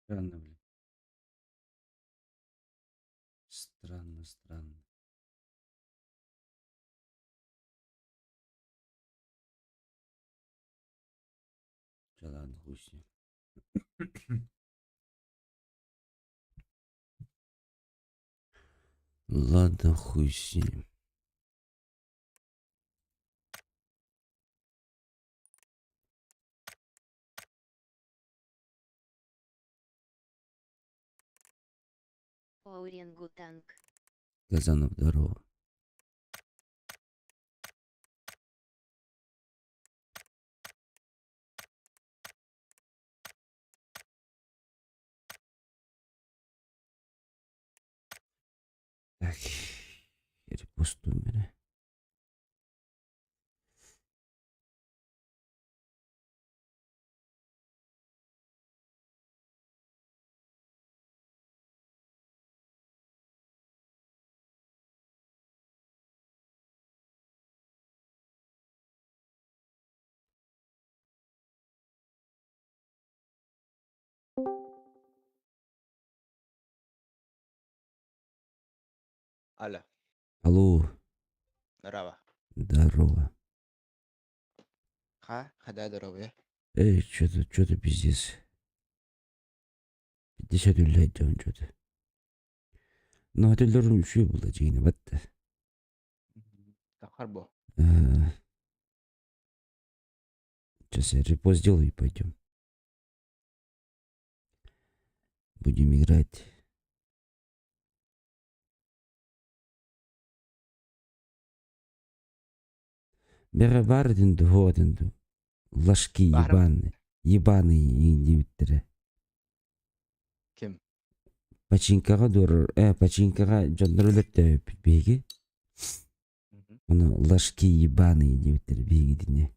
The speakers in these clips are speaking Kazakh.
Странно, блин. Странно, странно. Да ладно, хуй с ним. Ладно, хуй с ним. Орангутанг. Казанов, здорово. Так, репост у меня. Алло, Алло, здорово. здорово. Когда здоровье? Что-то пиздец. 50 өлі айтуын что-то. Но отелдердің үшеу болды жиыны батты. Тахар бо. Сейчас я репост сделаю и пойдем. Будем играть. Бәрі бар дінді, вот дінді. Лашки Барым? ебаные индивидтері. Ким? Починкаға починкаға жондар өлетті беги. Оны лашки ебаные индивидтері беги діне.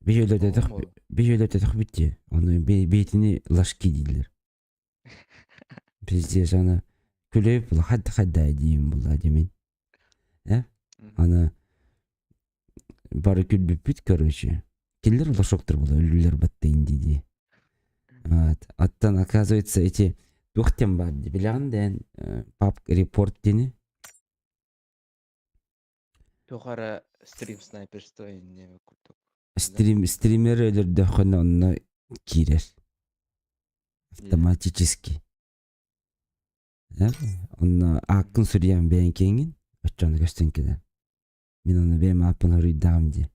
Бейөлетедік бітте. Оны бейтіне лашки дейділер. Пиздец, аны күлейіп бұл хадда деймін бұл адемен. Аны бары күлбіп бит, короче. Келдер лошоктыр бұл, өлілер баттайын дейді. Аттан, оказывается, эти тухтем бар, біліған дән папк репорт дені. Тухара стрим снайперство не кутук. Стример өлірді құны онына кирер. Автоматически. Онына ақын сүриян бәйін кеңін, өтчаны көстен кедер. Мен оны бәйім апын ұрыйдағым де.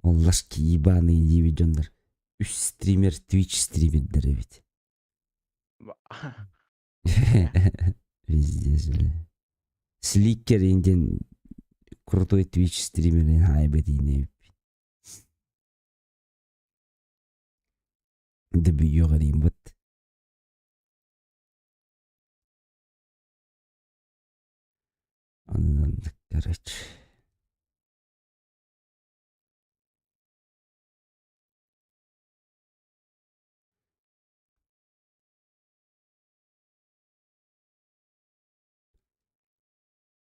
Ол лашки ебаный дейбі жондар. Үш стример, Twitch стримердері бит. Пиздец, бля. Сликер енден крутой Twitch стримерін хайбет дейіне. Дебі yoğarayım бот. Anladık, короче.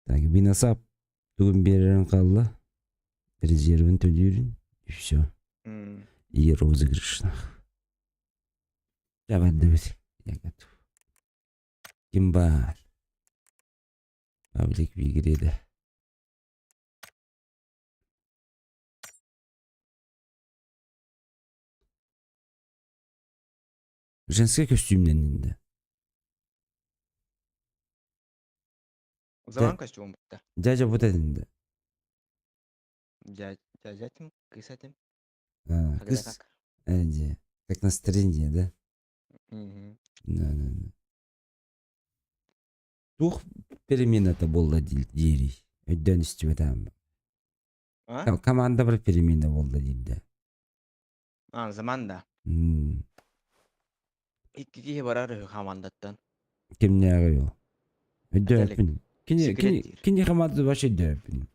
Так, бинасап бүгін берерін қалды. Резервін төлерін. И все. И розыгрыш. Давай, давай. Я готов. Кім бар? Паблик бигіреді. Женский костюмнен енді. Zaman костюм бітті. Дядя вот енді. Дядятим, кысатим. Кыз. Әде. Как настроение, да? Да. Тух перемена-то болды дейрей. Өйден істі өтем. Команда бір перемена болды дейді. Заманда. Икки барар командаттан. Кемне ағайыл? Өйден өпін. Кені командады башы өйден өпін?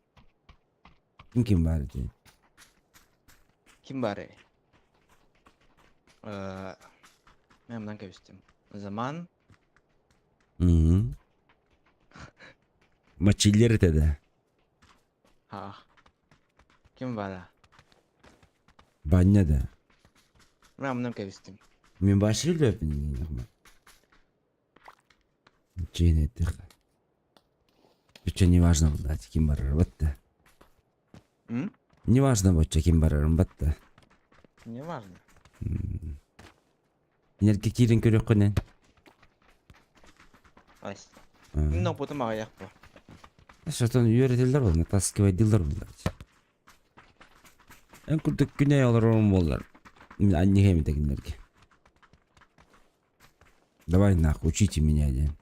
Кім бар дейді? Ким бары? Мен мұнан көстім. Zaman. Мачиллер өтеді. Ким бара? Баня да. Мен мұнан көстім. Мен башыр löpün. Чейн этих. Причем не важно было, ким барар батта. М? Не важно боча ким барар батта. Не важно. Нерке кирин көрөк көнен. Айс. Ну, потом аяк по. Шатан үйрөтелдер бол, натаскивай дилдер бол. Эн күрдүк күнөй алар орун болдор. Мен аннеге метегиндерге. Давай нахуй, учите меня, ден.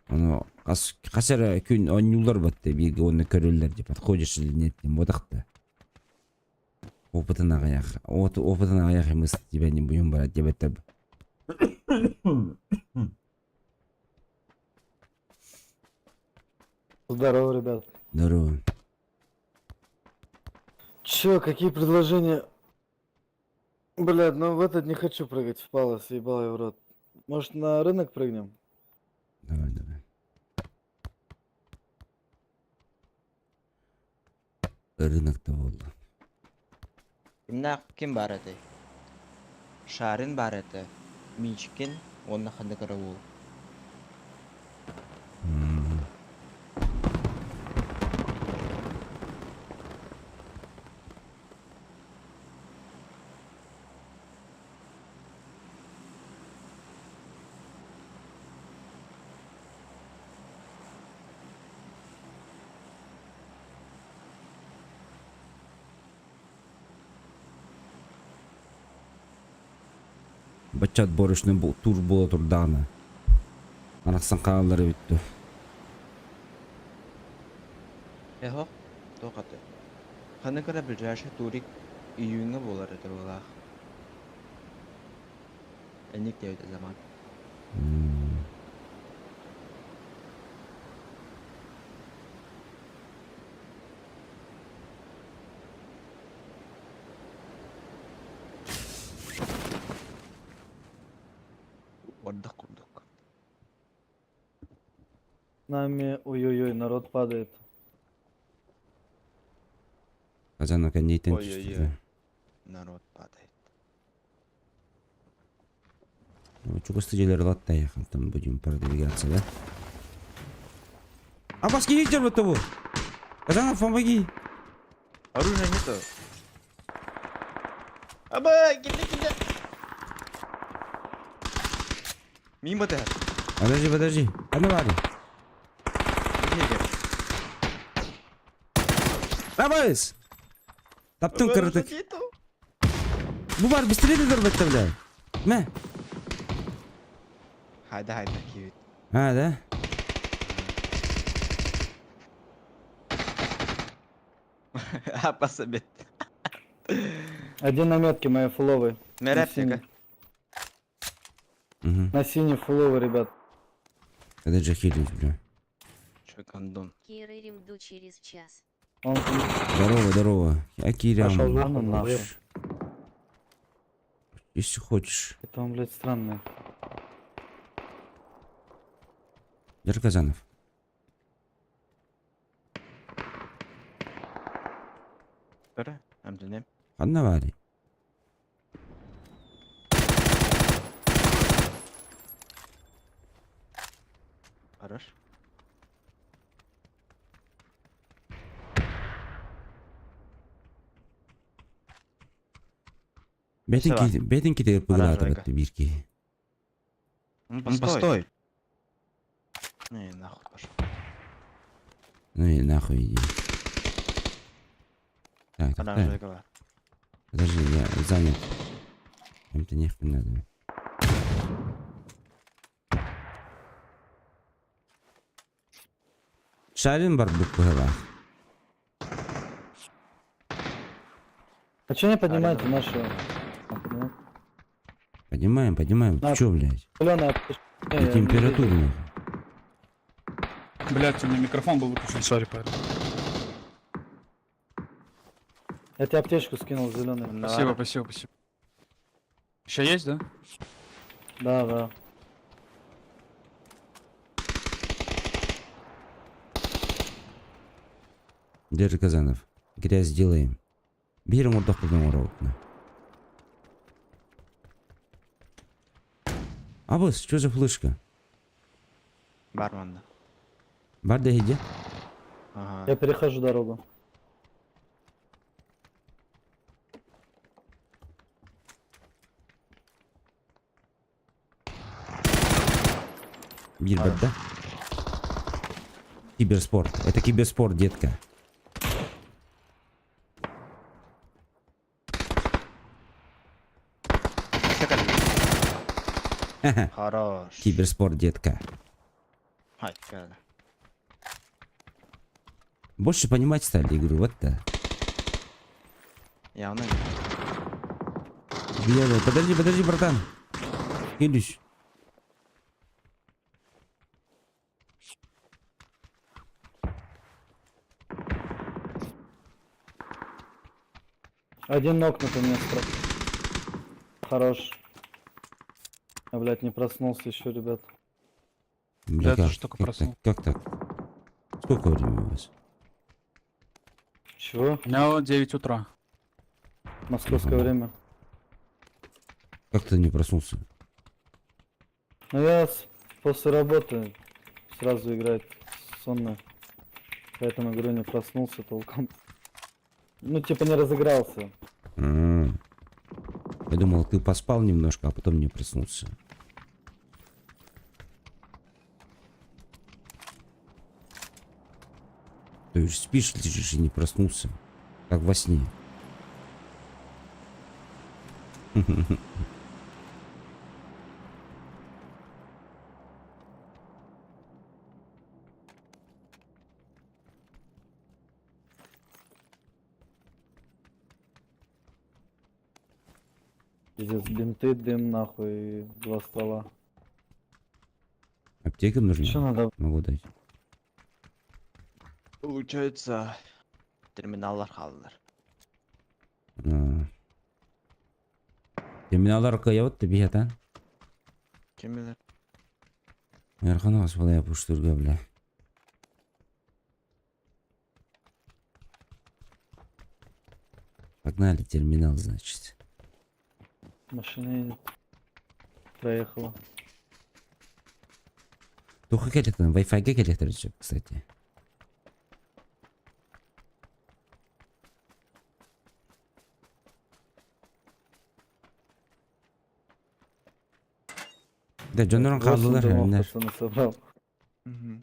Ано касара күн онюлар батты, бирге оны көрөлөр деп подходишь неттен бодакта. Опытына аяк, опытына аяк эмес тебя не будем брать, деп айтып. Здорово, ребят. Здорово. Чё, какие предложения? Блядь, ну в этот не хочу прыгать в палас, ебал я в рот. Может на рынок прыгнем? Давай, давай. Рынокта болду. Kim бар еді? Шарын бар еді. Минчикин, онна қанды қарауыл. Бачат борышны тур бола турданы. Анаксан каалары бүттү. Эхо, тоқаты. Қаны қара білжашы турик үйіңі болар еді болақ. Әнек деуді заман. Ордық құрдық. Нами, ой-ой-ой, народ падает. Казанов нейттен Ой-ой-ой. түштү. Народ падает. Чугусты жерлер латтай, там будем продвигаться, да? Абас келиктер вот того. Казанов, помоги. Оружия нету. Аба, келді. Мин баты. Подожди. Анывали. Абас! Таптым кырдык. Бу бар, быстрее дөрбөттө, бля. Мә? Хайда, күйет. А, да? Апасы бет. Один на метке моей фуловой. Мерептика. На синий фуловый, ребят. Это же хилить, бля. Чё, кондон. Киры ремду через час. Он Здорово. Я Кирям. пошел нахуй. Если хочешь. Это он, блядь, странный. Держи, Казанов. Бәрі, әмдінем. Анывали. Хорош. Бетинки де пыгылады Оранжевый. бітті бирки. Он постой. Не, нахуй пошел. Ну и нахуй иди. Так, Оранжевый бар. подожди, я занят. Им-то нехуй надо. Шарин бар бук пыгыла. А че не поднимаете нашу? Поднимаем. На. Чё, блядь? Зеленая. И температуру нахуй. Блять, у меня микрофон был выключен, сори, парень. Я тебе аптечку скинул зеленый. Спасибо. Еще есть, да? Да. Держи, Казанов. Грязь сделаем. Берем урдох кылдың ураутна. Абыс, что за флешка? Бар мында. Бар да иди. Ага. Я перехожу дорогу. Бирбат, да? Киберспорт. Это киберспорт, детка. Секал. Ха-ха. Хорош. Киберспорт, детка. Haydi geldi. Больше понимать стали игру, вот да. Ya onu Подожди, братан. Илюш. Один нокнут у меня справа. Хорош. А, блядь, не проснулся еще, ребят. Бля, Я тоже только как проснул. так? Как так? Сколько времени у вас? Чего? У меня вот 9 утра. Московское время. Как ты не проснулся? Ну я после работы сразу играть сонно. Поэтому, говорю, не проснулся толком. Ну, типа не разыгрался. М. Я думал, ты поспал немножко, а потом не проснулся. То есть спишь, лежишь и не проснулся. Как во сне. Здесь бинты, дым, нахуй, и 2 ствола. Аптека нужна? Что надо? Могу дать. Получается терминалlar kaldılar. А. Терминалдар koyapti bihatan. Kim bilir? Erkan ağız bala yapıştırga bile. Погнали, терминал, значит. Машина едет. Проехала. Туха келектен, Wi-Fi келектирчүк, кстати. Да, жонорун 8 калдылар, домов эмне. пацаны собрал. Угу.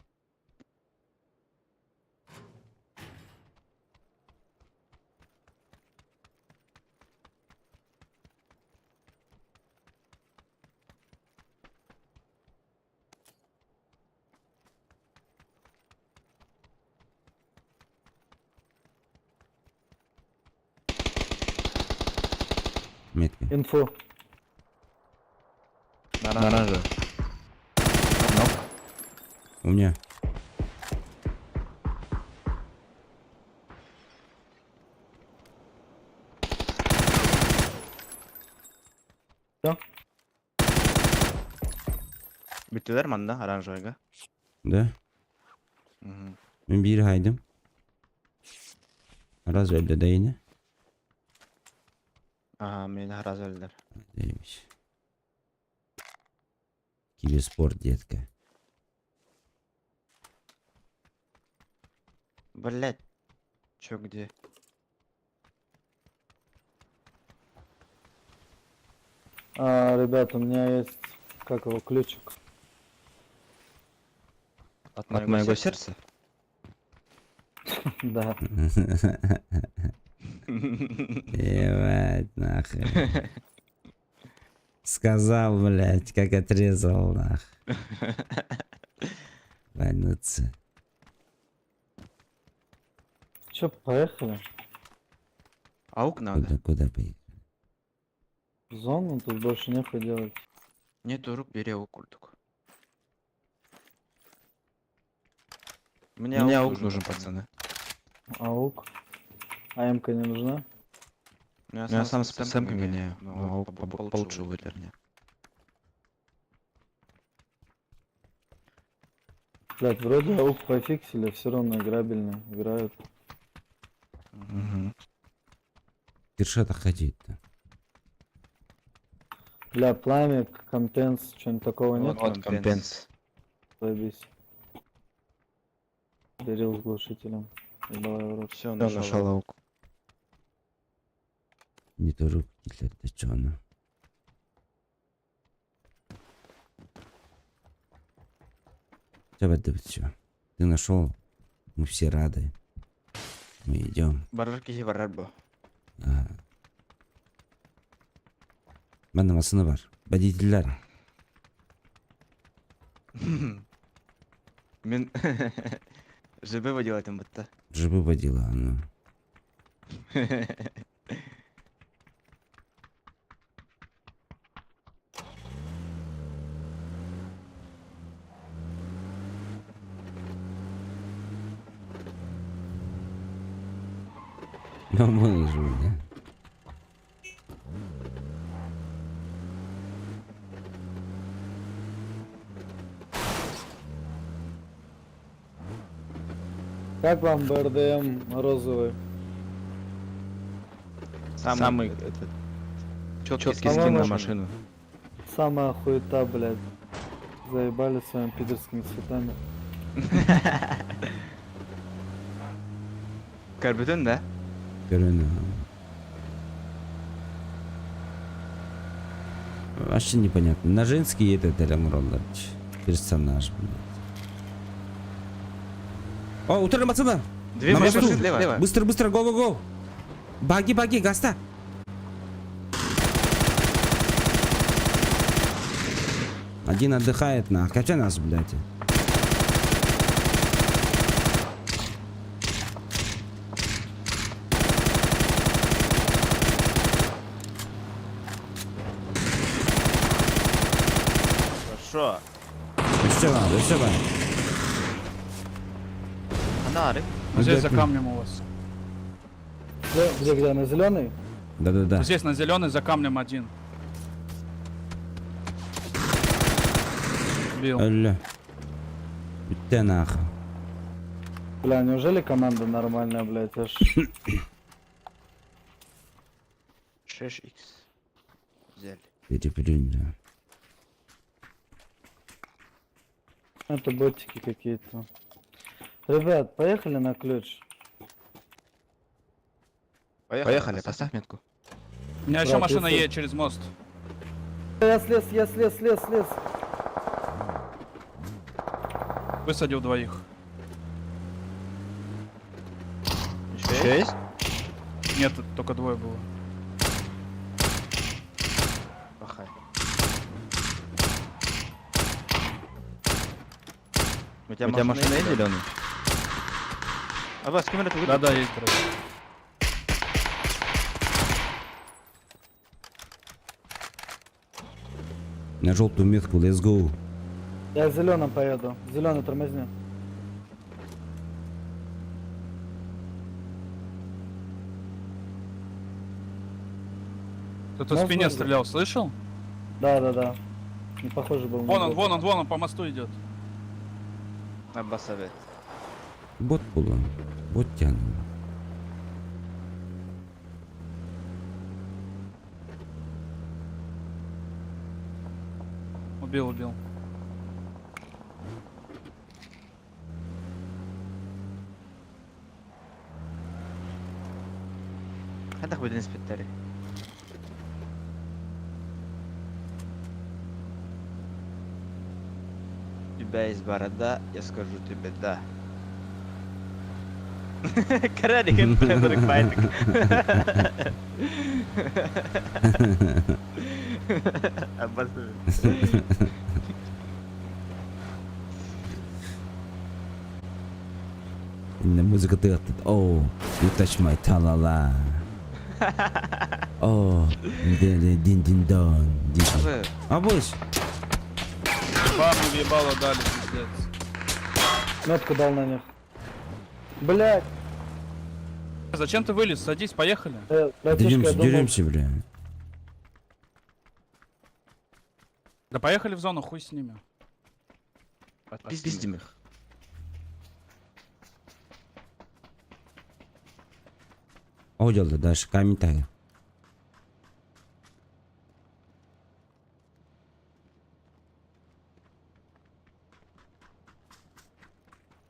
Метка. Инфу. Naranja. У меня. Всё? Bittiler mi anda aranjoyga? Да. Угу. Мен бири хайдым. Раз өлді да yine. Aha meni haraz öldüler. Değilmiş. Киберспорт, детка. Блять. Чё где? Ребят, у меня есть, как его, ключик. От моего сердца? Да. Ебать, нахуй. Сказал, блядь, как отрезал, нахуй. Больница. Чё, поехали? Аук надо. Куда поехали? В зону, тут больше нехуй делать. Нету рук, бери аук куртук. Мне аук нужен, пацаны. Аук. АМ-ка не нужна? Я сам с ПСМ-кой гоняю, но аук получше выдерни. Блять, вроде аук пофиксили, все равно играбельно играют. Угу. Киршата ходить-то. Бля, пламя, компенс, что-нибудь такого нет? Вот компенс. Заебись. Берил с глушителем. Ебалай в рот. Все, нашел лауку. Не то руки для тачана. Давай, все. Ты нашел. Мы все рады. Мы идем. Барарки барарбо. Bende masını var. Badiciler. Мен ЖБ водил этим будто. Живы водила, ну. Ну, мы живы, да? Как вам БРДМ розовый? Самый этот четкий скин По-моему, на машину. Самая хуета, блядь. Заебали своими пидорскими цветами. Карбюрен, да? Görünüyor. Вообще непонятно. На женский это Ролларч. Персонаж, блядь. О, утром пацаны! Две На машины мосту. слева. Быстро, быстро, го-го-го! Баги, баги, гаста! Один отдыхает на. Хотя нас, блядь. Хорошо. Все, Фонарик. Ну, здесь за Ребят, камнем у вас. Где, на зеленый? Да-да-да. Здесь на зеленый за камнем один. Бил. Öyle. Bitti nahı. Бля, неужели команда нормальная, блядь, аж 6х. Взяли. Перепрыгну. это ботики какие-то. Ребят, поехали на ключ. Поехали, поставь метку. У меня еще Брат, машина если- едет через мост. Я слез. Высадил двоих. Еще есть? Нет, тут только двое было. Пахай. У тебя машина есть зеленый? А вас кем это Да-да, есть, брат. На желтую метку, let's go. Я в зеленом поеду. Зеленый тормозни. Кто-то в Можно спине взять? стрелял, слышал? Да. Не похоже был. на него. Вон он, по мосту идет. Аббасовет. Бот был он. Бот тянул. Убил. Хадах будет инспекторы. У тебя есть борода, я скажу тебе да. Карадик, это байтик. Аббасовет. Музыка ты этот. О, you touch my талала. О, дин-дин-дон. А бойся. Баму въебало дали, пиздец. Метку дал на них. Блять, Зачем ты вылез? Садись, поехали. братишка, я думал, Деремся, бля. Да поехали в зону, хуй с ними. Пиздим их. Оделда даже комментарий.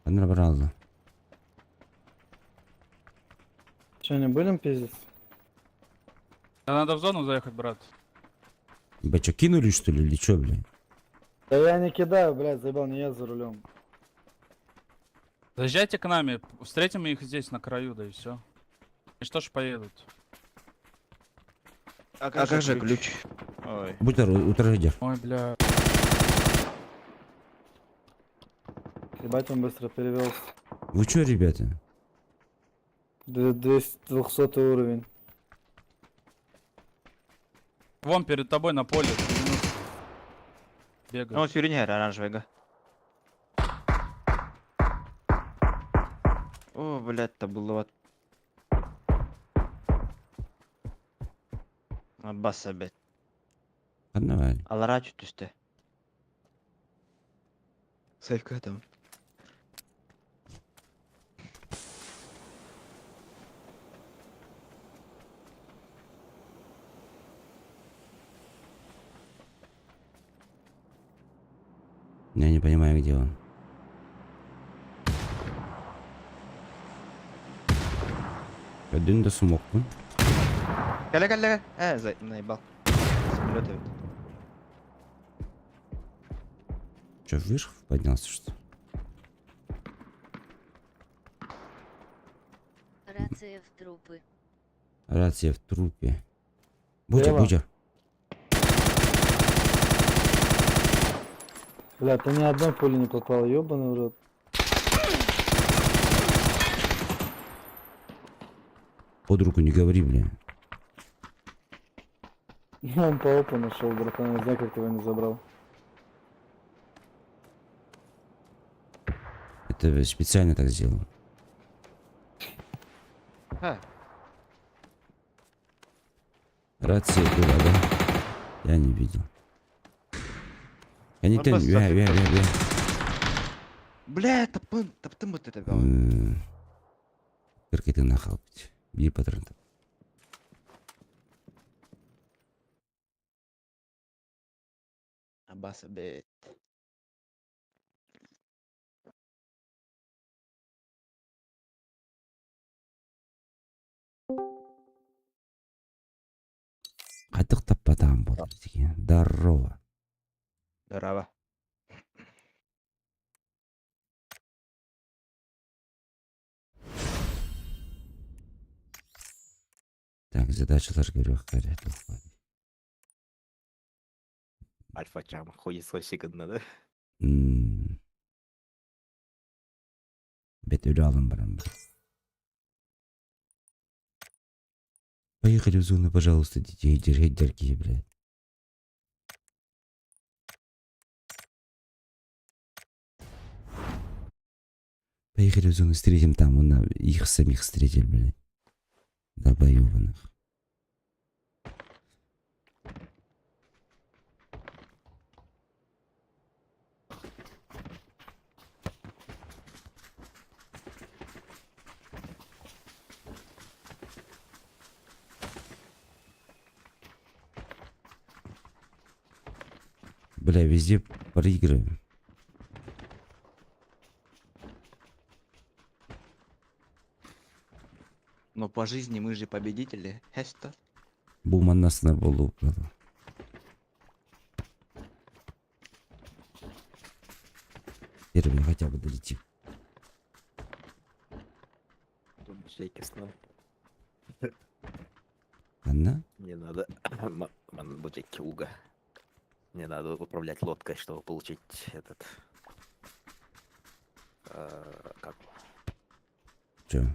Понравилось. Че, не будем пиздиться? Да надо в зону заехать, брат. Вы что, кинули что ли или что, блядь? Да я не кидаю, блядь, заебал, не я за рулем. Заезжайте к нами, встретим их здесь на краю, да и все. И что ж поедут? А как же ключ? Ой. Будь утро. Ой, бля. Ебать, он быстро перевелся. Вы что, ребята? 200 уровень. Вон перед тобой на поле. Ну, Бегает. сюринер оранжевый. О, блядь, это было вот. Баса, блядь. Давай. Аларач түсті. Сейфка там. Я не понимаю, где он. Один до смог. Кәлі. Наебал. Самолет ведь. Че, вверх поднялся, что? Рация в трупы. Рация в трупе. Бутер. Бля, ты ни одной пули не попал, ёбаный в рот. Под руку не говори, бля. Он по опу нашел, братан, не знаю, как ты его не забрал. Это специально так сделал. А, Рация была, да? Я не видел. Я не Ну, тянь, просто бля, таптым вот это. Как ты нахал. Бей патрон. Абаса, блядь. Қайтық таппатам болды деген. Здорово. Здорово. Так, задачалар көріп қарайды. Альфа-чам хуесосигідні, да? Бет өлі алым барам. Поехали в зону, пожалуйста, детей, дерги, блядь. Поехали в зону, встретим там, вон их самих встретили, блядь. Долбоёбаных. Бля, везде проигрываем. Но по жизни мы же победители. Хеста. Буман нас на болу, правда. Первый хотя бы долетим. Тут шейки снова. Она? Мне надо... будет килга. Мне надо управлять лодкой, чтобы получить этот... как? Чё?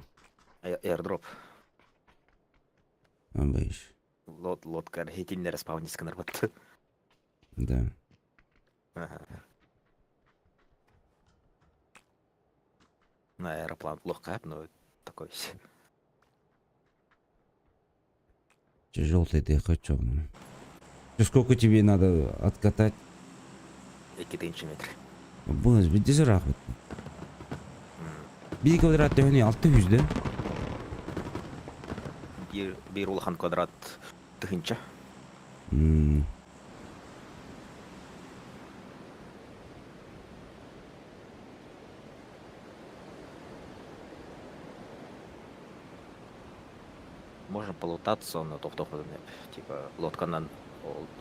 Airdrop. Боишь? Лодка архитектурный респаунистский народ. Да. Ага. На аэроплан плохо, но такой. Че желтый ты хочу? Сколько тебе надо откатать? Какие-то инчиметры. Бонус, ведь зирахот. Bir kvadrat dönüyor 600'de. Bir улахан квадрат тыгынча. М, Можно полутаться, но тофтоп типа лодканан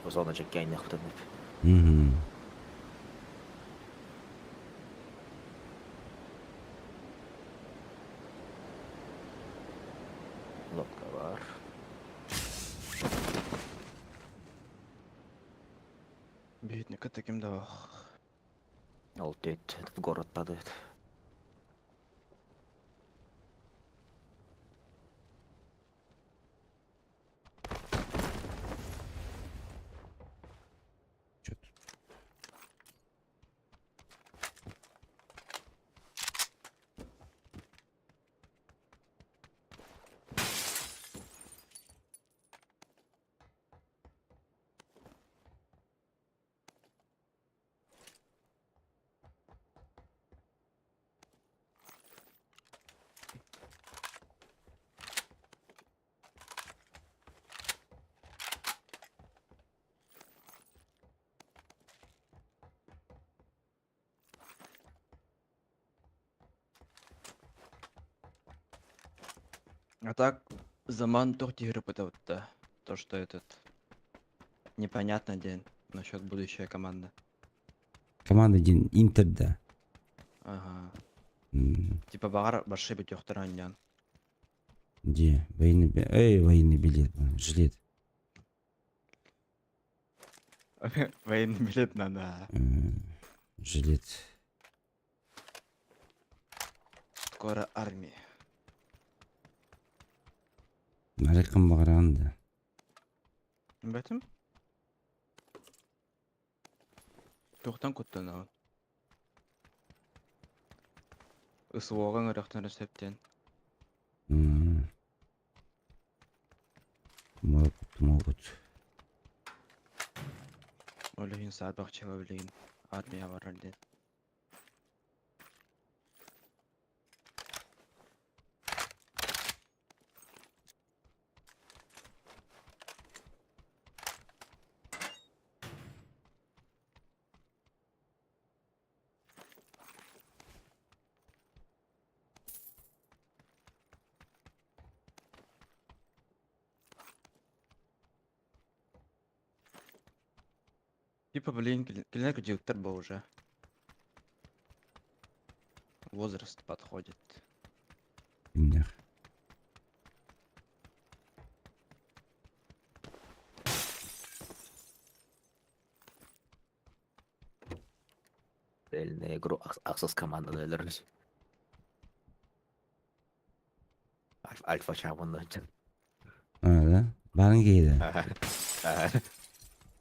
зона жеккейне хтынып. мгм. Лодка бар. Бедника таким да. Ол тет в город падает. Чё тут? А так, заман toch тигрып это вот то, что этот непонятный день насчет будущей команды. Команда ден Интерда. Ага. М, Типа багар баши бит жоқтар аньян. Где? Военный билет. Жилет. Военный билет надо. Жилет. Скоро армия. Нарыққан бағыраған да. Бәтім? Тоқтан көттен ағын. Ысуағын ұрақтан ресептен. Могут. Олеген саат бақчыға білеген армия бар әлден. Типа, блин, клинок директор был уже. Возраст подходит. Кімдер? Реальная игру Аксос команда өлөрүз. Альфа чабында. Да? Барын кейді. Ага.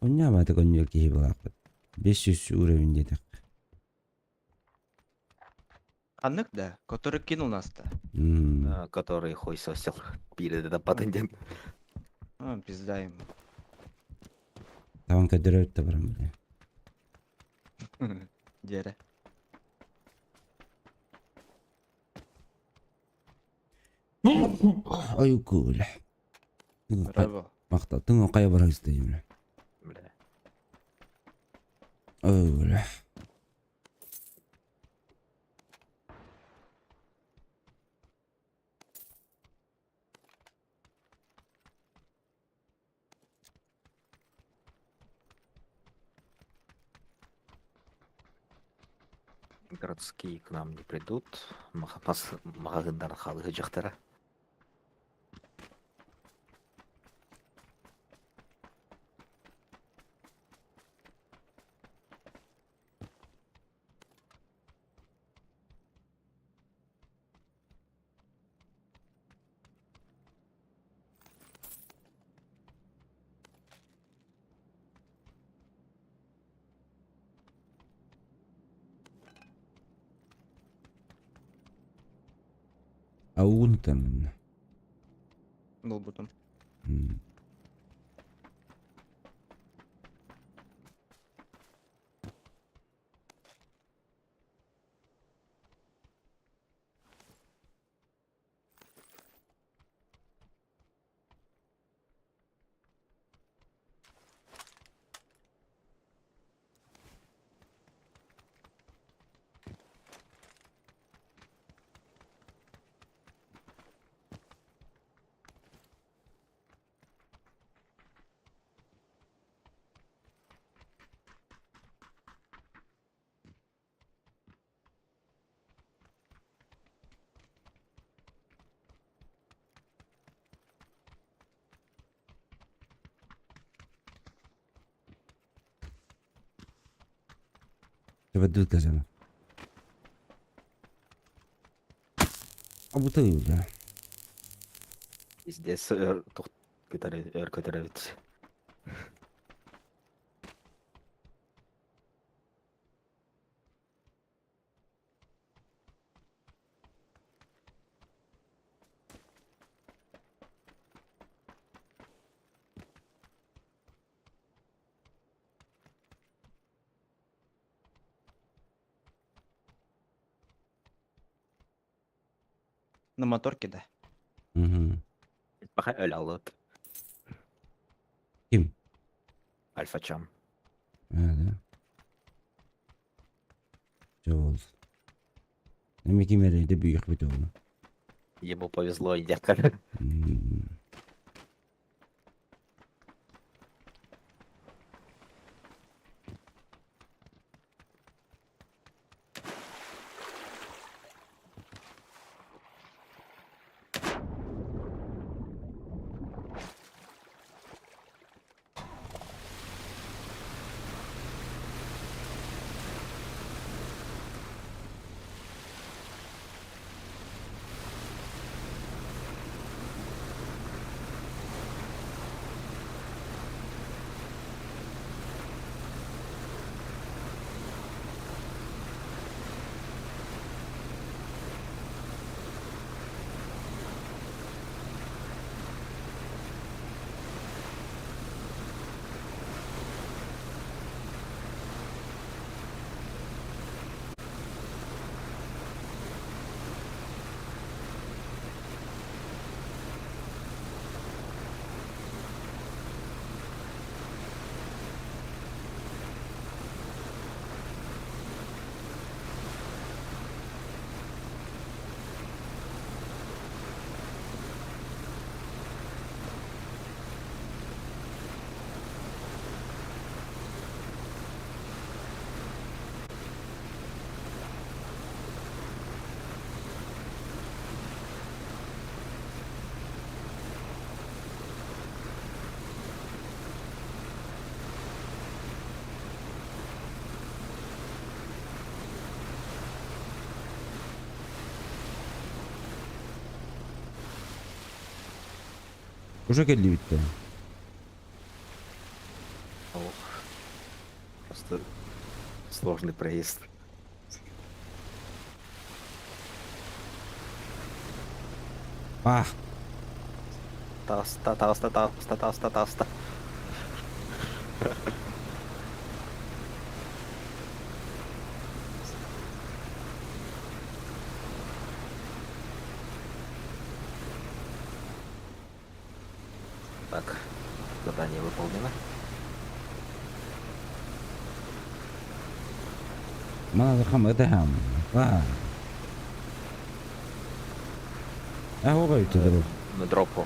Оня баты коньяк кейі болақпыд. 500 уровень дедік. Аннык, да, который кинул нас-то. Который хуй сосил перед это патентен. А, пизда ему. Таван көдір өтті бұрын біле. Дере. Ой, көл. Браво. Мақта, түңі қай барақ істеймін. Бля. Ой, көл. Городские к нам не придут. Магазиндар халыгы жактара. Аунтон. Был бутон. ведут казана. А бутыль, да. Здесь көтөрөбүт. На моторке, да. Угу. Баха өлө алат. Kim? Альфа-чам. Да. Жол. Эми кимерейди büyük бит onu. Ему повезло, идяка. Уже келди битти. Ох. Просто сложный проезд. А, Таста. Так, задание выполнено. mana rakam ödeham. Ah. هو غير تضرب. На дропу.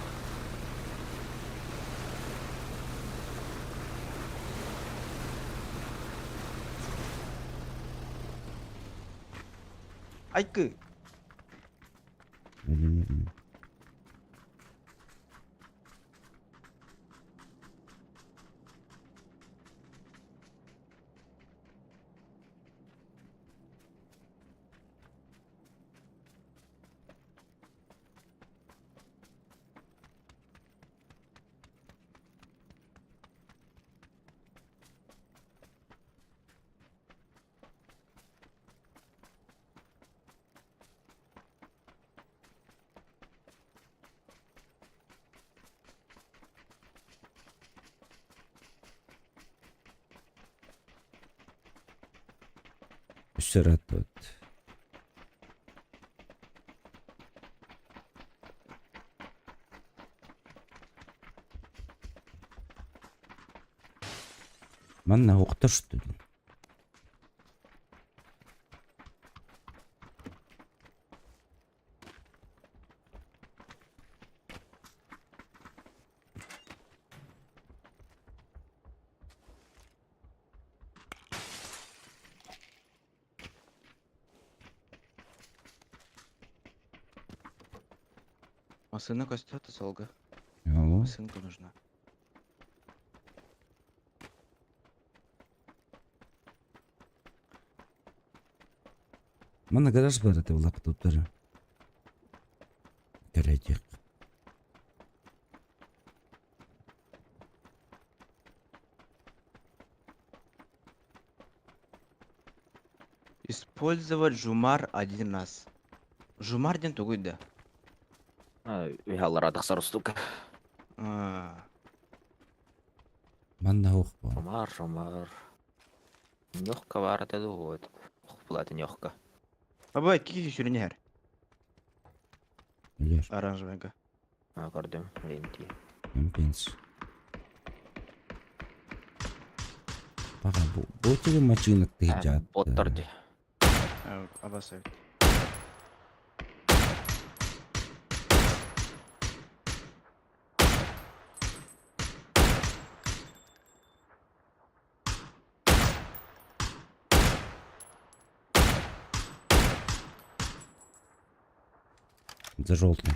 Айкы! السرعة توت. من هو اقتشت. Машина костет, Солга. Алло. Машинка нужна. Мана гараж бар это улап туттары. Керетик. Использовать жумар один раз. Жумар ден тугуйда. Вихалар адықсар ұстук. Мана хух бар. Шомар. Нёхка бар атады ғой. Құпылады нёхка. Абай, кики сүрінер. Үлер. Оранжевенька. Көрдім, ренти. Эмпенс. Бага бу тиги машина тыгжат. Боттар де. Абасай. За желтый.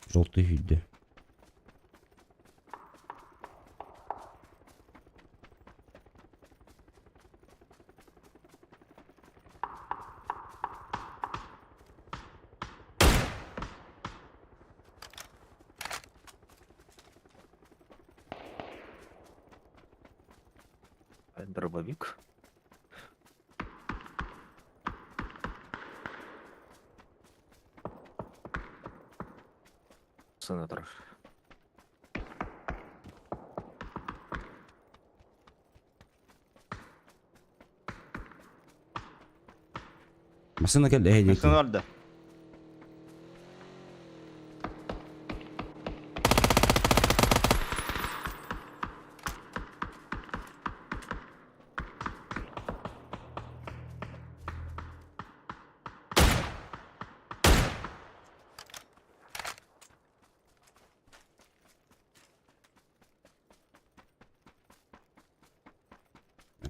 Желтый үйді. Дробовик. Сенатор. Masana gel ehliyeti. Sen orada.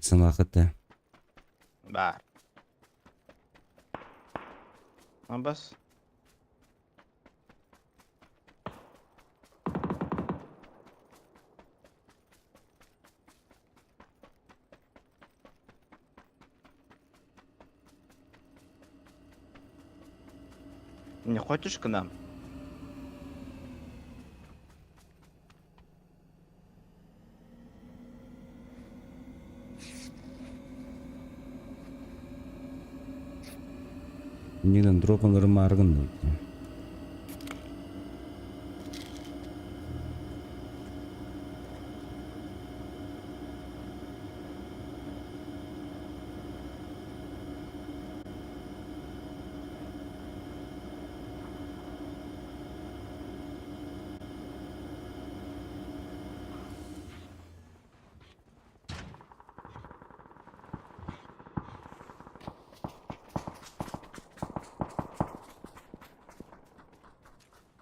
Sana akıttı. Бар. Абас. Не хочешь к нам? Нигден дропанлары маргын дейді.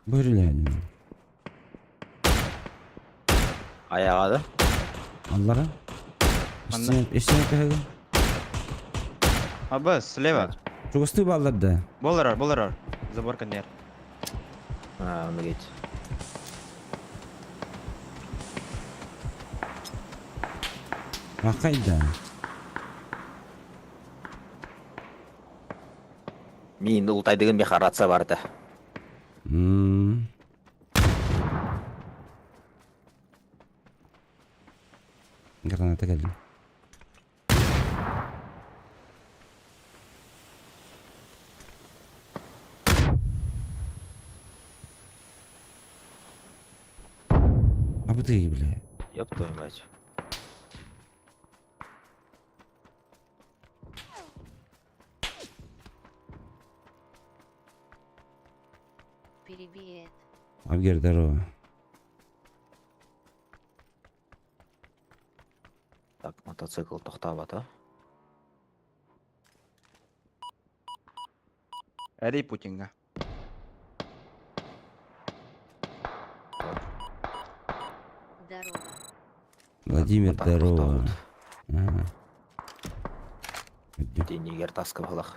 Buyurun. Аяғады. Аллара. Эштен өтәгін. Абас, слева. Чугысты балларды. Болар. Забор конер. Оны кет. Ақайда. Мен ұлтай деген бекаратса барды. Граната geldi. Abi değil bile. Ёб твою мать. Привет. Abi здорово. Так, мотоцикл тоқтап ата. Әри Путинга. Здорово. Владимир, Так, здорово. тоқтап ат. Ага. Денегер таскы балақ.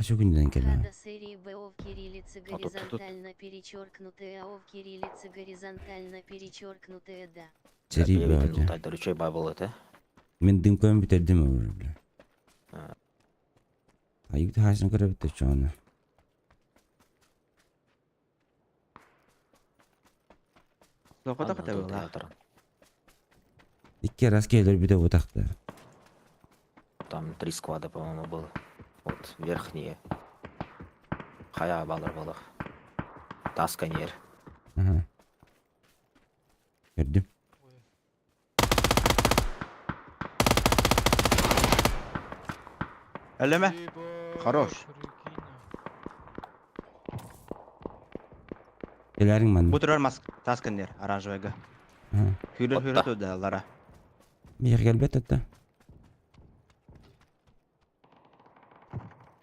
Kaç günden kelime. Рада серии Б в кириллице тут. горизонтально перечеркнутое, А в кириллице горизонтально перечеркнутое, да. Seri Бебетин böyle. утайдар үчөй бай болот, Men dümkön bitirdim öyle. Ha. Ayık da hasını göre bitti şu an. Соқыда қыта была. İki раз gelir bir de otakta. Там 3 склада, по-моему, было. Вот, верхние. Хая балар было. Тасканер. Aha. Gördüm. Әлеме? Хорош. Gelerin bana. Бутырар маск тасканер оранжевыйга. Aha. Хүлір Отта. туда Лара. Bir gelbet hatta.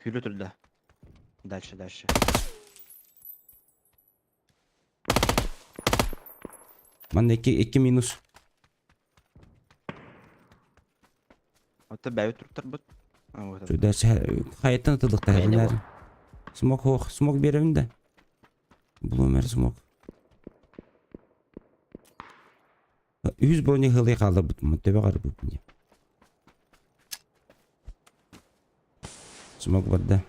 Хүлі туда. Дальше. Bana iki minus. Отта бәйі тұрттыр бұт. Şu dersi hayattan atıldık da. Beğendi bu. Smoke hook. Smoke verelim de. Bloomer smoke. 100 bronye hılı kaldı bu. Tebe karı bu. Smoke var da.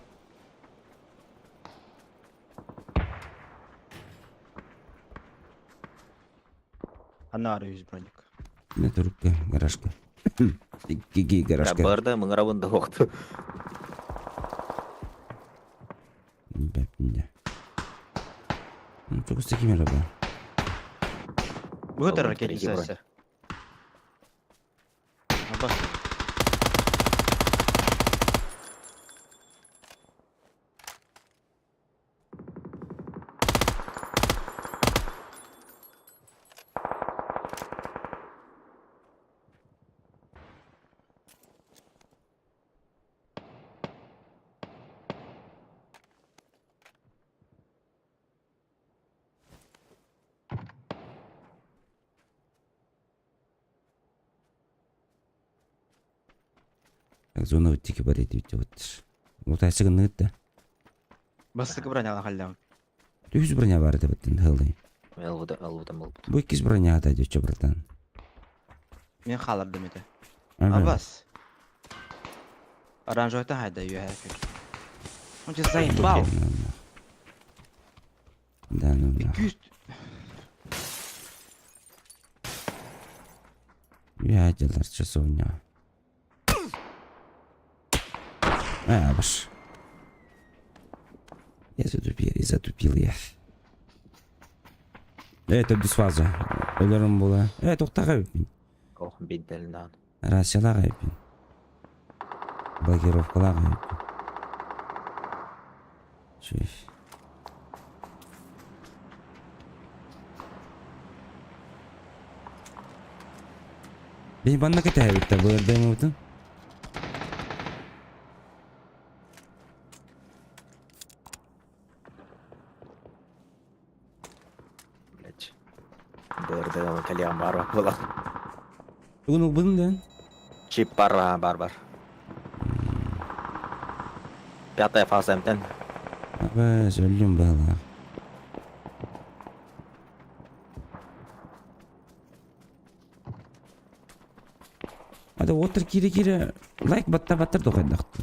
Ана ары 100 броник. Ne turuk ki garajka. İki garajka. Барды мыңырабында оқты. Бәпінде. Çok üstteki merhaba. Бұтыр Оған ракет керегі бар. несесі. Абас. Зона өттекі бар еді өтте өттір. Отайсы күнні өтті. Бастықы броняға қалдауын. 100 броня бар еді өттін хылды. Алвудан бол. Bu 200 броня атайды өтчі братан. Мен қалардым еді. Ага. Абас. Оранжевый-то хайда ее хэкер. Он тебя заебал. Да, ну да. 200. Ядерлар часовня. Баш. Я затупил я. Это без фазы. Ölürüm bula. Toqtağa öpün. Ох, бинтелинан. Rasyalar öpün. Блокировкалар öpün. Şöyle. Benim bana kadar öptü bu arada mı? Блять. Барды калиан бар была. Bunun da. Чип бар. 5-я фаза МТН. Abi söyleyeyim bana. Hadi otur kiri like battır dokaydaktı.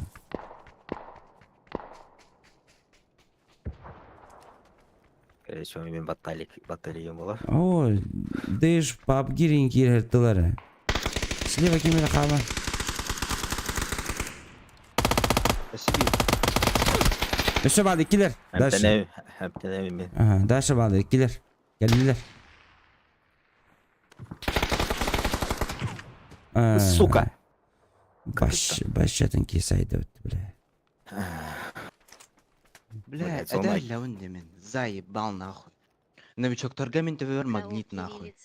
Что мен баталия была. О, дэш PUBG кири хертылары. Слева кемере кала. Спасибо. Дальше bağlı ikiler. Дальше. МТН мен. Aha, dальше bağlı ikiler. Geldiler. Сука. Başladın ki saydı öttü bile. Бля, Блядь, это сломай. ляунди мен. Заебал нахуй. Новичок-торга мен тебе магнит нахуй.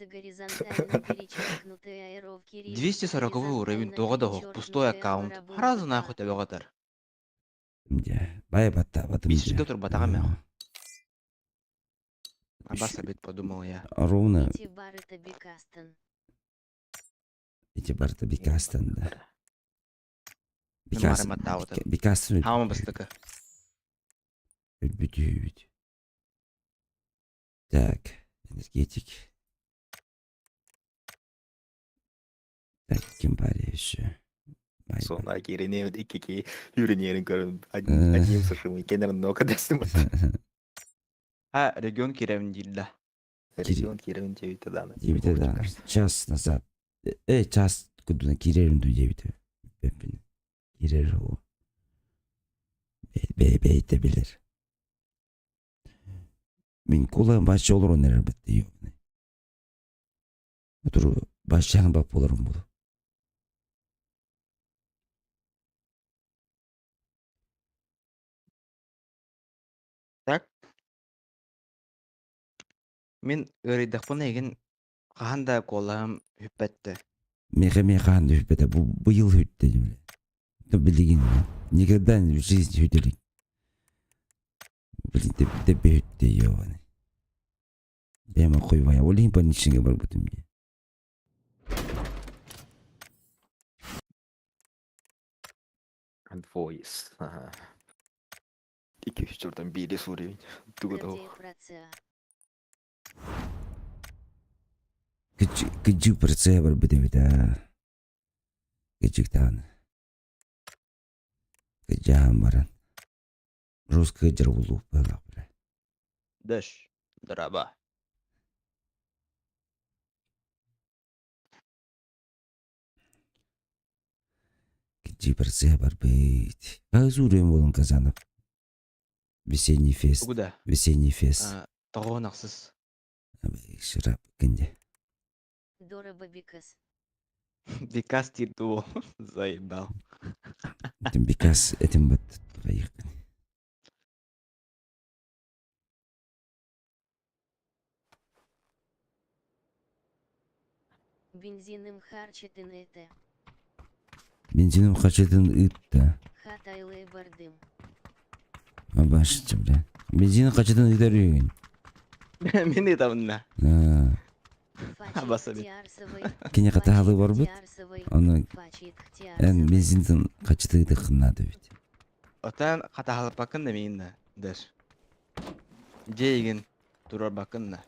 240 уровень тоғыда пустой аккаунт. Разу нахуй тебе қатар. Бай бата батым. Бесишке тур батаға мен. Абас обед подумал я. Ровно Эти бары Табикастен. эти барта бикастан да. Нормально мотал вот это. Бикастан. Хама бастыка. Өлбүтүүбүт. Так, энергетик. Так, ким бар еще? Sonra girene iki yürüneyelim görün. Э. Одним сушим kenarında kadar Ha, регион киревин дилда. Регион Кирин 9 дана. Девять, да. Час назад. Час куда киреринду девять. Пеппин. Кирер о. Бейте билер. Мен колайын башчы олар онер әлбетте. Отыр башчаңын бап боларым бұл. Так. Мен ырыйдақпын еген қағанда қолам хүппәтті. Меха düşbete bu yıl hütte diyor. To bildiğin никогда в жизни hüttelik. Блин, ты hütte yani. Benim koyma ya. Olayım ben içine var bu tümye. Voice. Ага. 2-3 turdan biri soruyor. Dugu Проца. Gıcık parçaya var bu tümye de. Gıcıktan. Gıcağım varan. Rus gıcır olup böyle. Дэш. Драба. Gıcık parçaya var beyt. Azurem olun kazanıp. Весенний фест. Куда? Весенний фест. Тоғонақсыз. Шырап кенде. Дора Бабикас. Бекас дейді ол. Заебал. Этим бекас этим бат. Бензиным харчетін это. Бензином хачетін ытта. Хатайлы бардым. Абашчы, бля. Бензином хачетін ыттар үйген. Мен етауынна. Абаса бет. Кене қатағалы бар бұд. Оны ән бензиндің қачыты ыты қынады бет. Отан қатағалы бақын да мейінна. Дэш. Дейген тұрар бақын да.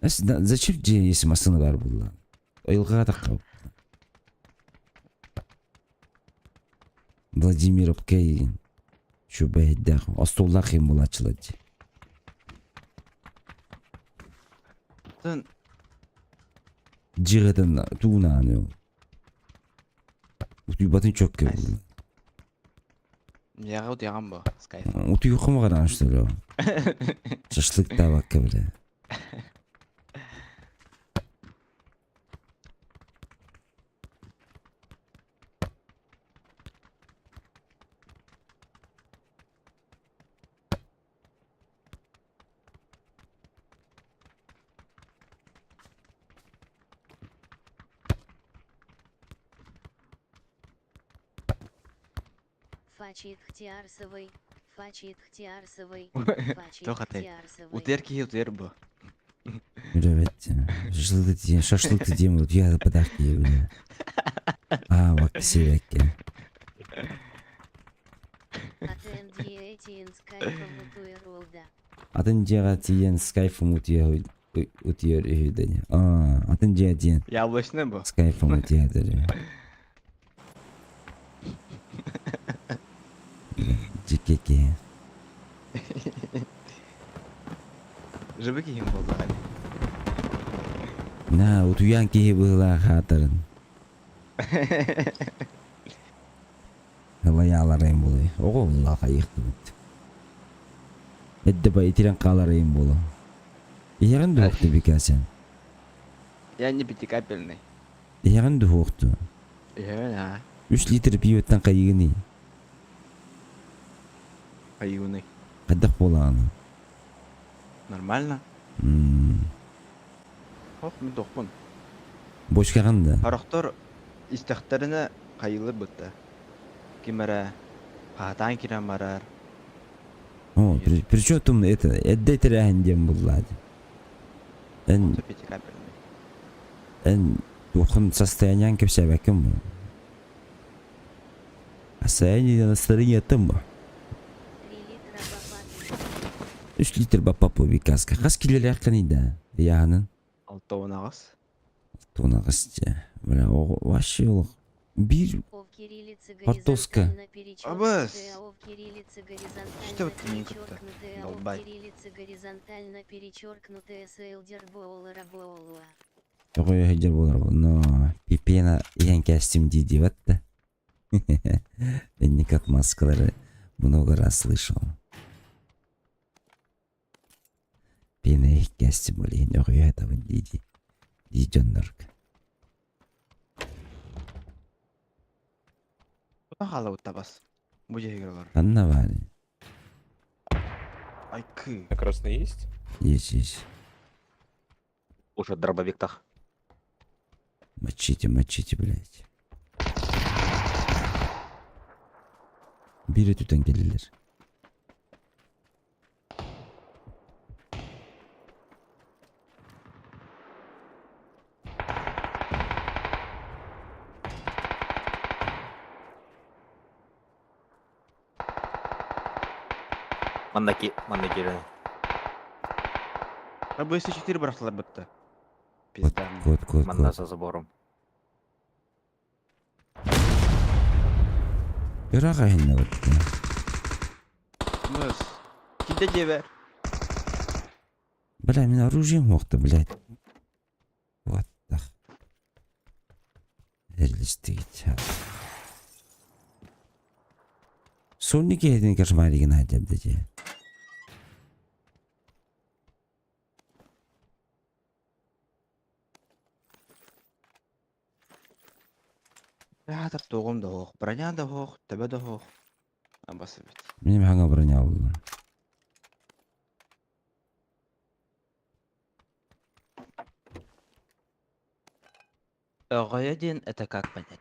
Зачем же, если машина бар бұлла? Ойылға таққау. Владимиров кәйген. Şu beyde astollar kim bula açılacı. Тын Ciğeden tuğuna anıyor. Utuyu batın çok köy. яғау деген ба, скайф. Utuyu kama kadar açtırıyor. Şaşlık da bak böyle. Фачит Хтиарсовой. Фачит Хтиарсовой. Тоқа тәй. Утер ки утер bu. Evet. Şaşlık da diyeyim. Ya da padak diye böyle. Aa bak sevek ya. Атендие Этиен Скайфом Утуэролда. Atınca tiyen Skype'ım utuyor ödeni. Aa atınca tiyen Яблочный bu. Skype'ım utuyor ödeni. Cikeki. Жібі кейін болды ғали. Na utuyan ki bıhla hatırın. Allah yağlarayım buluyor. Allah ayıktım. Edde bay itiren kalarayım bulu. Yağın da hoktu bir kasen. Я не пятикапельный. Yağın da hoktu. Я 3 litre piyotten kayığını. аюный. Kaddak bolağını. Нормально? Хоқ, мен тоқпын. Boş kağında. Харақтар истақтарына қайылы бұтты. Кемәрі қағатан керен барар. О, причем это, edde itiren diyem bulladı. En Пятикапельный. духом состоянием кепсе bakım mı? Состояние настроения там mı? 3 литр бапапу бикаска. Қас келелі аққанида. Яғанын. Алтауынағыз. Тонағысты. Бля, вообще ол. Bir О в кириллице Потоска. горизонтально Абас. перечеркнутые, а о в кириллице Что горизонтально вот минька-то? перечеркнутые, а о в Долбай. кириллице горизонтально перечеркнутые сейлдер боулера боулуа. Такой хеджер болар бол. Но пипена ең костюм дейді ватта. Никак маскалары много раз слышал. Пена их костюм были, но я этого диди. Диденнерк. Куда хала табас? Буде игралар. Анна вали. Айкы. На красный есть? Есть. Уже дробовик-то. Мочите, блядь. Biri tüten gelirler. Мандаки. А бы если 4 брахлар бітті. Пизда. Кот. Манда за забором. Irak ayında battı. Мыс. Киде дебер. Бля, мен оружием оқты, блядь. Вот так. Эрлистейт. Сонник едін кашмаригін айтады же. Ятыр тоғым да хоқ. Броня да хоқ. Тебе да хоқ. Абасы бит. Менің хаңа броня oldu. Ағайаден это как понять?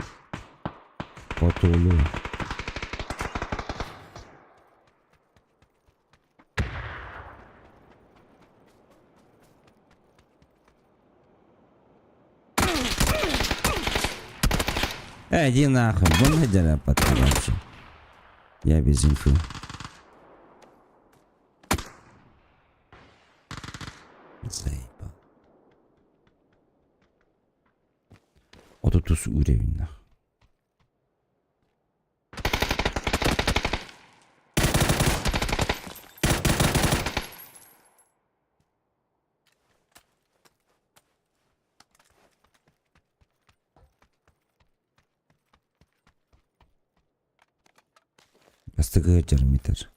Otolu. Иди нахуй, вон хеджера потом вообще. Я без инфы. Заебал. 30 уровень нахуй. Астыгы жармитер.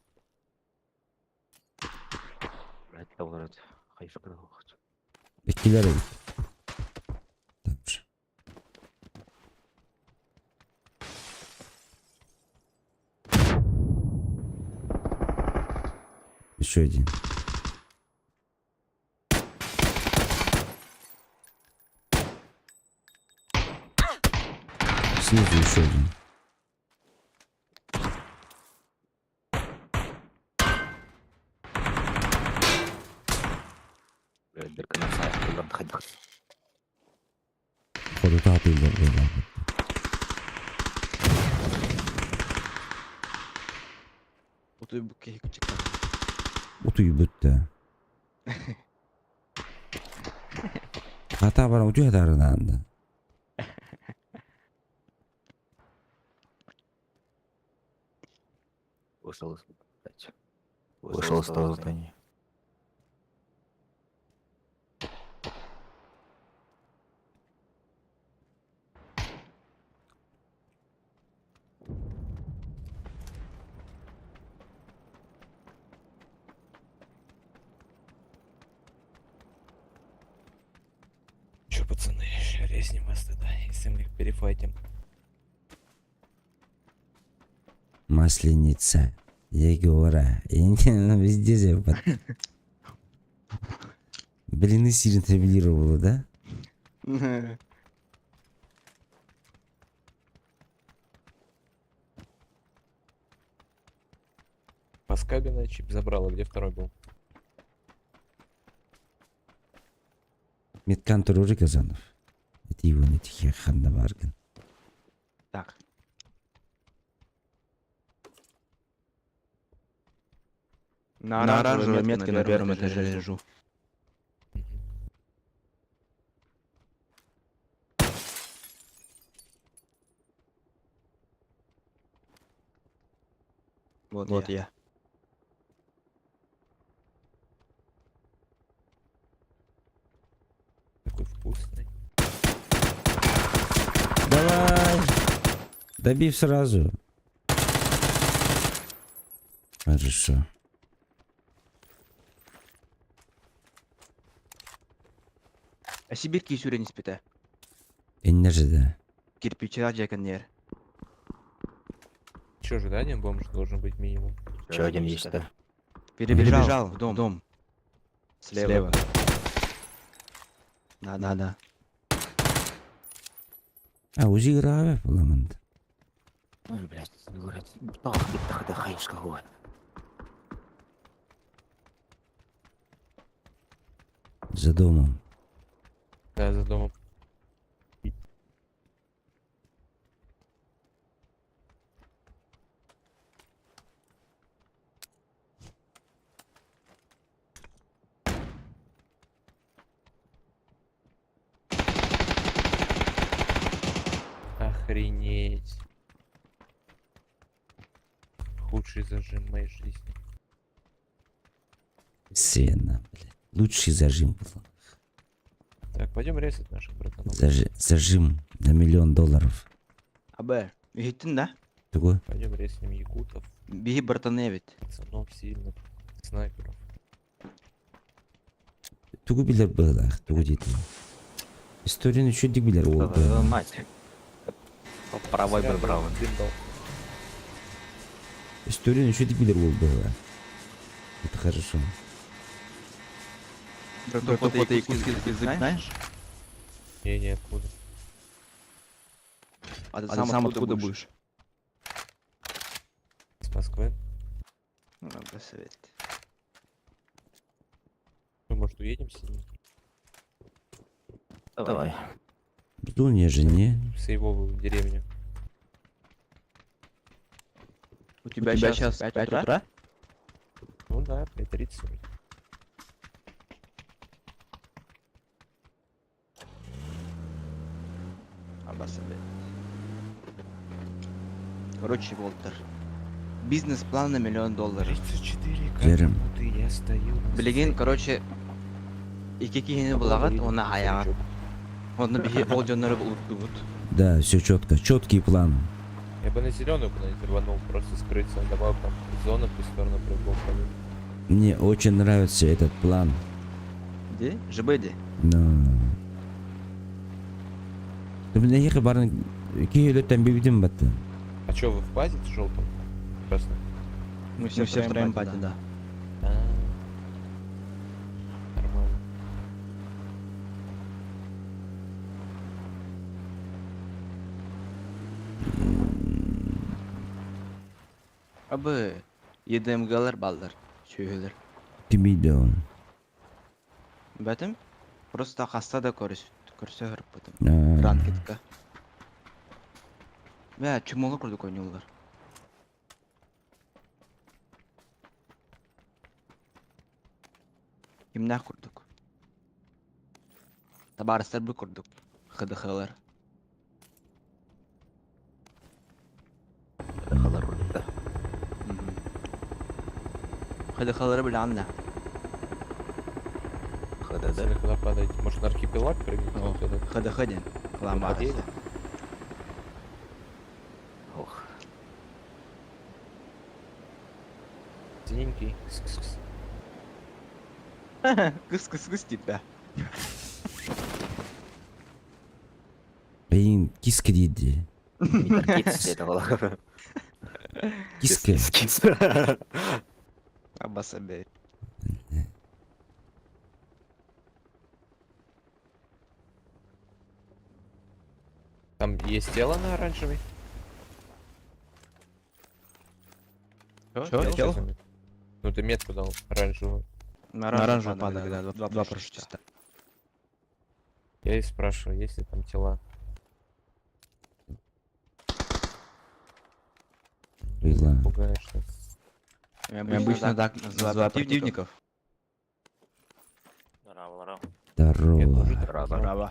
Блять, доллар. Хайфа кыды уақыт. Беккилер бит. Также. Еще один. Снизу еще один. Блять, дырка на сайт. Доллар ходил. Походу татылдар böyle. Утой бүкке чекті. Utuyu büttü. Hata bana utuyor darınanda. Вышел из... блядь. Вышел из того здания. Че, пацаны, резнем вас тогда, если мы их перефайтим. Масленица. Егора. Везде запад. Блин, и сильно табелировало, да? Паскабина чип забрала, где второй был? Меткантор уже Казанов. Это его не тихий ханда барган. На оранжевой метке на первом этаже лежу. Вот я. Такой вкусный. Давай! Добив сразу. Хорошо. А Сибирки сюрен испита. Эннежеде. Кирпича жаканер. Че, ожидание бомж должен быть минимум. Еще один есть, да. Перебежал в дом. Слева. Да. А, узи граве поламанд. Ой, блядь, говорят, да хаешь кого. За домом. Да, за домом. Охренеть. Худший зажим в моей жизни. Сена, блядь. Лучший зажим был. Так, пойдем резать наших братанов. Зажим на $1 миллион. Абе, гиттин да? Тугу? Пойдем резнем якутов, Биги братаны ведь. пацанов сильных, снайперов. Тугу билер было, тугу дети. Историю чуть билер Твою ол. мать. По правой Сразу бы брал. дым дал. Историю чуть билер ол было. Это хорошо. Браток, ты якутский язык знаешь? Не, откуда. А ты сам откуда будешь? С Москвы. Ну, посмотреть. Ну, может, уедем с ним? Давай. Жду не жене. С его в деревню. У тебя сейчас 5 утра? Ну да, 5:30. Обособить. Короче, Волтер. Бизнес-план на $1 миллион. 34 Верим. минуты я стою. Билеген, короче, iki kihini булагат, оны аяғат. Оны бігі ол жонлары ұлттығыт. Да, все четко. Четкий план. Я бы на зеленую куда-нибудь рванул, просто скрыться. Он добавил там зону в сторону прыгов. Мне очень нравится этот план. Де? Жібеді. Но... Ты мне ехай барын... Кейлеттен бейбиден батты. А чё, вы в базе в желтом? Красном? Мы все втроем пати, да. Нормально. Абы, ЕДМГ'лар балдар. Чөйлер. Кимейді он. Бәтім? Просто қаста да көрсе көріп бәтім. А, Ранкетка. Бә, чумолы құрдық ойнылар. Кімнә құрдық? Табарыстар бұл құрдық. ХДХ'лар. Халар вроде, да. ХДХ'лары біле анна. ХДД. Если куда падаете? Может, на архипелаг прыгнете? Вот этот? ХДХ ден. Қылан Ходили? барысы. Ох. Синенький. Кс-кс-кс. Кыс дейді бә. Блин, киска дейді. Микрокидс это было. Киска. Кидс. Абаса бә. Там есть тело на оранжевой? Чё? Тело? Ну ты метку дал оранжевую. На оранжевый падали, да, два прошчиста. Я и спрашиваю, есть ли там тела. Было. Пугаешь нас. Обычно так называют противников. Здорово. Здорово. Браво.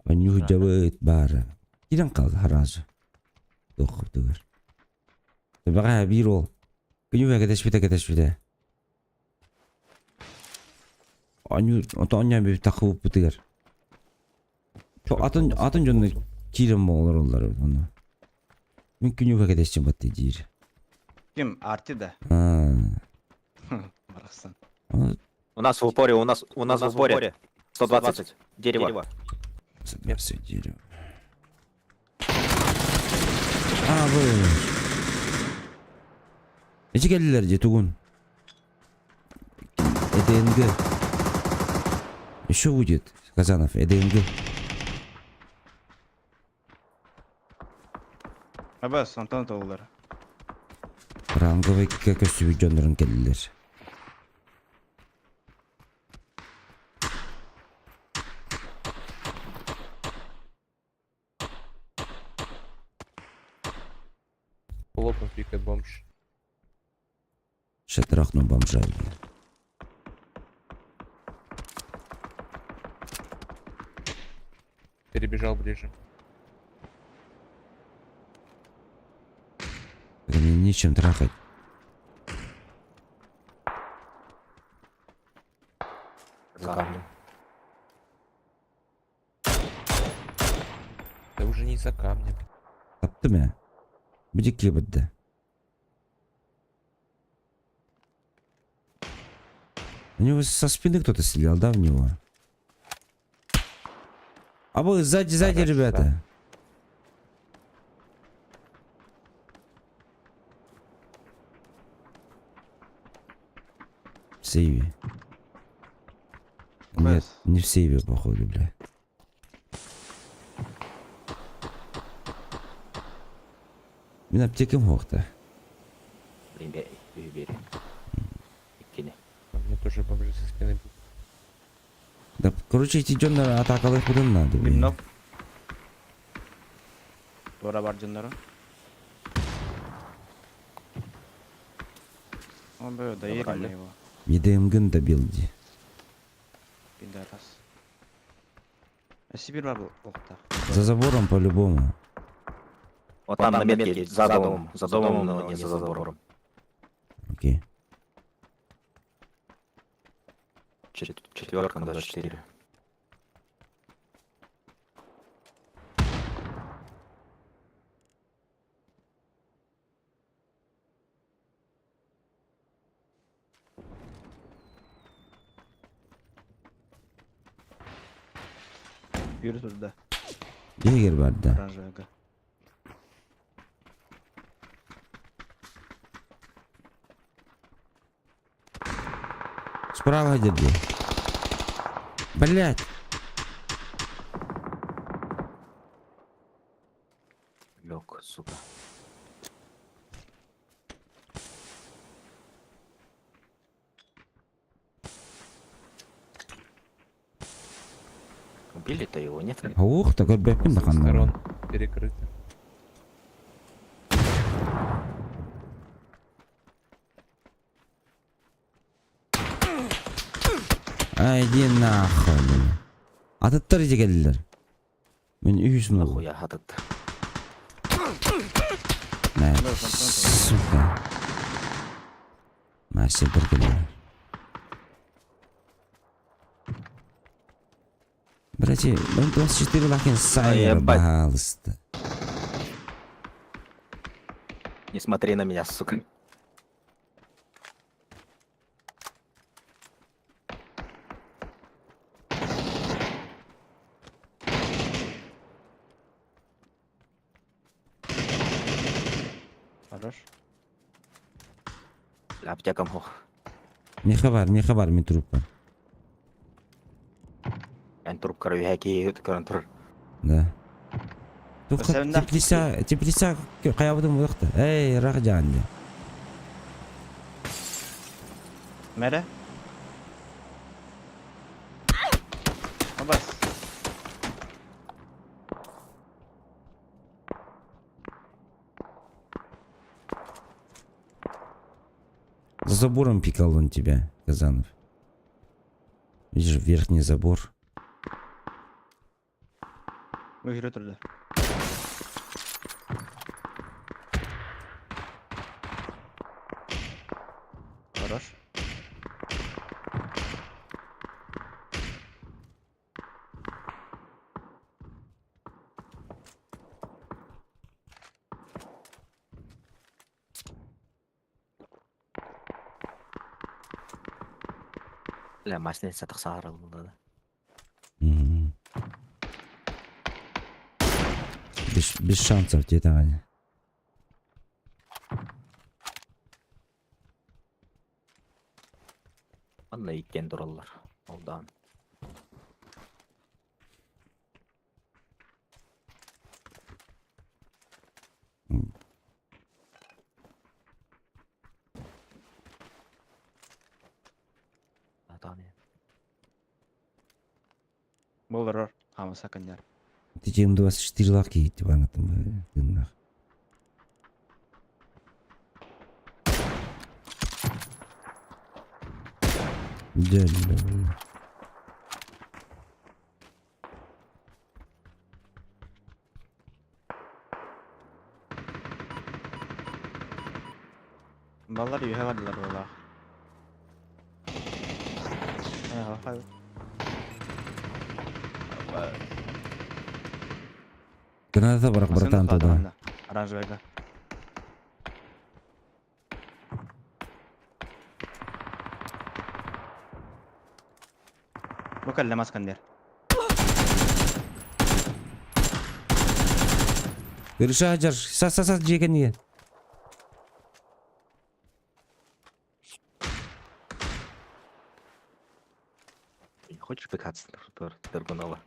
Аню жабыт бары. Кирен қалды харазы. Тоқып түгір. Баға бір ол. Күню кетешпеде. Аню отоnya bir takıp bitirir. Çok atın jonda kirem olur onlar onu. Мен күню кетешчим батты жир. Ким? Арти да? Барахсан. У нас в упоре, у нас в упоре. 120. Дерево. Соберся дерево. Вы. Нече келдилер же тугун? ЭДНГ. Еще будет, Казанов, ЭДНГ. Абас, Антон Толлар. Ранговый көсүбү жондорун келдилер. Лопнул пикает бомж. Шатрахну бомжа. Перебежал ближе. Мне нечем трахать. За камнем. Да уже не за камнем. Таптым я. Будет кебатда. У него со спины кто-то стрелял, да, в него? А вы сзади, Да, ребята. В сейве. Нет, не в сейве, походу, бля. Мен аптекам хоқта. Бери. Кини. А мне тоже бомжи со спины бьют. Да, короче, эти джоннары атакалых будем надо. Миннов. Тора бар жындары. Он бы доедем его. ЕДМГ добилди. Пидарас. А Сибирь бар был окта. За забором по-любому. Вот там на метке за домом, но не за забором. Окей. Четверка на 24. Yürü turda. Егер бар, да. Оранжевого. Справа держи. Блять. Лег, сука. Убили-то его, нет? Ух, так вот бэпин С бахан. сторон перекрыто. Айди нахуй. Атыттар иде келдилер. Мен үйсүн ол. Нахуя этот. Сука. Мастер бір келдилер. Братья, 24 лакен сайер ебать. пожалуйста. Не смотри на меня, сука. Хорош. Аптекам хох. Не хабар, мен труппа. Эн туруп карабы хәки контур. Да. Sen de- Теплица каябыдым уйыкты. Эй, рак жанды. Mere? Abbas. За забором пикал он тебя, Казанов. Видишь, верхний забор. Выиграю туда. Хорош. Ля, масленица тахсарыл да. Мгм. Без шансов тебе давай. Анда иккен дураллар. Олдан. Атаны. Болар хамаса каньяр. Ты чем 24 лаки идти бана там. Идеально. Балар үйе бардылар ола. Хай. Граната барак братан туда. Оранжевыйга. Мукаллама скандер. Гриша ажар. Са жеген не. Хочешь пикаться, Торгунова?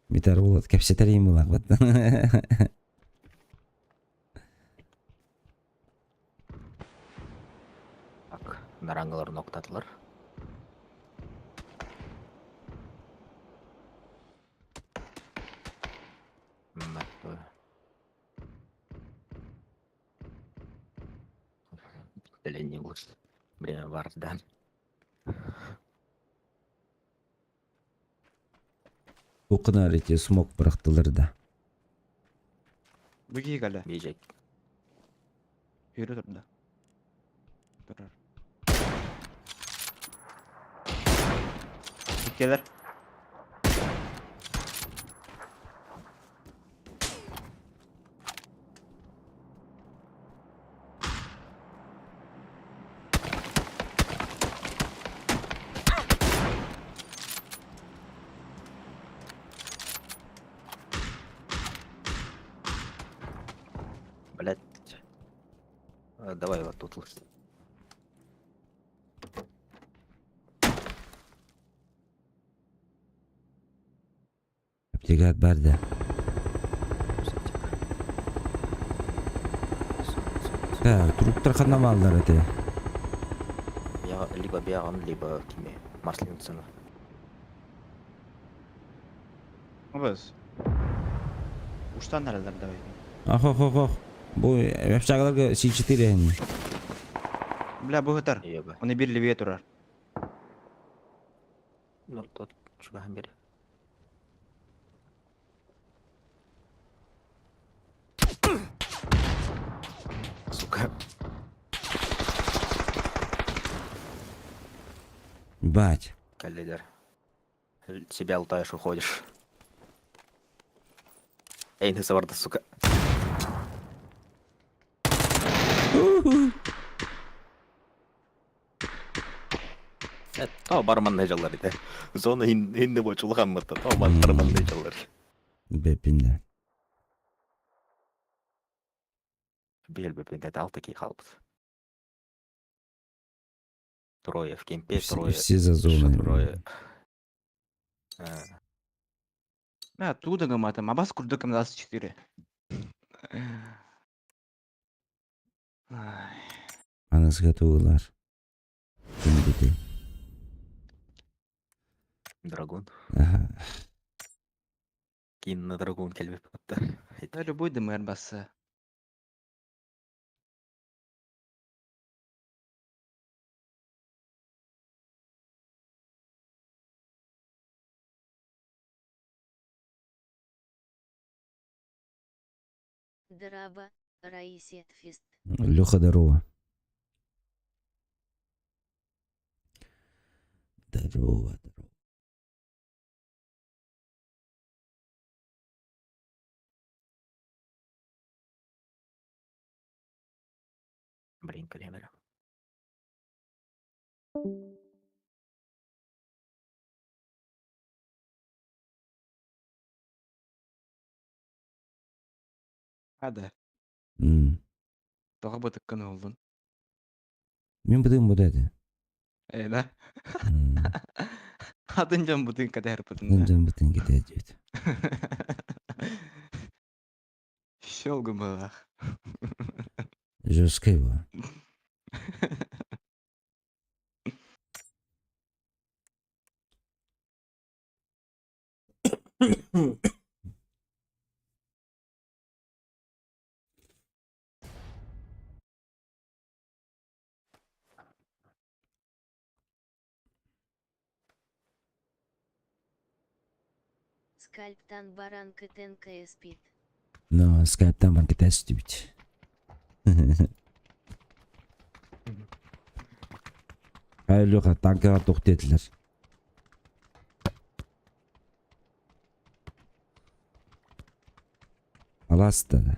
Битар болот. Капсетарим булак. Так, нарангалар ноктатылар. Мәртөбе. Деление лучше. Время варда. Окуна рете смок бырактылар да. Бүги гале. Бежек. Үйрі тұрды. Тұрар. Иккелер. Блять. Давай вот тут лучше. Аптегат бар да. Так, труптар канамалдар эти. Я либо биаган, либо киме. Масленицаны. Біз. Уштан әрелер давай. Ох. Бу япшагаларга C4 эни. Бля, бұғытар. Еба. Оны бір левее тұрар. Ну, тот чугахан бери. Сука. Бать. Колледер. Себя лутаешь, уходишь. Эй, ты саварда, сука. Тау бармандай жалар иде. Зона инде бочулган мыта. Тау бармандай жалар. Бепинде. Бел бепинде дал такие халбы. Трое в кемпе, трое. Все за Еще зоной. трое. Бля, туда гаматам, а бас курдыкам 24. Ай. Аныз готовылар. Кимдеди. Драгун. Ага. Кин на драгун келбеп атты. Да, любой ДМР басы. Драба, Раисет Фист. Леха, здорово. Здорово, здорово. Блин, календарь. Hadi. М. Toğa bıtıkkın oldun. Мен быдым бу деді. Öyle. М. Adıncan bıdın kadar bıdın. Жан бытын кетеді дейді. Şolgum bırak. Жесткий бу. Скальптан баранка тенка спит. Но скайптан бан кетесіз дейді. Ай, Леха, танкыға тоқтетілер. Аласыз да.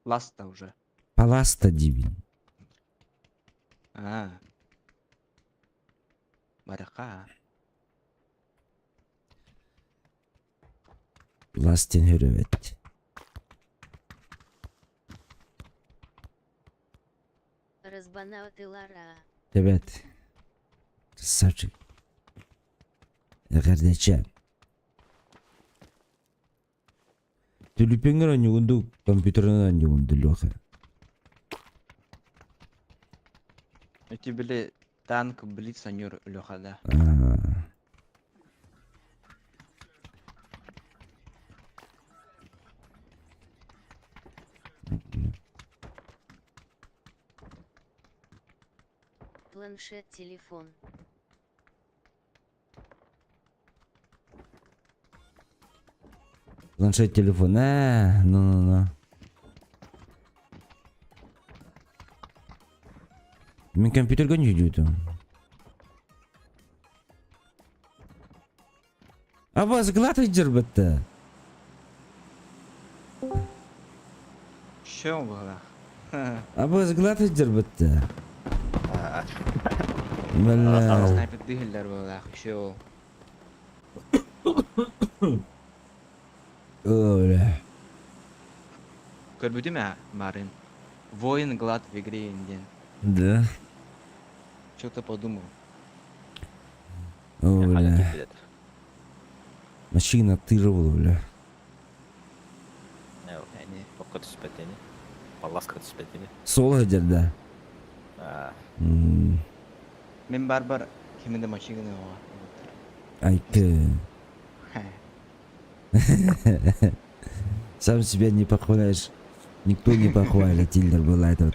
Lasta уже. Паласта дивин. Ha. Baraka. Ластен хөрөбет. Разбанауты Лара. Evet. Красавчик. Kardeşim. Tülüpengер анюгунду компьютернан анюгунду Леха. Эти были танк блиц анюр Лёхада. Планшет телефон. Планшет телефон. Ну. Мен компьютерге не жүйдім. А вас глатый жырбытты. Şol bırak. А вас глатый жырбытты. Бля. Sniper değiller bırak. Şol. Öyle. Көрбүдү мө Марин? Воин глад в игре инден. Да. Что-то подумал. Öyle. Машина тырывала, бля. Yani Покка түспетени. Паласка түспетени. Сол жерде. men barbar kiminde maçı günü var. Айкы. Сам себя не похвалишь. Никто не похвалит, Тильдер была это вот.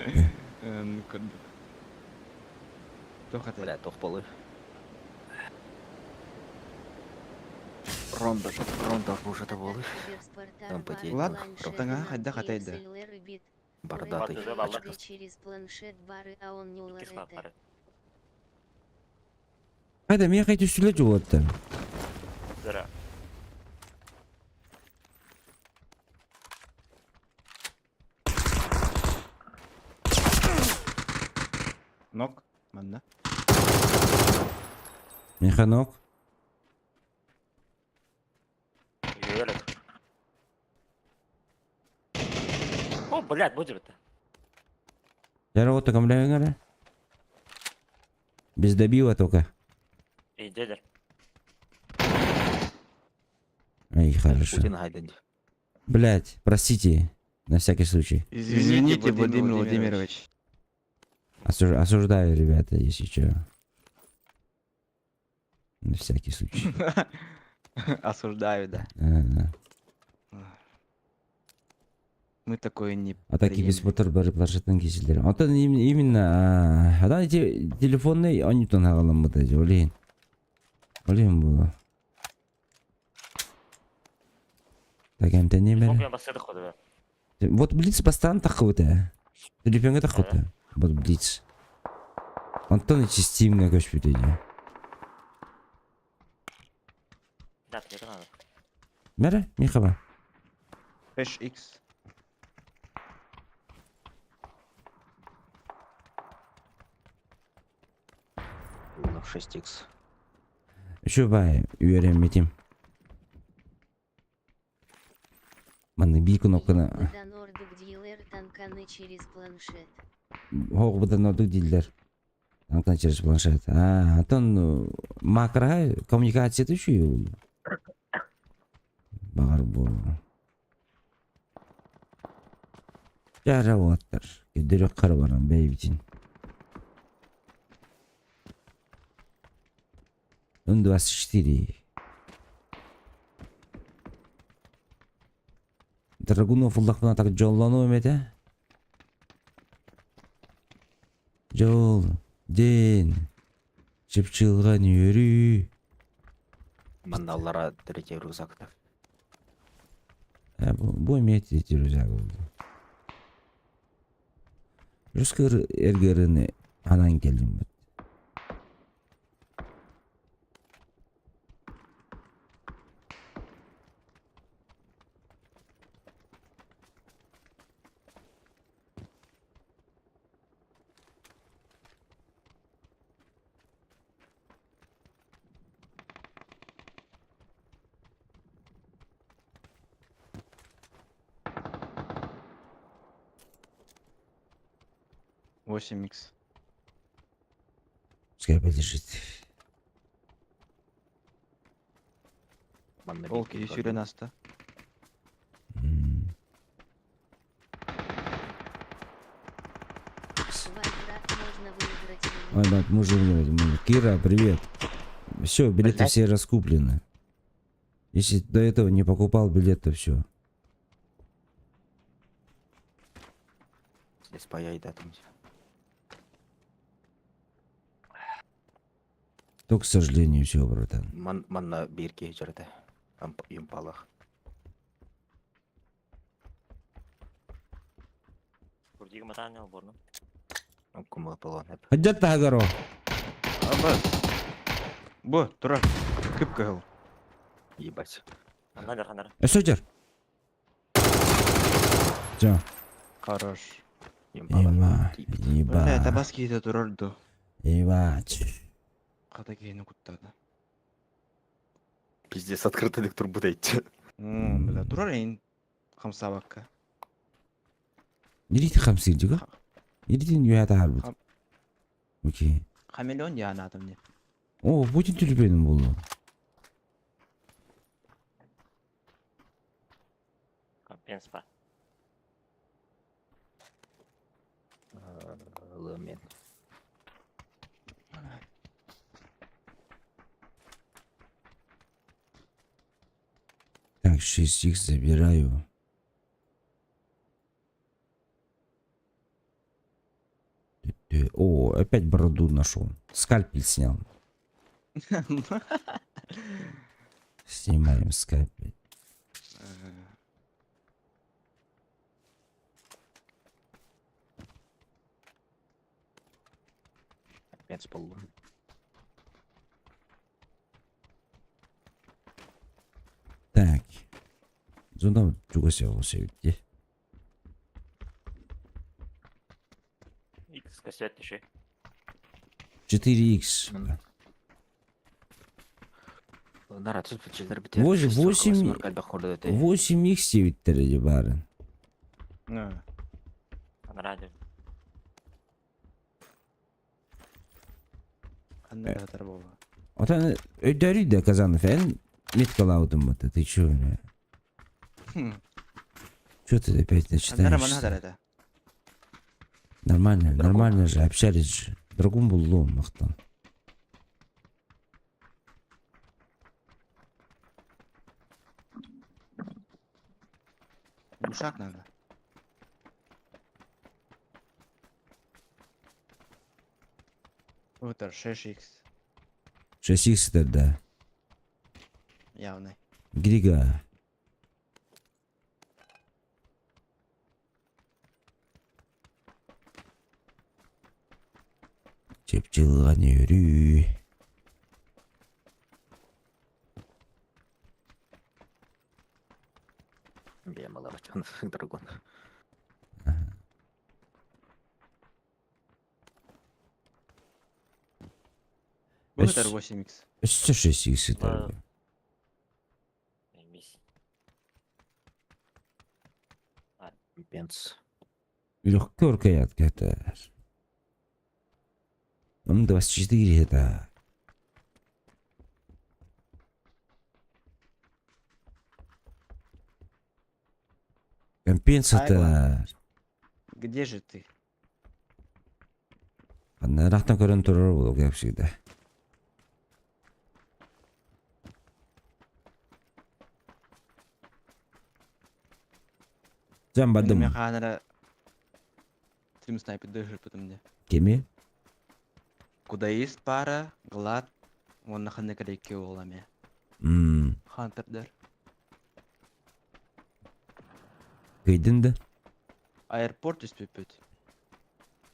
Көрдүк. Тохата. Бля, тоқ болы. Ронда оружиеда болы. Там потеет. Ладно, таңа хайда хатайды. Бардатый. Через планшет бары, а он не уларыды. Қайда, мен қайта үстіле жоғатты. Нок. Манда. Механок. О, блядь, будет это. Я вот таком бля. Без добила только. Эй, дядя. Ай, хорошо. Путин хайден. Блять, простите. На всякий случай. Извините, Владимир Владимирович. Осуждаю, ребята, если что. На всякий случай. Осуждаю, да. Да. Мы такое не А такие без приемлем. бутерброд планшеттен кесілдер. Антон именно адан телефонный анютон ағалам бұда же, олейін. Олейін бұл. Так, әмтен не бәрі? Сколько бастырдық қой да. Вот Блиц бастан тақы өте. Телепенге тақы өте. Вот Блиц. Антон içi Steam'e көшіп өтеді. Да, тебе надо. Бәрі, не қаба? 5x. Ну, 6х. Еще бай, үйерем метим. Маны бей кнопканы. Будан ордук дилер танканы через планшет. Хоқ бұдан одық дейлер. Антон через планшет. Антон макроға коммуникация етуші ол. Бағар бұл. Жара оғаттар. Кедірек қары баран бәйбітін. 24. Драгунов ұлдақпына так жоллану өмеді? Жол, ден, шыпчылған өрі. Мандаллара третий рюкзакта. Бұл еме третий рюкзак болды. Жүскір әргеріні анан келдім бұд. Восемь икс. Пускай подержит. Волки, и сюренаста. Вайбрат можно выиграть или Ой, бат, мужик, Кира, привет. Все, билеты Блядь. все раскуплены. Если до этого не покупал билет, то все. Здесь поедет. То, к сожалению, все, братан. Манна бирки жүрді. Юмпалах. Көрдегі матаны ал борны. Кумы полон. Хаджат тагаро. Абас. Бу, тура. Кіп кығыл. Ебать. Хандар, хандар. Сочер. Все. Хорош. Еба. Бля, Еба. табаски ете турарду. Ебать. Қата кейіні құттады. Пиздец, открытый электр будет. Бля, турар ейін. Қамсабаққа. Нерейті қамсыр жиға? Нерейті үйәті арбыд. Хам. Окей. Хамелеон яны атым не. О, бүтін түліпенім болу. Компенспа. Ломен. Так, 6х забираю. О, опять бороду нашел. Скальпель снял. Снимаем скальпель. Опять с полу. Так. Зонда 죽었어요, 오세요. Икс кассет еще. 4х. Нара, тут почилдер 8х себеттері барын. На. На радио. Қандай қатар болу. Отаны өйдәрі де Казанов ән меткалаудым бұты. Ты чё, бля? Чё ты опять Қандары начинаешь? мана дарады. Нормально, нормально же, общались же. Другом был мақтан. Ушақ надо. Отыр 6х. 6х да. Явный. Грига. Чепчилган өрүү. Бемала бачан драгон. Бухгалтер Эс- 8x. Өссө 6x Ладно. это. Заебись. Пенс. Легко рукоятка это. 24 это. Компенс это. Где же ты? Нарахтан көрөн турар болу как всегда. Жан бадым. Мен қанара стрим снайпер дышит потом мне. Кеме? Куда есть пара, глад, он на ханы крейки оламе. Хантердер. Кыйдын да. Аэропорт испепет.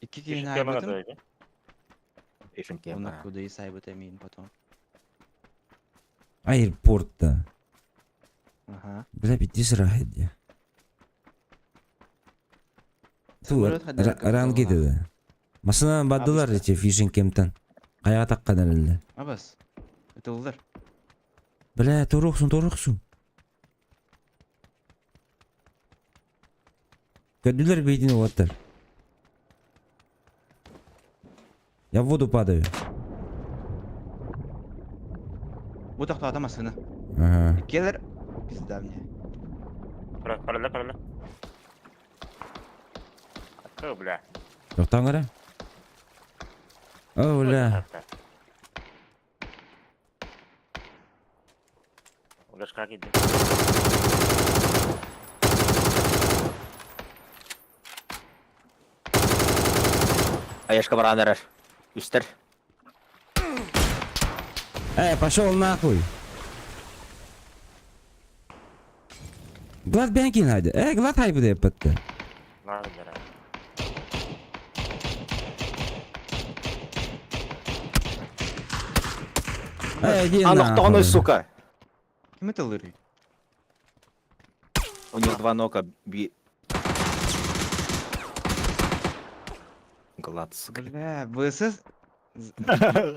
Iki Пишет kere тема aybatım. надо, Ишин Onu кем. kudayı saybat emin потом. Аэропортта. Ага. Бля, бит срахет я. Ту Самолет хадер ран кетеді. Масынан бадылар Абыста. эти фишинг кемптен. Каяға таққан әлі. Абас. Это улдар. Бля, торықсың. Көділер бейтін оғаттар. Я в воду падаю. Bu da atamazsın ha. Ага. Gelir. Pizda мне. Параллель. Какой, бля? Жоқтан қара. О, бля. Удаш как иди. Аяшка барандар. Үстер. Пошел нахуй. Глад бен кейін хайды. Глад хайбы деп бітті. Надо, бля. Иди Анықтоны, нахуй. сука. Kim это лырый? У них два нока. Глад, сука. Бля, ВСС...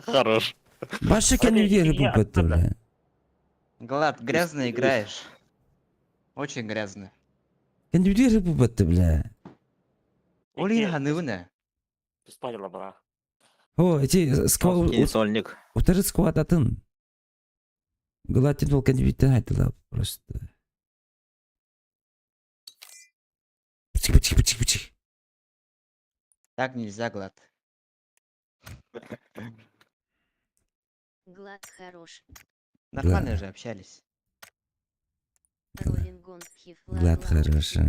Хорош. Башы кәнеге рыбы бітті, бля. Глад, грязно играешь. Очень грязно. Кәнеге рыбы бітті, бля. Олин ханывына. Спалила была. О, эти сквад... Сольник. Утары сквад атын. Гладин ол кәнебеттен айтыла просто. Пычик. Так нельзя, Глад. Глад хорош. Нормально же общались. Роллингон хиф. Глад хорошо.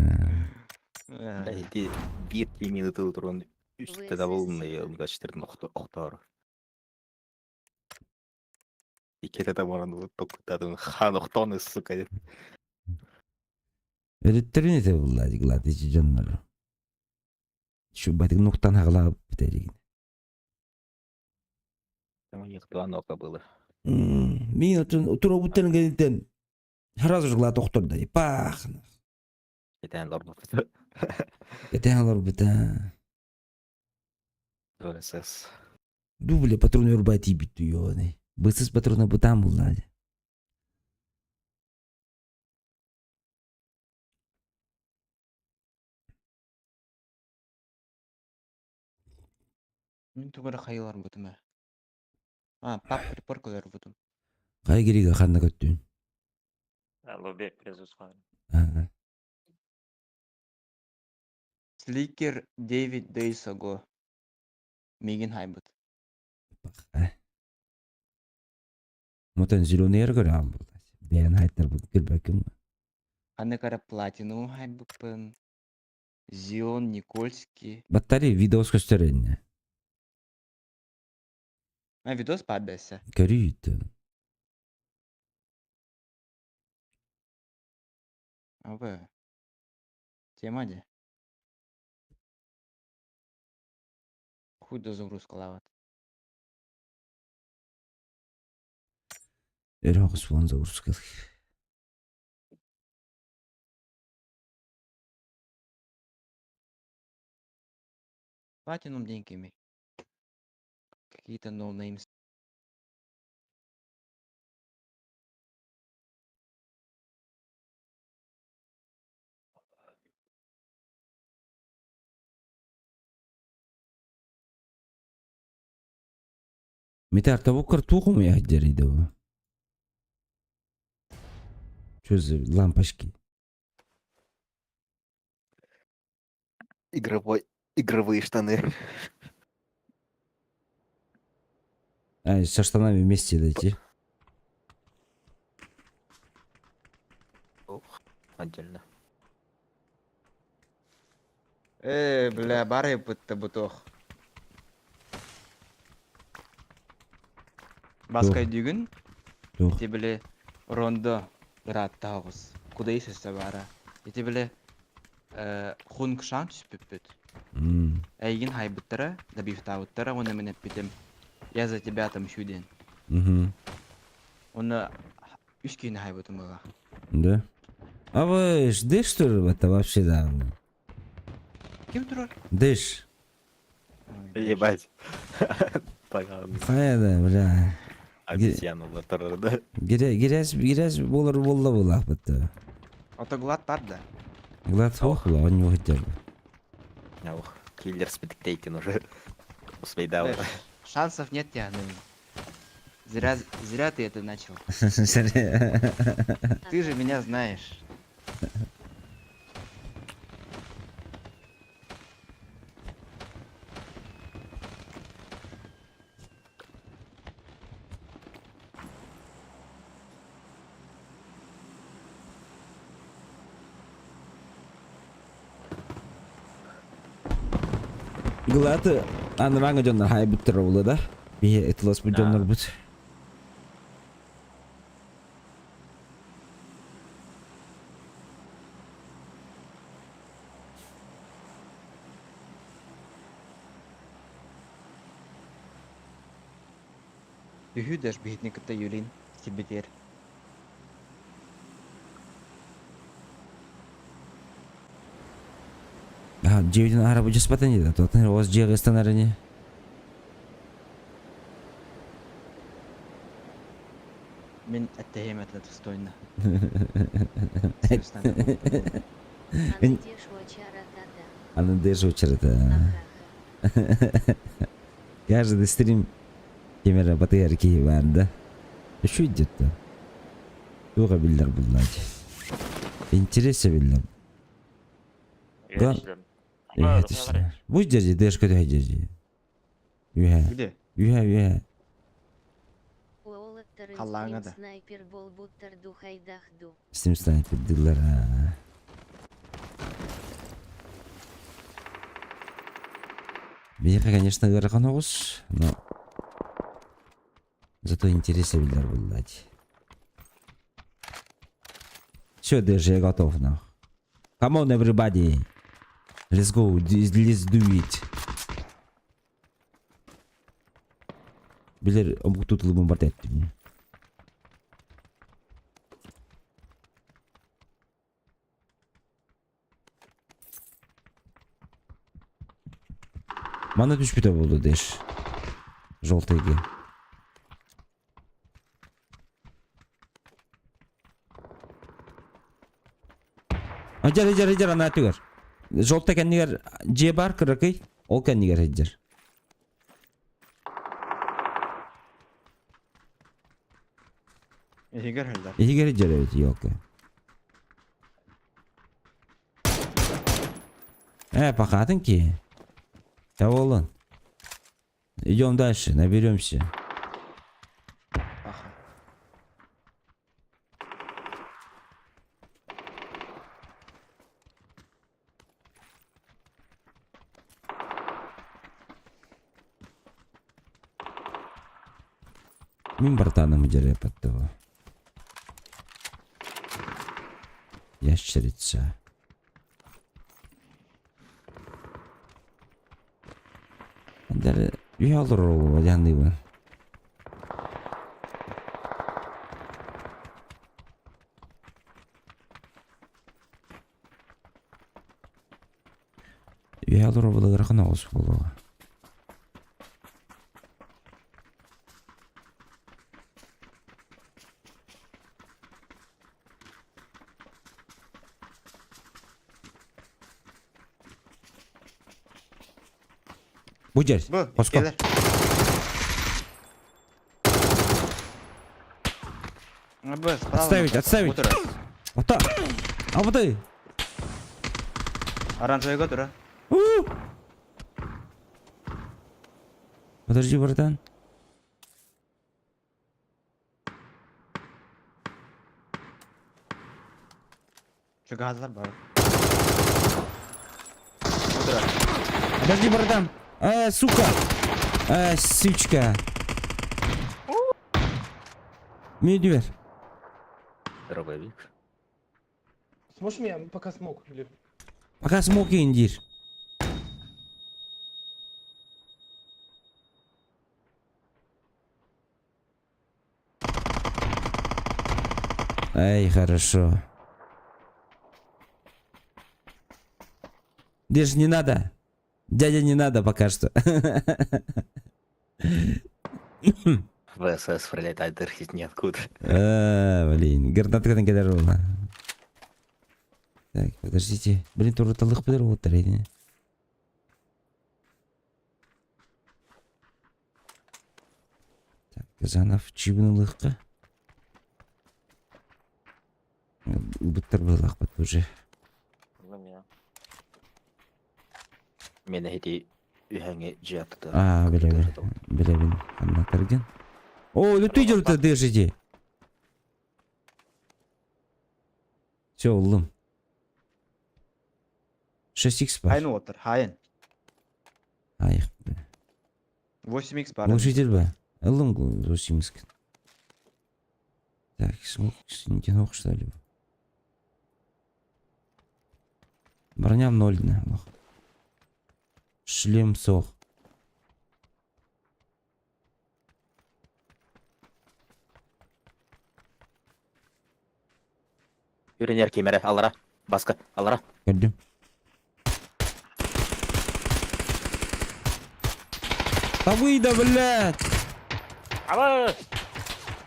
Эти бирки минуты утрон. Үсті довольный, он гаштерін ұқтар. Икеті тамаран тоқтадың хан ұқтаны, сука. Öğretlerin ete bulladı glad içi canları. Şu batık noktan haqla biterik. У них два нока было. Мен отыр обуттарын кәдеттен. Сразу же глад оқтырды. Пах. Кетен лорд. Кетен алар біта. ВСС. Дубле патроны урбати битту ёны. Бысыз патроны бутан буllады. Мен тугара хайылар бұтыма. Пап припоркалар бұтым. Қай керегі қанна көттін. Лобби присутствовал. Сликер 9 days ago. Меген хайбыт. Мотан зеленый эргөр ам булды. Бән хайттар бұл кірбәкім. Ханы кара платинум хайбыппын. Зион, Никольский. Баттари видеос көстерен. Видос падайся. Көрүйді. Абы. Тема де. Хуй до загрузка лават. Эрхос вон загрузка. Платинум деньгами. Какие-то ноунеймс. Метар того картуху мы ядери да. Что за лампочки? Игровые штаны. А, со штанами вместе дойти. Отдельно. Бля, бары бытты бутох. Баскай дүгін, Жоқ. ете біле рондо раттағыз. Куда есесі бара. Ете біле хун кышан түспіп бүт. Әйгін хайбыттыра, да бифтауыттыра, оны мініп бітім. Я за тебя отомщу ден. Оны үш кейіні хайбытым бұға. Да. А вы ж дышь, что ли, это вообще да? Кем тұрар? Дышь. Ебать. Пока Қайда, бля. обезьяну латырыр, да? Грязь болар болла бітті. Отоглад бар да. Глад охла, он не выходил. Ох, киллер спектейтин уже. Успейдал. Шансов нет тебя, Зря ты это начал. Ты же меня знаешь. Глад, аныраңы жондар хай бүттір олы да. Бие этилос бұл жондар бүт. Үхі дәш бейтіне күтті юлин. Себетер. Жевден арабы жаспатан еді, тоқтан оз жеғы станарыне. Мен әттәйем әтлет ұстойна. Анадеш очаратата. Аны деш учарата. Ахаха. Каждый стрим камера батарейки бар да. Что идет-то? Туға билдер бұллады. Интересе билдер. Да. Будь дерди, дэшка дай дерди. Где? Юха. Уолаттары Қалаңа да. снайпер бол буттар духайдахду. Стим снайпер дилер. Меня, конечно, гарахан огус, но зато интересе билдер бұллады. Все, даже я готов, нах. Come on, everybody. Let's go, let's do it. Билер обутутылы бомбард етті мне. Мана түшпіті болды деш. Жолтайге. Жар, ана түгер. Жолта кәнігер же бар кыракай, ол кәнігер әджер. Егер әлдер. Егер әджер әйт, елка. Покатын ки. Таволын. Идем дальше, наберемся. Аха. Мен братаном дереп этого. Ящерица. Дәрі үй алыр ол, яндығы. Üyalır obalı gırakın ağız bolu. Bu yer. Bu, Pasko. gelir. Bu, Отставить, отставить. Otur. Ата. Абытай. Оранжевый год, ура. Подожди, братан. Şu gazlar var. Otur. Подожди, братан. Сука. Сучка. Медведь ver. Дробовик. Сможешь меня пока смог? Или... Пока смог индир. Ай, хорошо. Держи, не надо. Дядя, не надо пока что. ВСС прилетает из ниоткуда. Блин, гранатадан кедер болду. Так, подождите. Блин, туруталык бедер отыр эди. Так, Казанов чибинылыкка. Буттар былак бат уже. Bilmiyorum. Meni hedi ühenge cihatta. Билебин. Анатарген. О, лютый жүрді держите. Все, улым. 6х бар. Aynı otur. Hain. Айық. 8x var. Глушитель ба? Улым 8х. Так, смог синтенок, что ли? Броня в 0, нахуй. Шлем сох. Ürünler kemere alara. Baskı alara. Gördüm. Табыйда, блядь! Alo!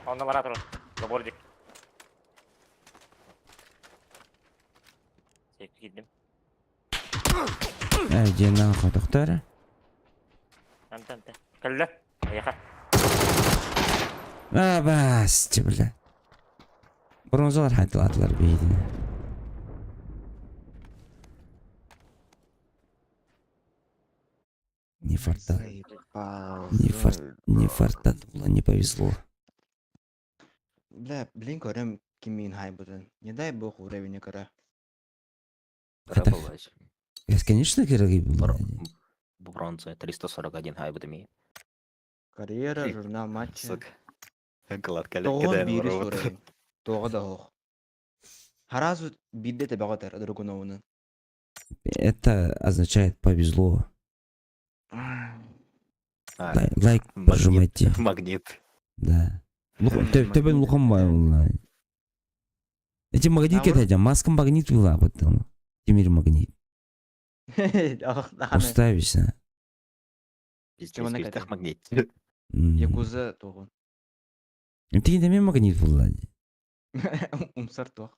Onda var atır. Zabordik. Çekip gittim. Где нахуй, доктора? Tamam. Kelle. Yaka. Басти, блядь. Бронзалар хатылатылар бейді. Не фартат. Не фартат было, не повезло. Бля, блин, көрем кимин хай будын. Не дай бог уровень кара. Рабовать. Конечно, кироги было. Бронза 341 хайбудами. Карьера, журнал матча. Сука. Гладко Тоғын бирис уровень. Тоғы да хоқ. Харазу бидде те бағатар, драгуновны. Это означает повезло. Лайк Магнит. прожимайте. Магнит. Да. Төбен лухам бай онлайн. Эти магнит кетеді, маскам магнит была потом. Темир магнит. Уставишься. Пиздец, Чего пиздец, магнит. Якуза тоғын. Ты не магнит была. Умсар тоқ.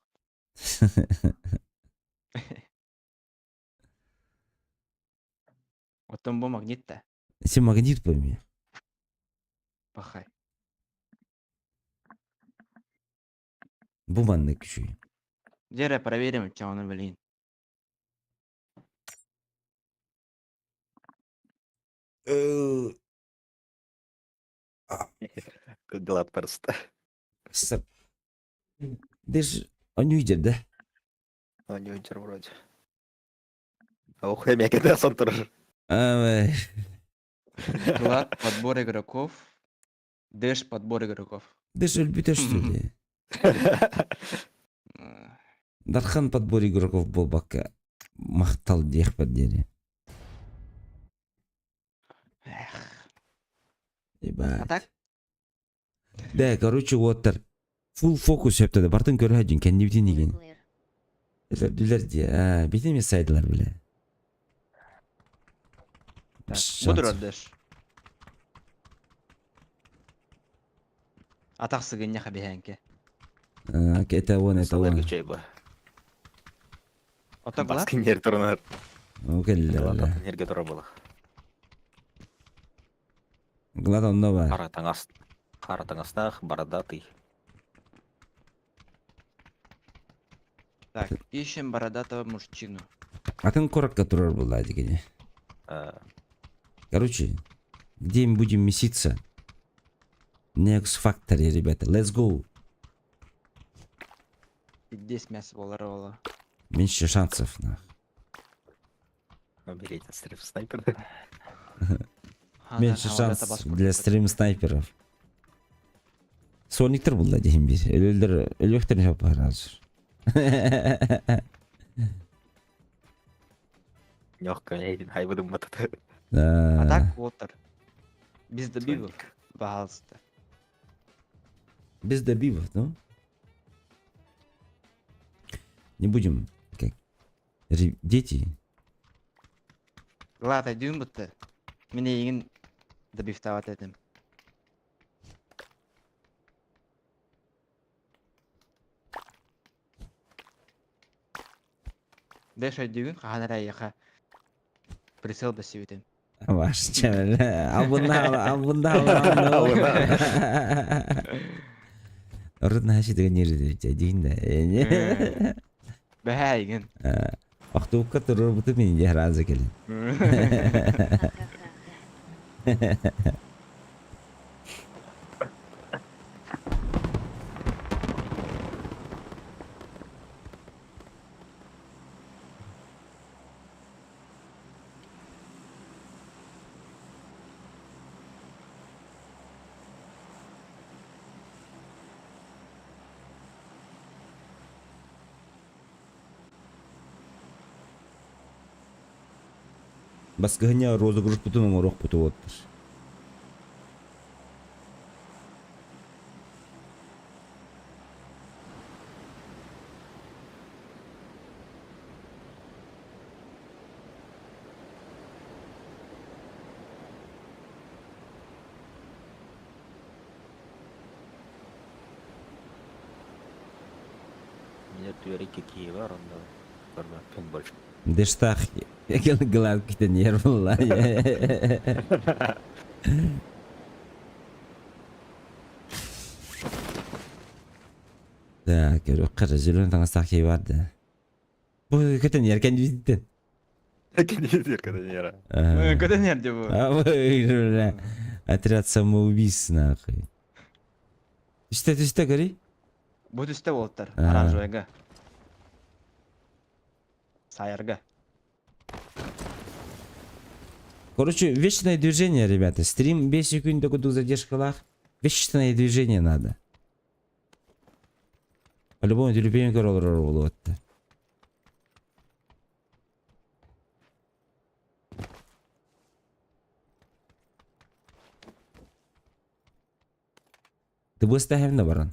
Оттан бұл магнит та. Сен магнит пойми. Пахай. Буманный күші. Дере проверим, чағаны білейін. Глад просто. Деш, он уйдет, да? Он не утер вроде. А у Хэмия когда сон тоже. Глад, подбор игроков. Дэш, подбор игроков. Деш, өлбітер, что ли? Дархан подбор игроков был бака. Мақтал дех поддели. А так? Да, короче, вот фул фокус yaptı. Бартын көрәдін, кәнді бітен деген. Nuclear. Дүлер де, бітен мен сайдылар біле. Так, Шансов. буdur ордыш. Атақ сыгыння хабихенке. Это он, это Салер он. гечей бы. Отоглар? Баскин нер турнар. Келлер. Галататын нерге тура була. Глад онно бар. Қара таңастақ барадатый. Так, ищем бородатого мужчину. Атын коротко турар была дегене. Э, Короче, где мы будем меситься? Next Factory, ребята. Let's go. Здесь мясо болар. Меньше шансов. Наберите стрим снайпер. Меньше шанс для стрим снайперов. Сониктер булда дейм бир. Өлөктөр жапар азыр. Легко, эйдин, хайбыдым мататы. А так, отыр. Без добивов. Пожалуйста. Без добивов, ну? Не будем, как дети. Глад, айдын бұтты. Мен егін добив тават едім. Деш айдын, қағанар айяқа прицел басып едім. Ваш чәмәл. Абында. Ордна хаши деген нерде дейін да. Бәхә егін. Ақтуыққа тұрыр бұты мен де разы келін. Басқыгыня розыгрыш бұтының орақ бұты оттыр. Мне твери какие бар, он да. Пен больше. Дештах, якел глад ките нервла. Так, қыры зелен таңастақ кей барды. Бұл кетен еркен дейден. Кинезер, когда нера. Көді нерде бұл? Отряд самоубийц, нахуй. Түсті, гори? Бұл түсті болттар, А. оранжевайға. Сайырға. Короче, вечное движение, ребята. Стрим 5 секунд до куда задержкалах. Вечное движение надо. По-любому ты любимый король роллот. Ты будешь ставить на баран?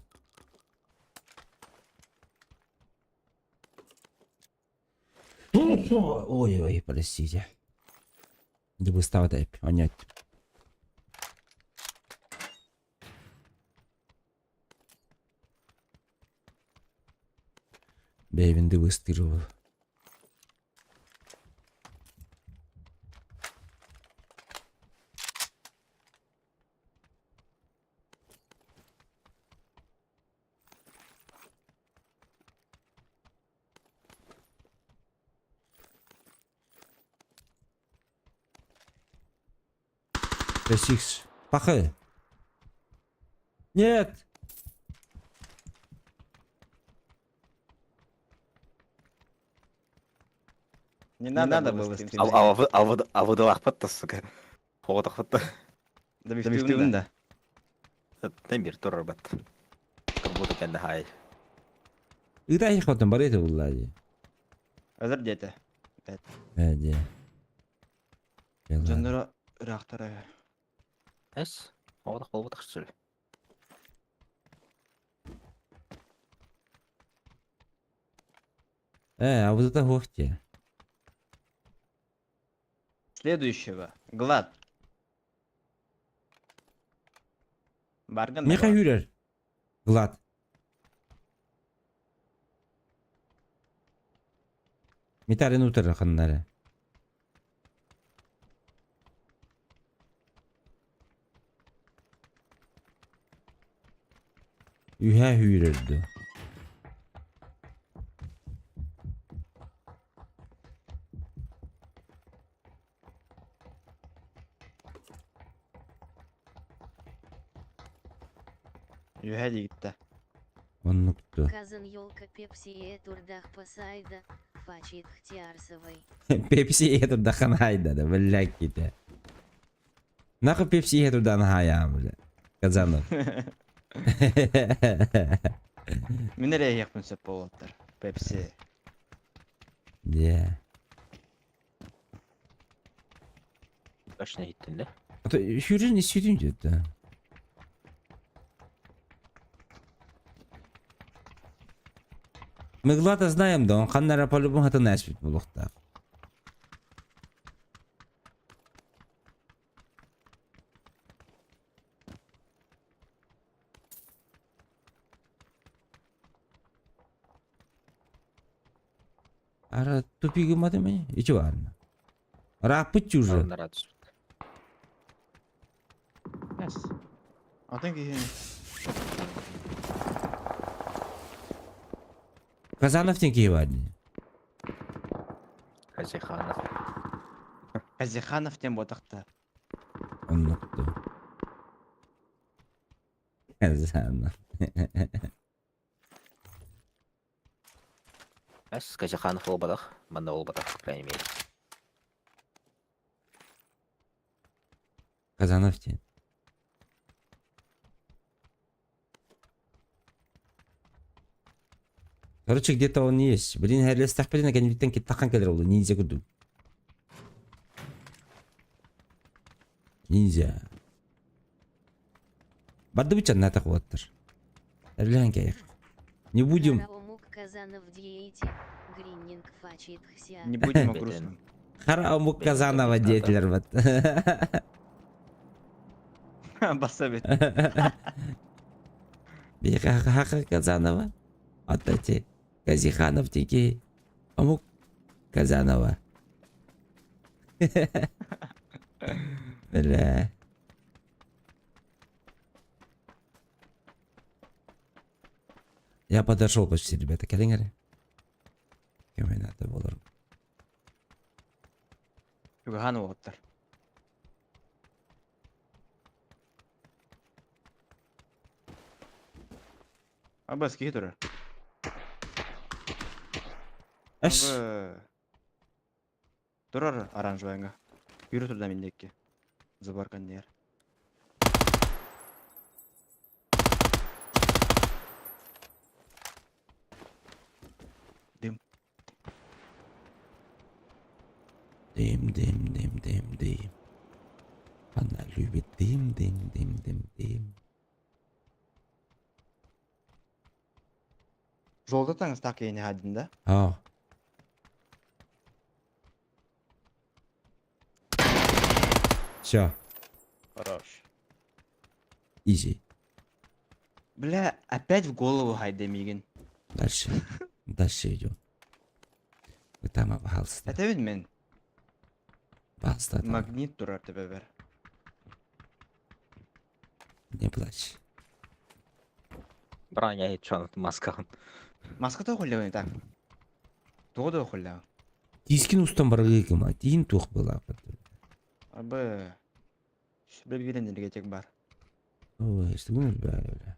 Ой, простите. Ты будешь ставить понять. Бейвинді выстырывал. Сикс. Пахай. Нет. Не надо было стрим. Авыды лақпатты, сука. Хоғыт ақпатты. Добивтігін да. Тембір тұрыр бәт. Как кәнді хай. Игра их потом барет влади. Әзір деті. Әде. Жандары ұрақтары. Әс, хоғыт ақпал бұтық шүл. А вот это гости. Следующего. Глад. Барган. Меха юрер. Глад. Митарин утыр ханнары. Ühe hürürdü. Юхәди gitti. Onluktu. Казан елка пепси турдах пасайда, фачит хтиарсовой. Pepsi yedir da kanayda da bellek gidi. Nakı Pepsi yedir da hayamlı. Kazanır. Мен nereye yakın söp bolotlar? Pepsi. Yeah. Kaçına gittin de? Hürün istediğin ciddi. Мыглата знаем, да он ханнара по-любому это наспит булухта. Ара тупиги мадами, и чего арна? Рапы чужие. На рацию. Yes. Атын ki Казанов тенки варни. Хазиханов. Казиханов тем ботакта. Он нукту. Казанов. Эс, Хазиханов олбадах. Манда олбадах, по крайней мере. Казанов тен. Короче, где-то он есть. Блин, я листах блин, я не видел, как тахан кадрол, ниндзя гуду. Ниндзя. Барды бычан на так вот. Эрлянка. Не будем. Караомук Казанов диете, гриннинг фачит хся. Не будем о грустном. Харамук Казанова деятелер вот. Басабит. Хаха Казанова. Отдайте. Казиханов тики. Амук Казанова. Бля. Я подошел почти, ребята. Келингер. Кем надо было. Югахан болоттар. Абас ки турар. Эш. Турар оранжевайга. Yürü turda mindekki. Zıbarkan diğer. Dim. Дым. Она любит дым. Жолда таңыз так ені hadinde. А. Все, Хорош. изи. Бля, опять в голову хайдемигин. Дальше идем. Вы там обхалсты. Это вин мен. Баста. Магнит турар тебе бер. Не плачь. Броня и чё, маска. Маската охулявын так. Тоғда охулявын. Тискин устан баргыгыма. Тиин тух была. Абы. Белгилен энергетик бар. Ой, что думаешь, бля.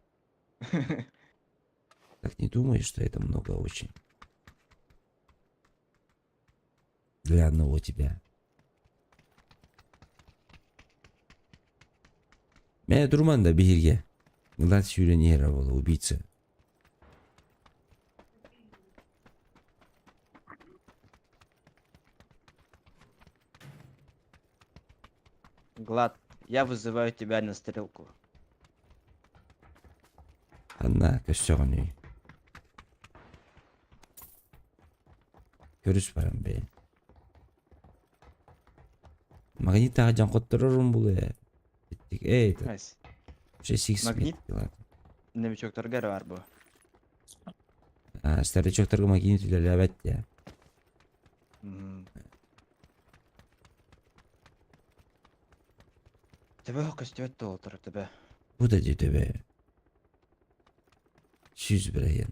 Так не думаешь, что это много очень. Для одного тебя. Меня Турман да бирге. Глад сюренировала убийца. Глад, я вызываю тебя на стрелку. Anna köşeğini. Görüş varım be. Магнит тағы жан қоттырырым бұл Эй, Айс. 6 Магнит? метр. Новичоктарга бар бу. Старичоктарға магнит үлелі әбәт я. Тебе көстөт толтыр тебе. Бұл да деді бе. Сүз бірайын.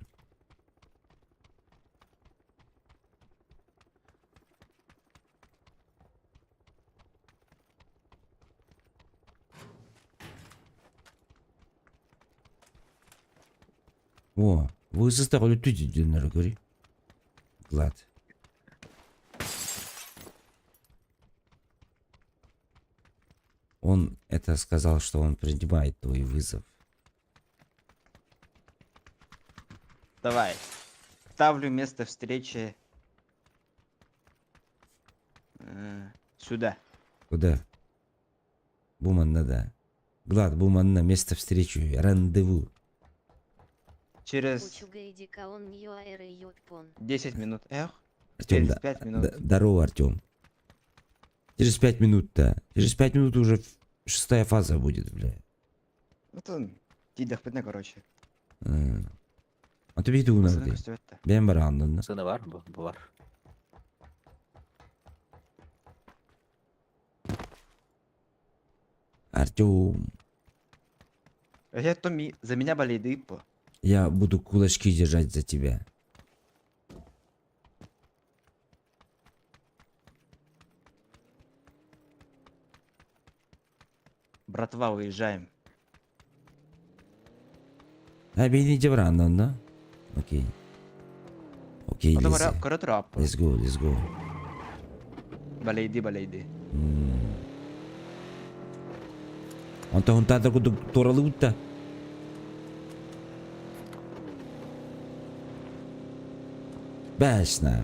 О, вызызда қолы түді дүйінлері көрі. Глад. Он это сказал, что он принимает твой вызов. Давай. Ставлю место встречи сюда. Куда? Буманна, да. Глад, Буманна, место встречи, рандеву. Через Учуга иди каон нью аэры ёппон. 10 минут. Эх, Артем, через 5 минут. здорово, Артем. Через 5 минут-то. Через 5 минут уже 6-я фаза будет, бля. Вот он. Тидах пытна, короче. А тобі йду Пацаны навди. көстөт. Бен бар андын. Сыны бар, бар. Артем, Я то за меня болеет по. я буду кулачки держать за тебя. Братва, уезжаем. А бейни де бар андын, да? Окей. Окей, Потом лезе. коры тұрап. Let's go, let's go. Болейди. Онта хунтадыр куду туралы утта. Бәшна.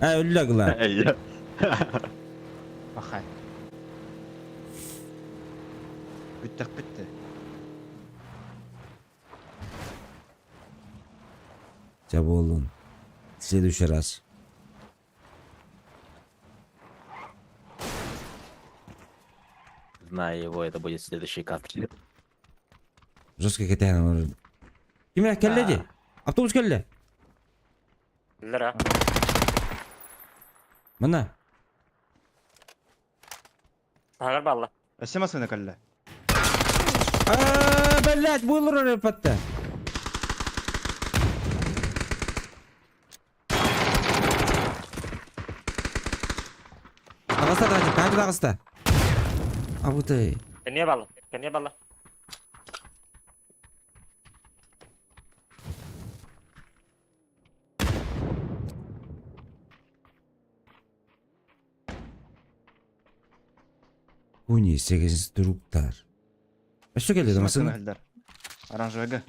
Öyle lan. Ахай. Бітті. Чаболун. В следующий раз. Знаю его, это будет следующий кадр. Жестко кетен. Кime келлedi? Автобус келді. Лера. Мына. Тагыр балла. Әсема сыны кәлі. Блять, булыр репатта. Ағаста да, қайды да ағаста. Абутай. Кенне балла. Уни, 8 друктар. Что келді Әсема сыны дамасың? кәлдер. Оранжевыға.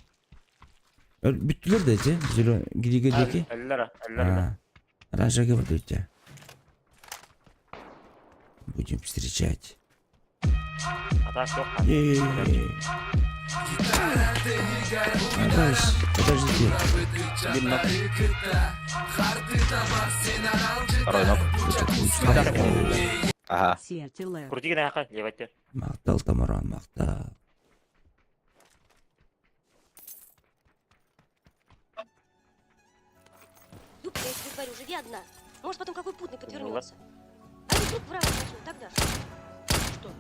Бүттілер де, зелен, гириге деке. Лера. Ранжаға бір дөтте. Будем встречать. Атак жоқ. Подождите. Второй ног. Ага. Крутиген аяққа, левайтер. Мақтал, Тамаран, мақтал. Юбка, я тебе говорю, живи одна. Может, потом какой путный подвернется. А если вдруг воровать начнут, тогда что?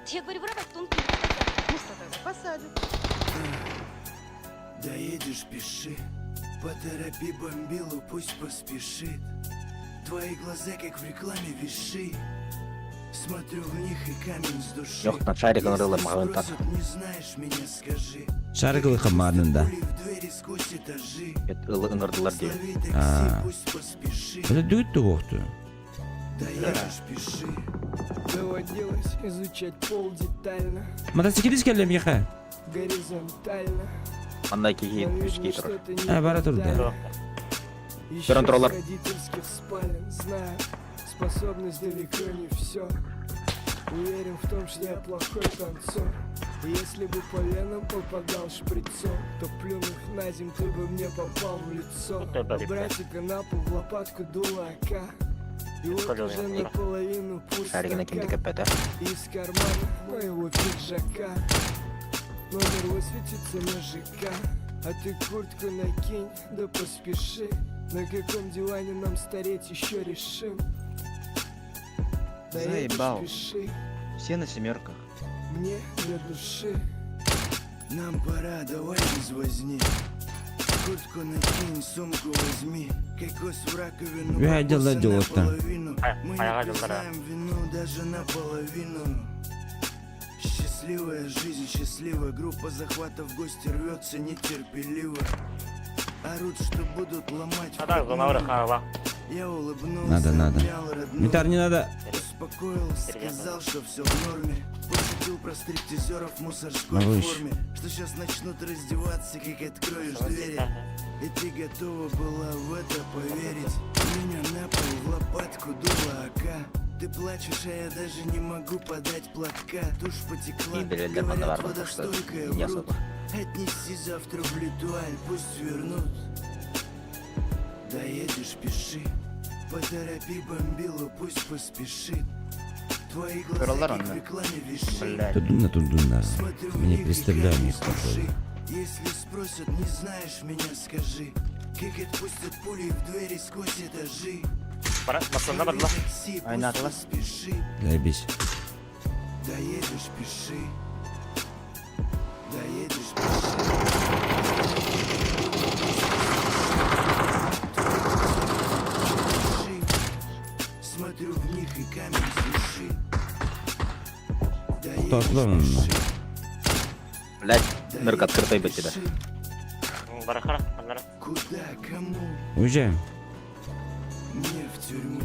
Я говорю, воровать, то он пьет, тогда. Ну что тогда, посадят. Доедешь, пиши. Поторопи бомбилу, пусть поспешит. Твои глаза, как в рекламе, виши. Смотрю в них и камень с души. Yok, на шарик он рылом, Если а он так. спросят, не знаешь меня, скажи. Шарикалы қамарында. Пули в двери сквозь этажи. Ыңырдылар дейм. Слови такси, пусть поспеши. Бұл дөйтті оқты. Доедешь, пиши. Доводилось изучать пол детально, Мотоциклист келем еқа. горизонтально. Андай кейін, үшкей тұрыр. Бара тұрды. Жоқ. Еще Контроллер. с родительских спален знаю. Способность далеко не все. Уверен в том, что я плохой танцор. И если бы по венам попадал шприцом, то плюнув на земь, ты бы мне попал в лицо. У братика на пол в лопатку дуло АК. И вот уже наполовину Шарик киндика пустота. Из кармана моего пиджака номер высветится на ЖК. А ты куртку накинь, да поспеши. На каком диване нам стареть еще решим. Заебал. Спеши, Все на семерках. мне для души. Нам пора, давай без возни. Куртку накинь, сумку возьми. Кокос в раковину, Я бабуся делаю наполовину. Мы я не гадил, да. признаем вину даже наполовину. Счастливая жизнь, счастливая группа захвата в гости рвется нетерпеливо. Орут, что будут ломать А так, зона врага. Я улыбнулся, Надо. обнял родного. Митар, не надо. Успокоил, сказал, что все в норме. Пошутил про стриптизеров в мусорской Малыш. форме. Что сейчас начнут раздеваться, как откроешь двери. И ты готова была в это поверить. Меня на пол в лопатку дуло АК. Ты плачешь, а я даже не могу подать платка. Тушь потекла, И для говорят, Мановара, вода потому что стойкая, не врут. особо. Отнеси завтра в Литуаль, пусть вернут. Доедешь, пиши. Поторопи бомбилу, пусть поспешит. Твои глаза Королар как он, в да? рекламе виши. Блядь. Тудуна. Смотрю в Не них, представляю, как они мне такое. слушай. Если спросят, не знаешь меня, скажи. Как отпустят пули в двери сквозь этажи. Масында Лови бадла. такси, пусть Айнатова. поспешит. Заебись. Доедешь, пиши. Доедешь, пиши. Смотрю в них и камень с души. Доедешь, Тослан. пиши. Блять, нырк открытой быть тебя. Пиши. Барахара. Андара. Куда, кому? Уезжаем. Не в тюрьму.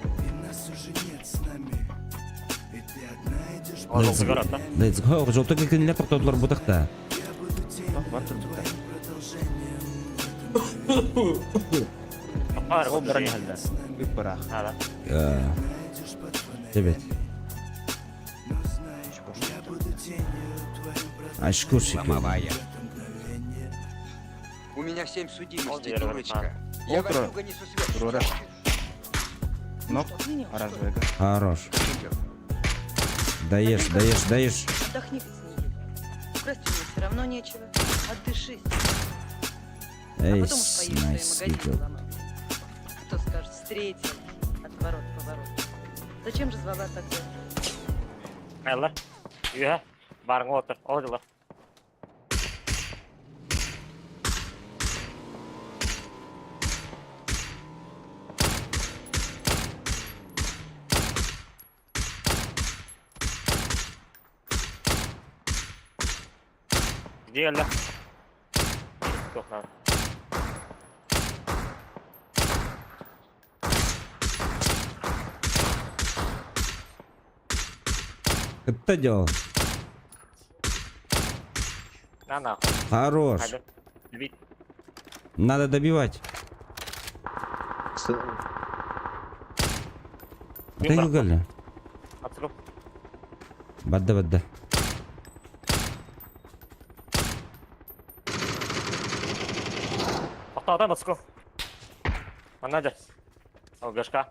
И нас уже нет с нами. И ты одна идешь по Ложился город, да? Let's go. Жолтой кекенлер тоқтаулар будақта. Я буду тем бар турбута. твоим продолжением. Бар, гол бирани. Бик барах. Ада. Найдешь под фонарями. Тебе. Но знай, я буду тенью твоим Ашкур шекер. продолжением. У меня 7 судимостей, Молодец, дурочка. Я Утро. варюга несу сверху. Дура. Ног. Оранжевый. Хорош. Даешь. Отдохни хоть неделю. Украсть у меня все равно нечего. Отдышись. Эй, а потом уж поедешь свои снайс, магазины ломать. Кто скажет, встретил. Отворот, поворот. Зачем же звала тогда? Элла. Үйе. Барың отыр. Олдылар. Где Элла? Тоқна. Это делал. На нахуй. Хорош. Хайда. Любить. Надо добивать. Атай гүгәлі. Атырып. Бадда. Ақтаудан басқы. Ана да. Алгашқа.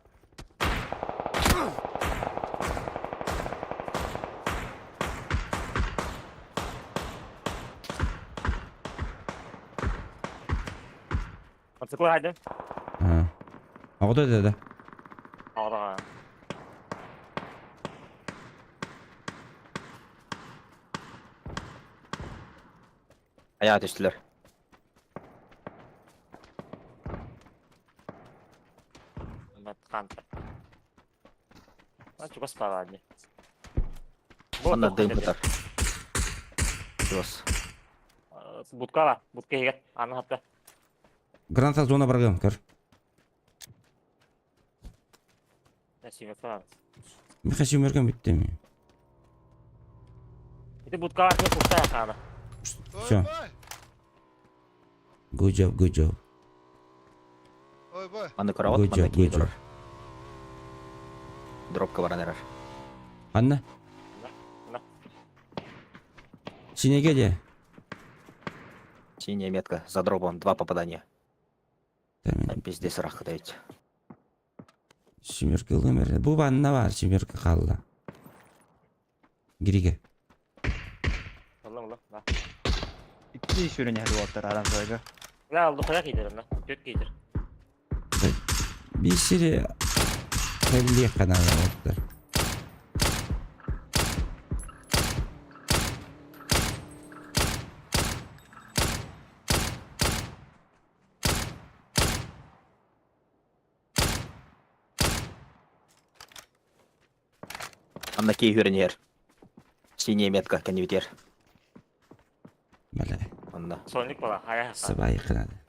Ациклы хайда. Ағыда деді. Аға. Аяğa düştüler. Хантер. А чего спавадни? Onlar dayım kadar. Jos. Будка егет. Аны хатта. Граната зона баргам, көр. Насиме фан. Мен хашим өрген бітті мен. Это будка не пустая хана. Все. Good job. Аны карават, Good аны job. кейдер. Дропка баран эрер. Анна? На. Синеге де. Синяя метка за дропом 2 попадания. Tamam. Пиздец рах дает. Sümerge ömür. Bu banna var sümerge kalla. Girige. Ulan. Bak. İki iş ürünü her olotlar aranjoyga. La oldu koyak giderim lan. Göt gider. Bir sürü 50'ye kadar oldu. Анна кей хюренер. Синяя метка конвертер. Böyle Анна. Sonuç bala. Hayal. sabah yakın hadi.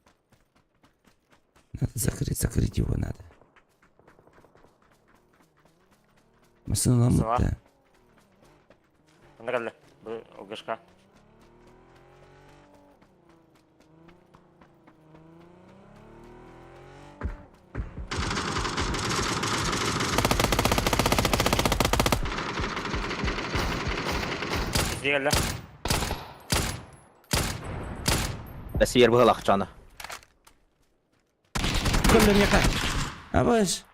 Надо закрыть его надо. Masını Sıva. mutlu. Ne geldi? Bu o gışka. Bizde geldi. Бәсиер был ақчаны. Kullum yakar. Абаш.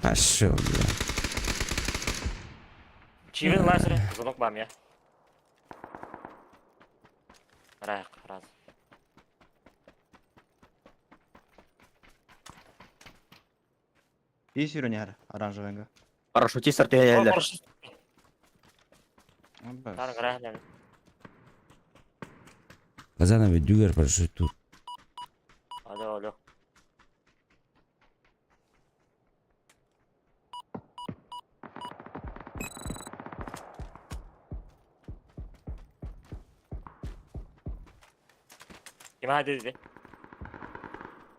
Пошел я. Çivin lazer. Zonok bam ya. Rayak раз. İş ürünü her aranjoyga. Парашютистер тегелер. Tarık rayak. Казановый дюгер парашюту. Alo. Kime hadi dedi?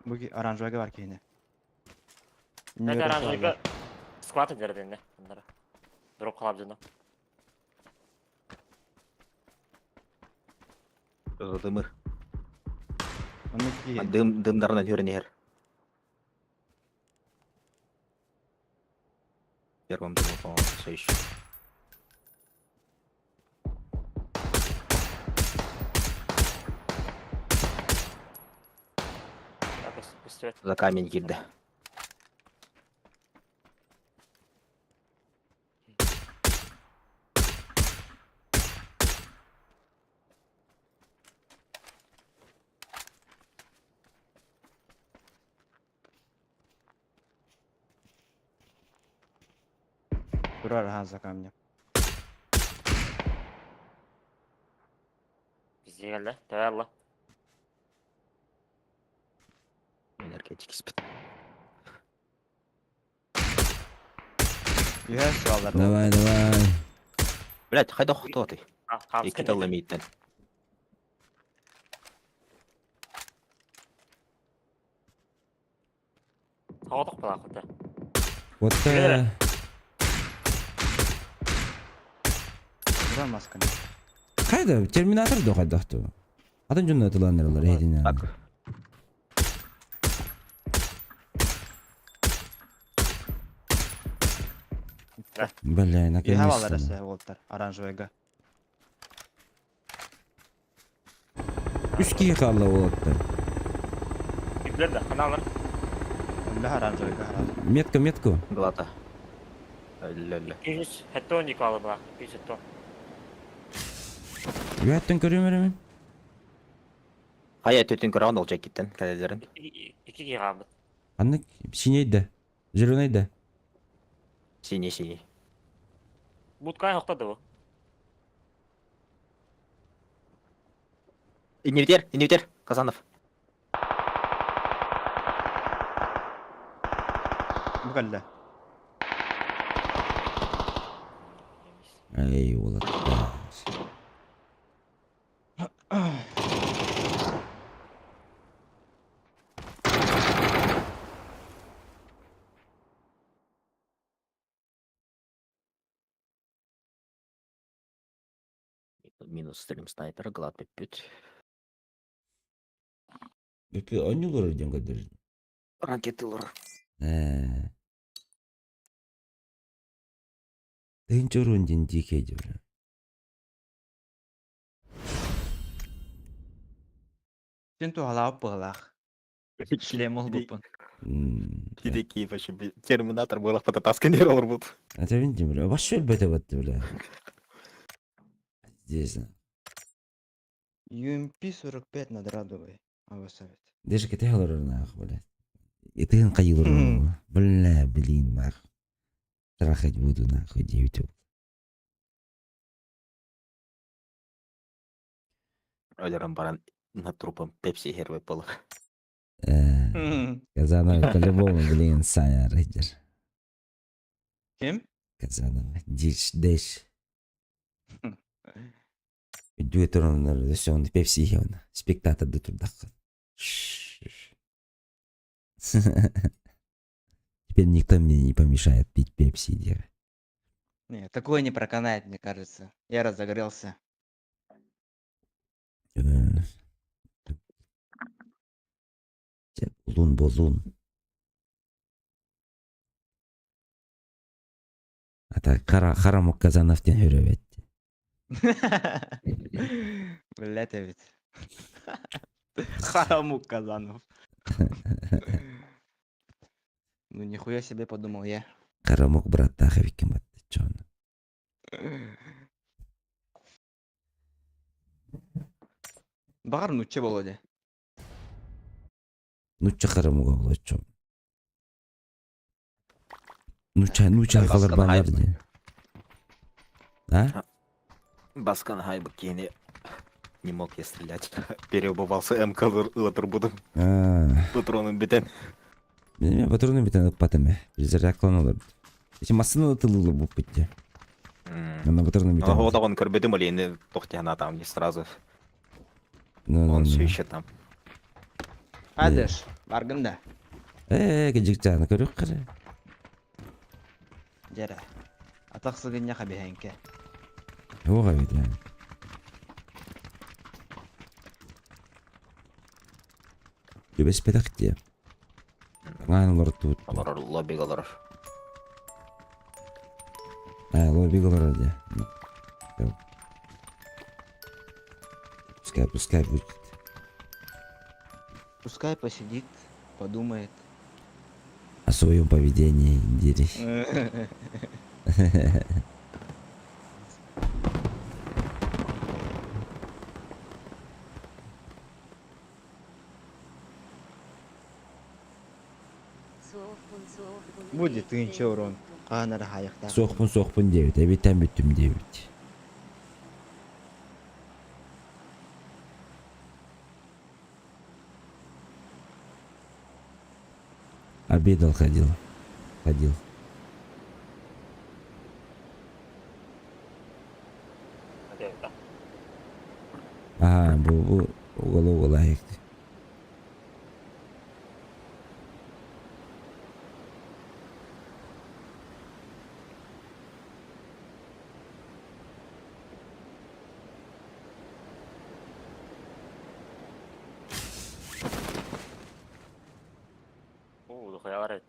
Bu aranjoyga var ki yine. Ne aranjörü squat eder dedi bunlara. Drop kalab canım. Дымы. Onu ki Дымдарынан хюренер. Первым дымом, по-моему, все еще. Так, пустят. За камень girdi. durar ha za kamnya. Bizde geldi. Teyalla. Энергетик спит. Yuher sıralar. Давай. Блять, хайда кто ты? Hamsın. İki dalı mitten. Tağdık bala kutu. Вот Yürü. Durar maskını. Kayda Terminator da kaydaktı. Adın cümle atılanlar hedin Так. Бля, Bir havalar наконец-то. ese olotlar aranjoyga. 3 kişi kaldı o otta. Bibler de kanallar. Öyle aranjoyga herhalde. Метку. Глата. Ля-ля. 200 heton yıkalı bırak. 200 heton. Üyetten görüyorum ben. Хая төтін көраған ол жакеттен кәделерін. 2 gigabyte. Anlık sineydi. Zirveneydi. Синий. Budkay hoktadı bu. Инвертер, Казанов. Bu kalle. Ey ola. Минус стрим снайпер, глад пипют. Peki anneler ödün kadar. Ракеты лор. Тыынчы уровень дикейди бля. Сен туғалап бұғылақ. Шлем ол бұпын. Хидеки вообще терминатор был потасканер olur bu. Это винди, бля. Вообще бета вот, бля. Здесь. UMP-45 надрадовый. Авасавит. Даже кете халар нах, бля. И ты кайылыр. Бля, блин, нах. Трахать буду нахуй YouTube. Өлерім баран на трупом пепси хер выпал. Казанов по-любому, блин, Саня Рейдер. Кем? Казанов. Дэш. Дует он, все, он пепси, он. Спектатор до туда. Теперь никто мне не помешает пить пепси, дева. Не, такое не проканает, мне кажется. Я разогрелся. Болун. А так Харамук Казановтен хүрөбөт. Блять, а ведь. Харамук Казанов. Ну нихуя себе подумал я. Харамук брат Таховиким от чё. Багар нуче болоде. Нуча Харамуга боло чё. Нуча калар балар де. А? Баскан хайбы кейне не мог я стрелять. Переобувался МК ылатыр будым. Патроным битен. Мен патроны битен ыкпатым. Перезарядкалан олар. Эти массаны тылылы буп битти. Мен патроны битен. Одагон көрбедим эле эми токтоган там не сразу. Он Он все еще там. Адеш, баргында. Кежикчаны көрөк кара. Жара. Атаксыгын яха бехенке. Ога бит. Любес педакти. Ганалар тут. Алар лобби алар. Лобби говорят. Пускай будет. Пускай посидит, подумает. О своем поведении, дерись. Будет тыынчы урон. Каанар хаяктар. Соқпын 9, әбеттен бүттім 9. Обедал, ходил. Ага, бұл уголок лайық. Дохуя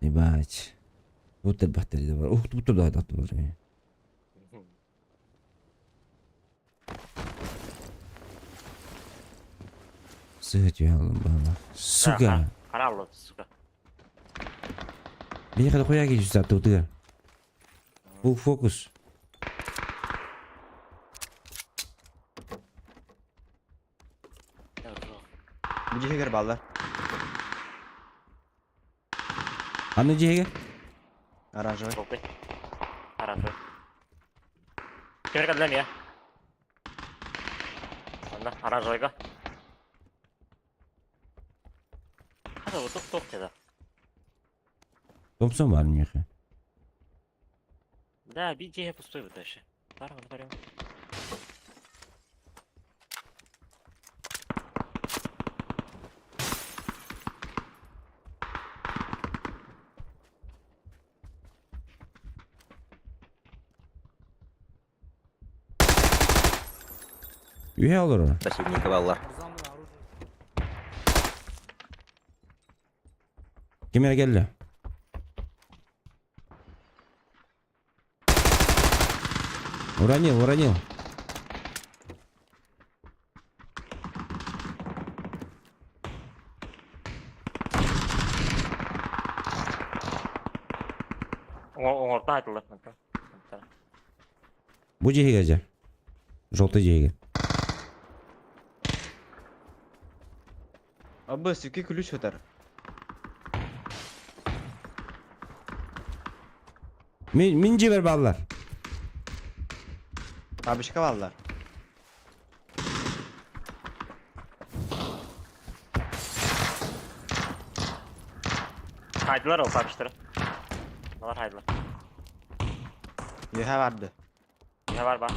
Ебать. Вот это батарея var. Тут туда да var. Сыгать ялым бала. Сука. Каралло, сука. Мне когда хуяки чувствуют тут. Full фокус. Где игр баллар? А ну где? Оранжевый. Желтый. Оранжевый. Кемерка для меня. Ладно, оранжевый-ка. Hadi bu top ya. Томпсон var mı? Да, BJ пустой вот дальше. Паром. Üye olur o. Спасибо, Николай. Kemere geldi. Уронил. Оңорта айтылды. Bu cihige gel. Желтый cihige. Абы сөйке күліш өтір. Min ciber ballar. Бабышка баллар. Haydılar o kapıştırı. Neler haydılar? Еха барды. Ne var bak?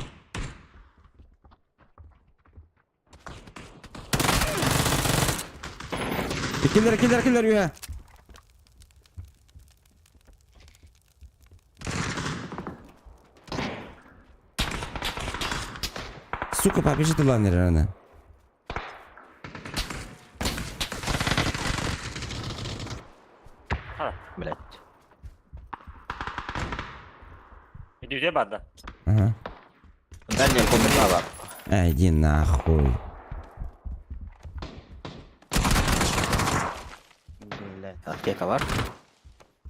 Killer ya. Сука, побежит в ланер, рано. Hadi. Блядь. Gidiyor bende. Ага. Дальняя комната var. Иди нахуй. Блядь. Аптека var.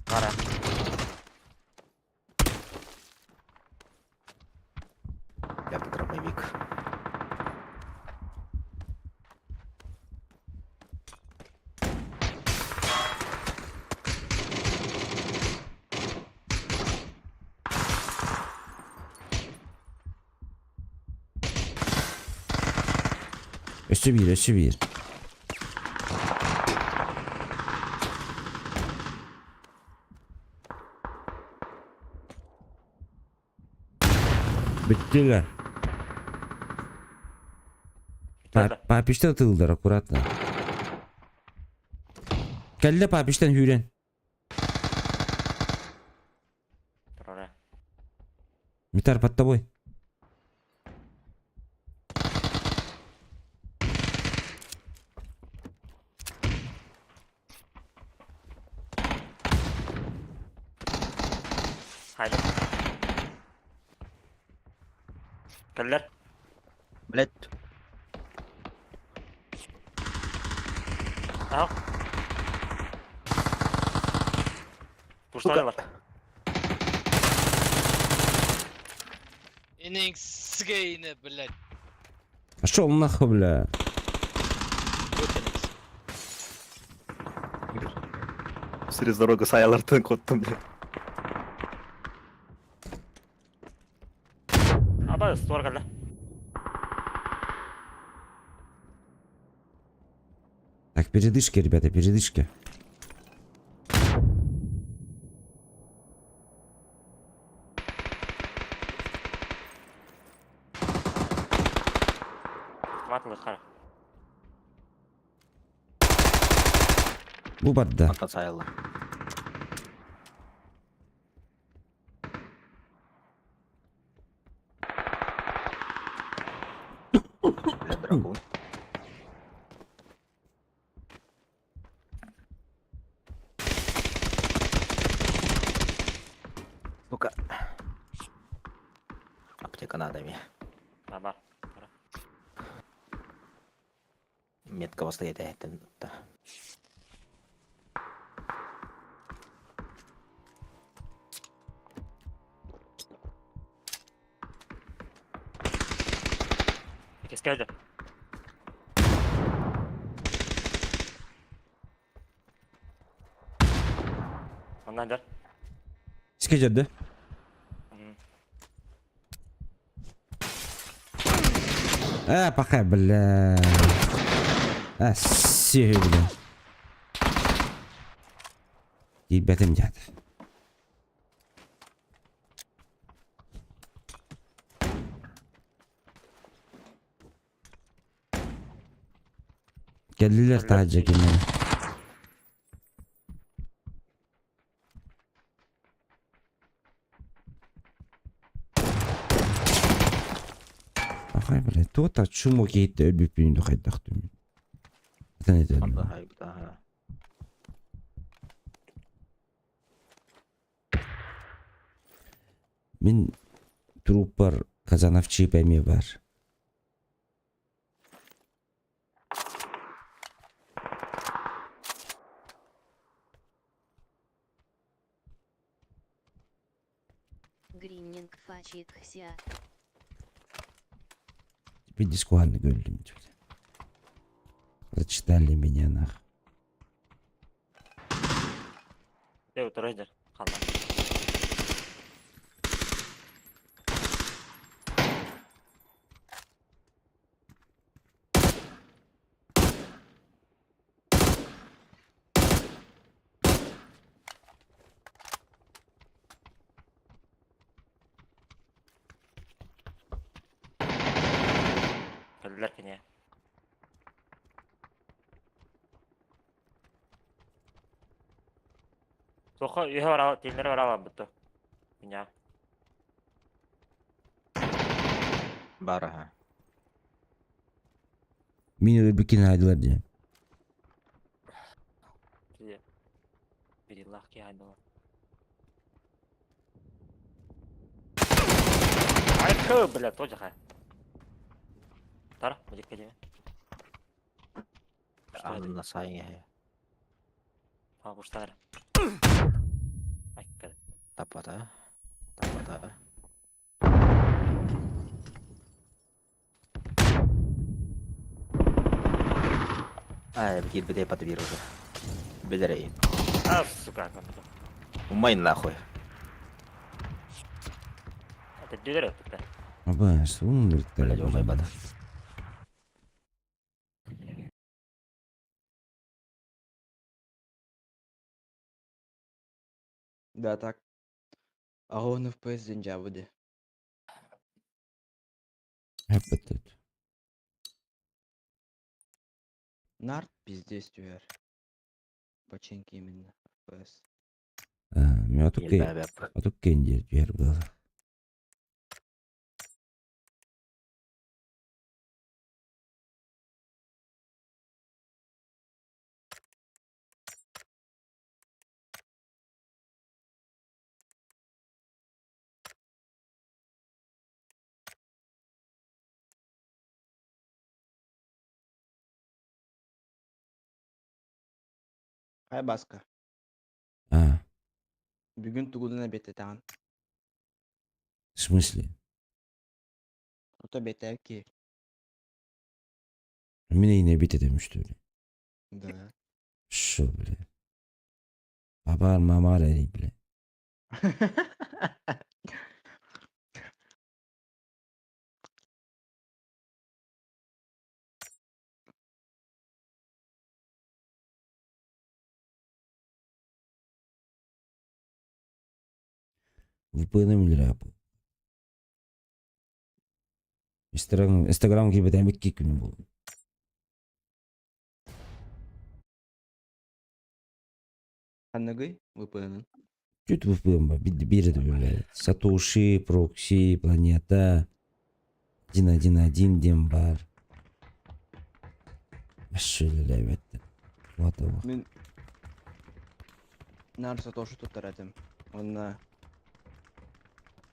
Kara. Я бы дробовик. Ösü bir. Bittiler. Papişte atıldılar akkuratla. Kelle papişten hüren. Dur oraya. Mitar patta boy. Haydi. Kırlar. Блядь. Al. Kuşlar var. Ининг сгейне, блядь. Пошел нахуй, бля. Sürüz дорога sayalardan koptum bile. Aba store kırlar. Так, передышки, ребята, передышки. Matlı kara. Bu badda. Ата sayalar. Блядь, дракон. Ну-ка. Аптека надо мне. Aba. Метка стоит, это. Kes geldi. Ondan der. Sikecekti. Bakayım bля. Сиги, бля. Ебетим geldi. Geldiler tacı kimi. Bakayım bля. Tuota çumu gitti ölüp büyündü kaydaktım. Ne dedim? Ата хайб, да. Мен труп бар, казановчи пәме бар. Гриннинг фачит хся. Bir дискуанды gördüm. Прочитали меня нах. Тұрайдыр. Қандай. Öldüler beni ya. Soka üye var, dinleri var ama bitti. Ya. Бар, ага. Beni öldürken haydiler diye. Перелах киайдылар. Ай, кö, блядь, тоже хай. Тар, будет келеме. Ағынына сайын я. А, буштар. Ай, кö. Тапата. Ай, бгит бдей подвир уже. Бедрей. А, сука, как это. Умайн нахуй. Это дилер это. Ama işte bunu Блядь, уже öldürdüler. бада. Да, так. Агон FPS зенджа буде. Hep bıttı. Нарт пиздец тюер. Починки именно FPS. Ben otuk kendi yer böyle. Хай баска. Ha, Бүгін тугудuna бете тагын. в смысле? Ото бете ки. Mine yine bit demişti öyle. Да. Şu bile. Babar mamar eri bile. VPN lira bu. Instagram gibi demek ki günü bu. Ханнагый VPN. Kötü VPN var. Bir de böyle. Satoshi, Proxy, Planeta. 1.1.1 dem var. Şöyle evet. Вот его. Мен нарса тошу туттар этим. Онна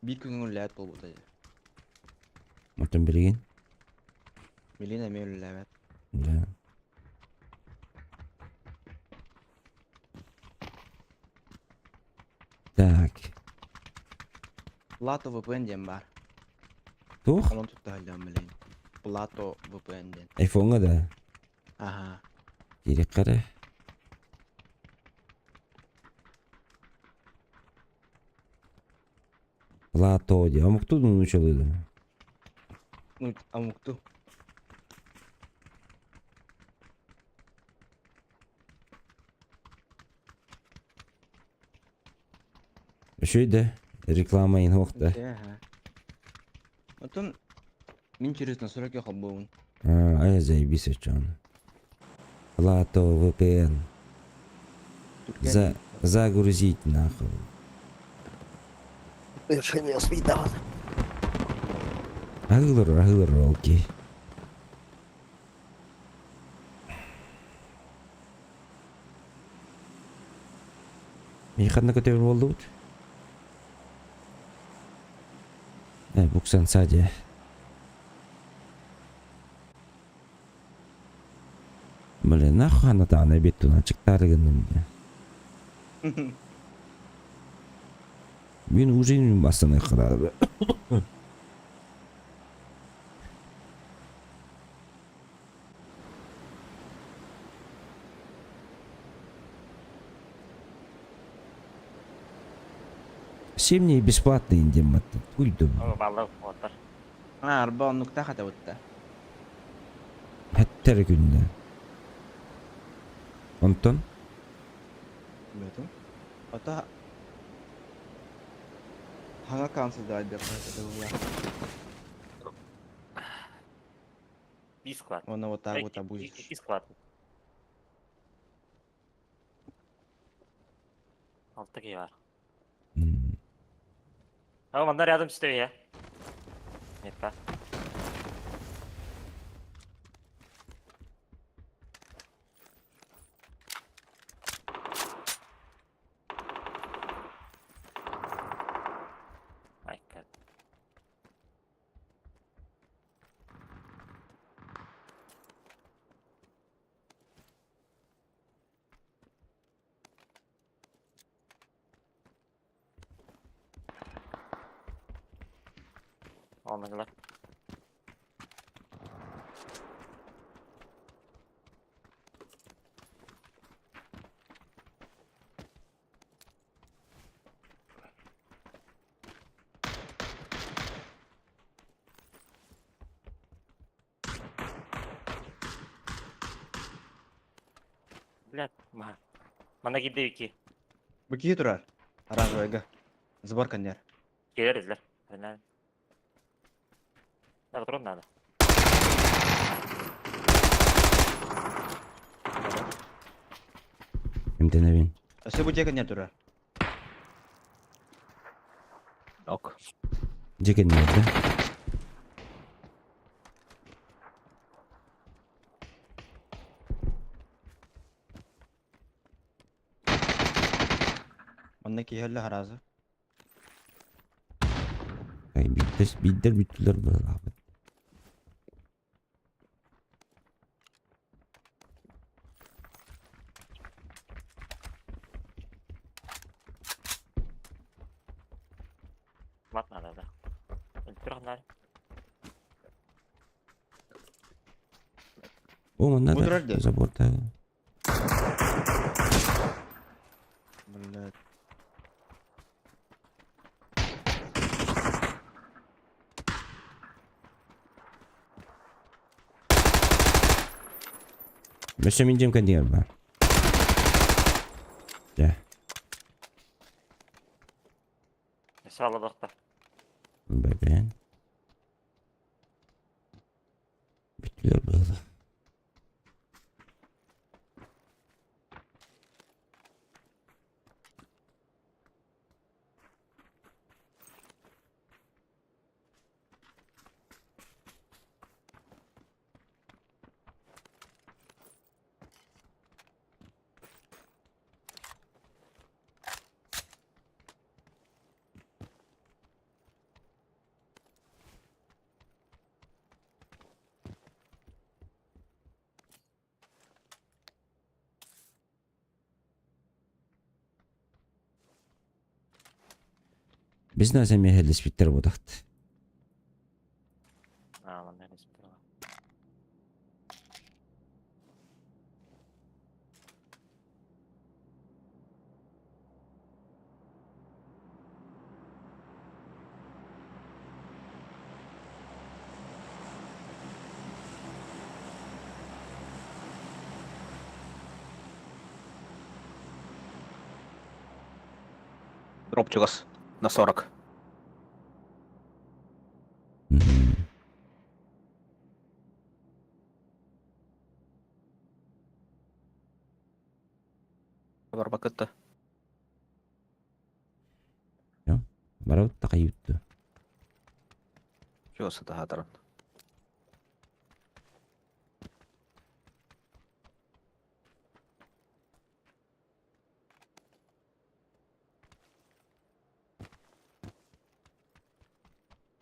бир күнгүн ләт болбут айды. Мартын берген. Милина мел ләвет. Да. Так. Плато VPN дем бар. Тух. Onun tuttалдым билейин. Плато VPN ден. iPhone'a da. Ага. Geri kara. Plato diye. Ama кто думал, что это? Ну, амукту. Şöyle реклама инхокта. Ага. Потом интересно, 40 хаббун. А я заебись он. Plato VPN. Загрузить нахуй. Решение свидал. Агылыр, окей. Мен қандай көтеріп болды бұд? Buksan sadece. Böyle nah anlatana betuna çıktar gönlüm diye. Ben uzun basını kırar be. Şimdi бесплатно индим attı. Uydum. O vallahi otlar. Arba onlukta hata bitti. Hatta günde. Ondan Bilmedim. Ata hangi kansız da ayda var? Bir squad. Ona ota bu iş. İki squad. Alttaki var. Ama onlar yardım istiyor ya. Yeter. Ay God. Anladılar. Блядь, Bana gidiyor iki. Bu ki durar. Aranjoyga. Zbor kanyer. Geliriz lan. Nerede? Nerede drone nerede? Hem de nevin. Öse bu kanyer durar. Ok. Ceket nerede? Ondaki helle harazı. Ay bittiler bittiler böyle abi. Mat nerede? Öldür nerede? O надо. Мудрый. За борта. Блядь. Başa mineceğim kandiyer ben. Ya. Sağla bakta. Bebeğin. Bittiler böyle. Biz nasıl mehellis bitter bu daht. Lan neresi? Дропчикос на 40. Var bakıttı. Baravut da kayıttı. Şurası daha darın.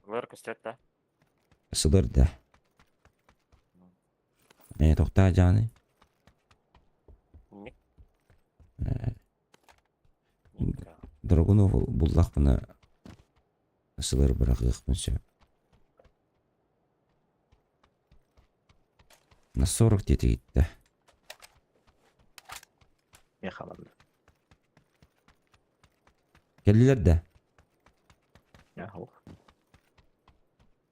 Лыр көстет да. Ысылыр да. Токта жаны. Ник. Драгунов буллах мына ысылыр бірақ ықпынша. На 40 деді кетті. Не хаманды. Келділер да. Ау.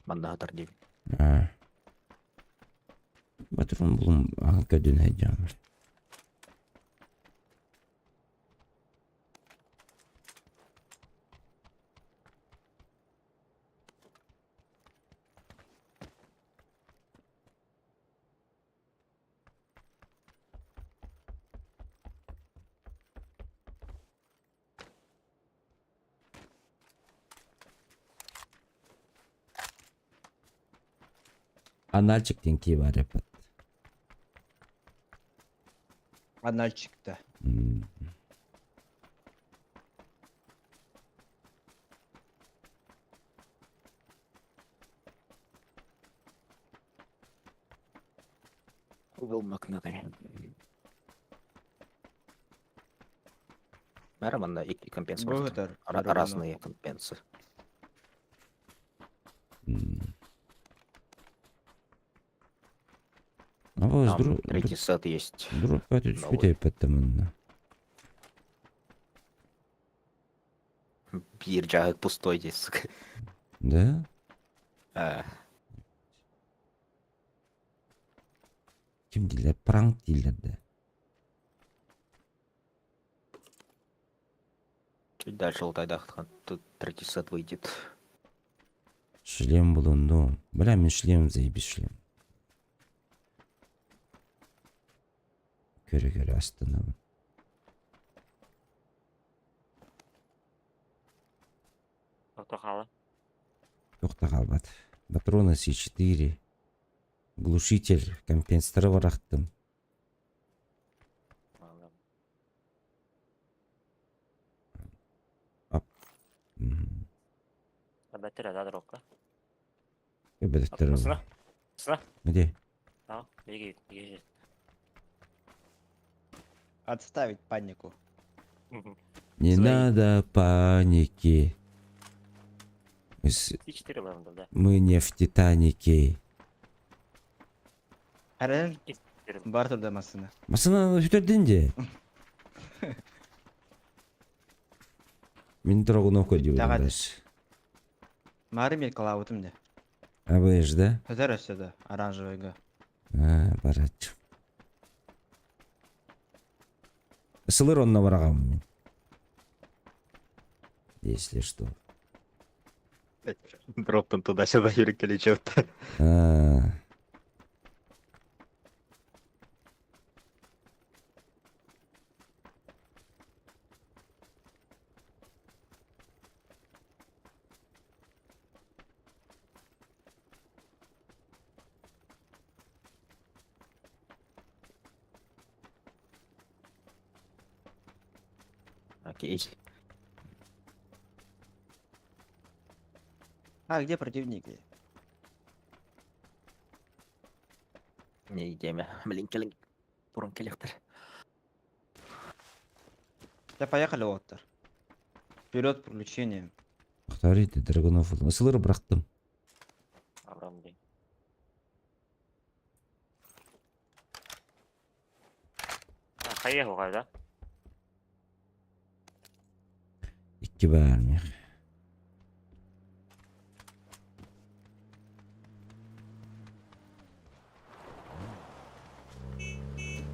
Манда хатар дейм. Батырын бұлым аңқа дөне жамыр. Анальчиктен кей бар еппет. Анальчикті. Болмақ надо. Бәрі мында 2 компенс бар. Бұғытыр. Разные компенсы. А вот Там третий сет есть. друг пәтіт Новый. шпіте еппетті мұнда. Бир жағы пустой здесь. Да? Кім дейлер? Пранк дейлер да. Чуть дальше Алтайда тут третий сет выйдет. Шлем бұлынды. Бля, мен шлем заебись шлем. Көре астына. Тоқтақалы. Тоқта қалбады. Патроны C4. Глушитель. Компенсаторы бар ақтым. Бәттер әді дұраққа. Өбәдеттері Сына. бар. Сына. Где? Ау, беги жет. Отставить панику. Не Свои. надо паники. С4 барымда, да. Мы не в Титанике. Әрін С4. бар тұрда масыны. Масына өтерден де. Мен тұрағын оқы деп Тағады. отырмыз. Мары мел қала өтімде. АБЖ да? Өтер өстеді оранжевыйға. Барат. Сылыр онына барағам мен. Если что. Дроптом туда-сюда юрикали что-то. Окей. А где противники? Не идеме. Блин, келин. Бурун келектер. Да поехали, Оттер. Вперед приключения. Ақтарайды, Драгунов. Сылыр бірақтым. Абрам дей. Қайы оғай да? Ikki бәрмек.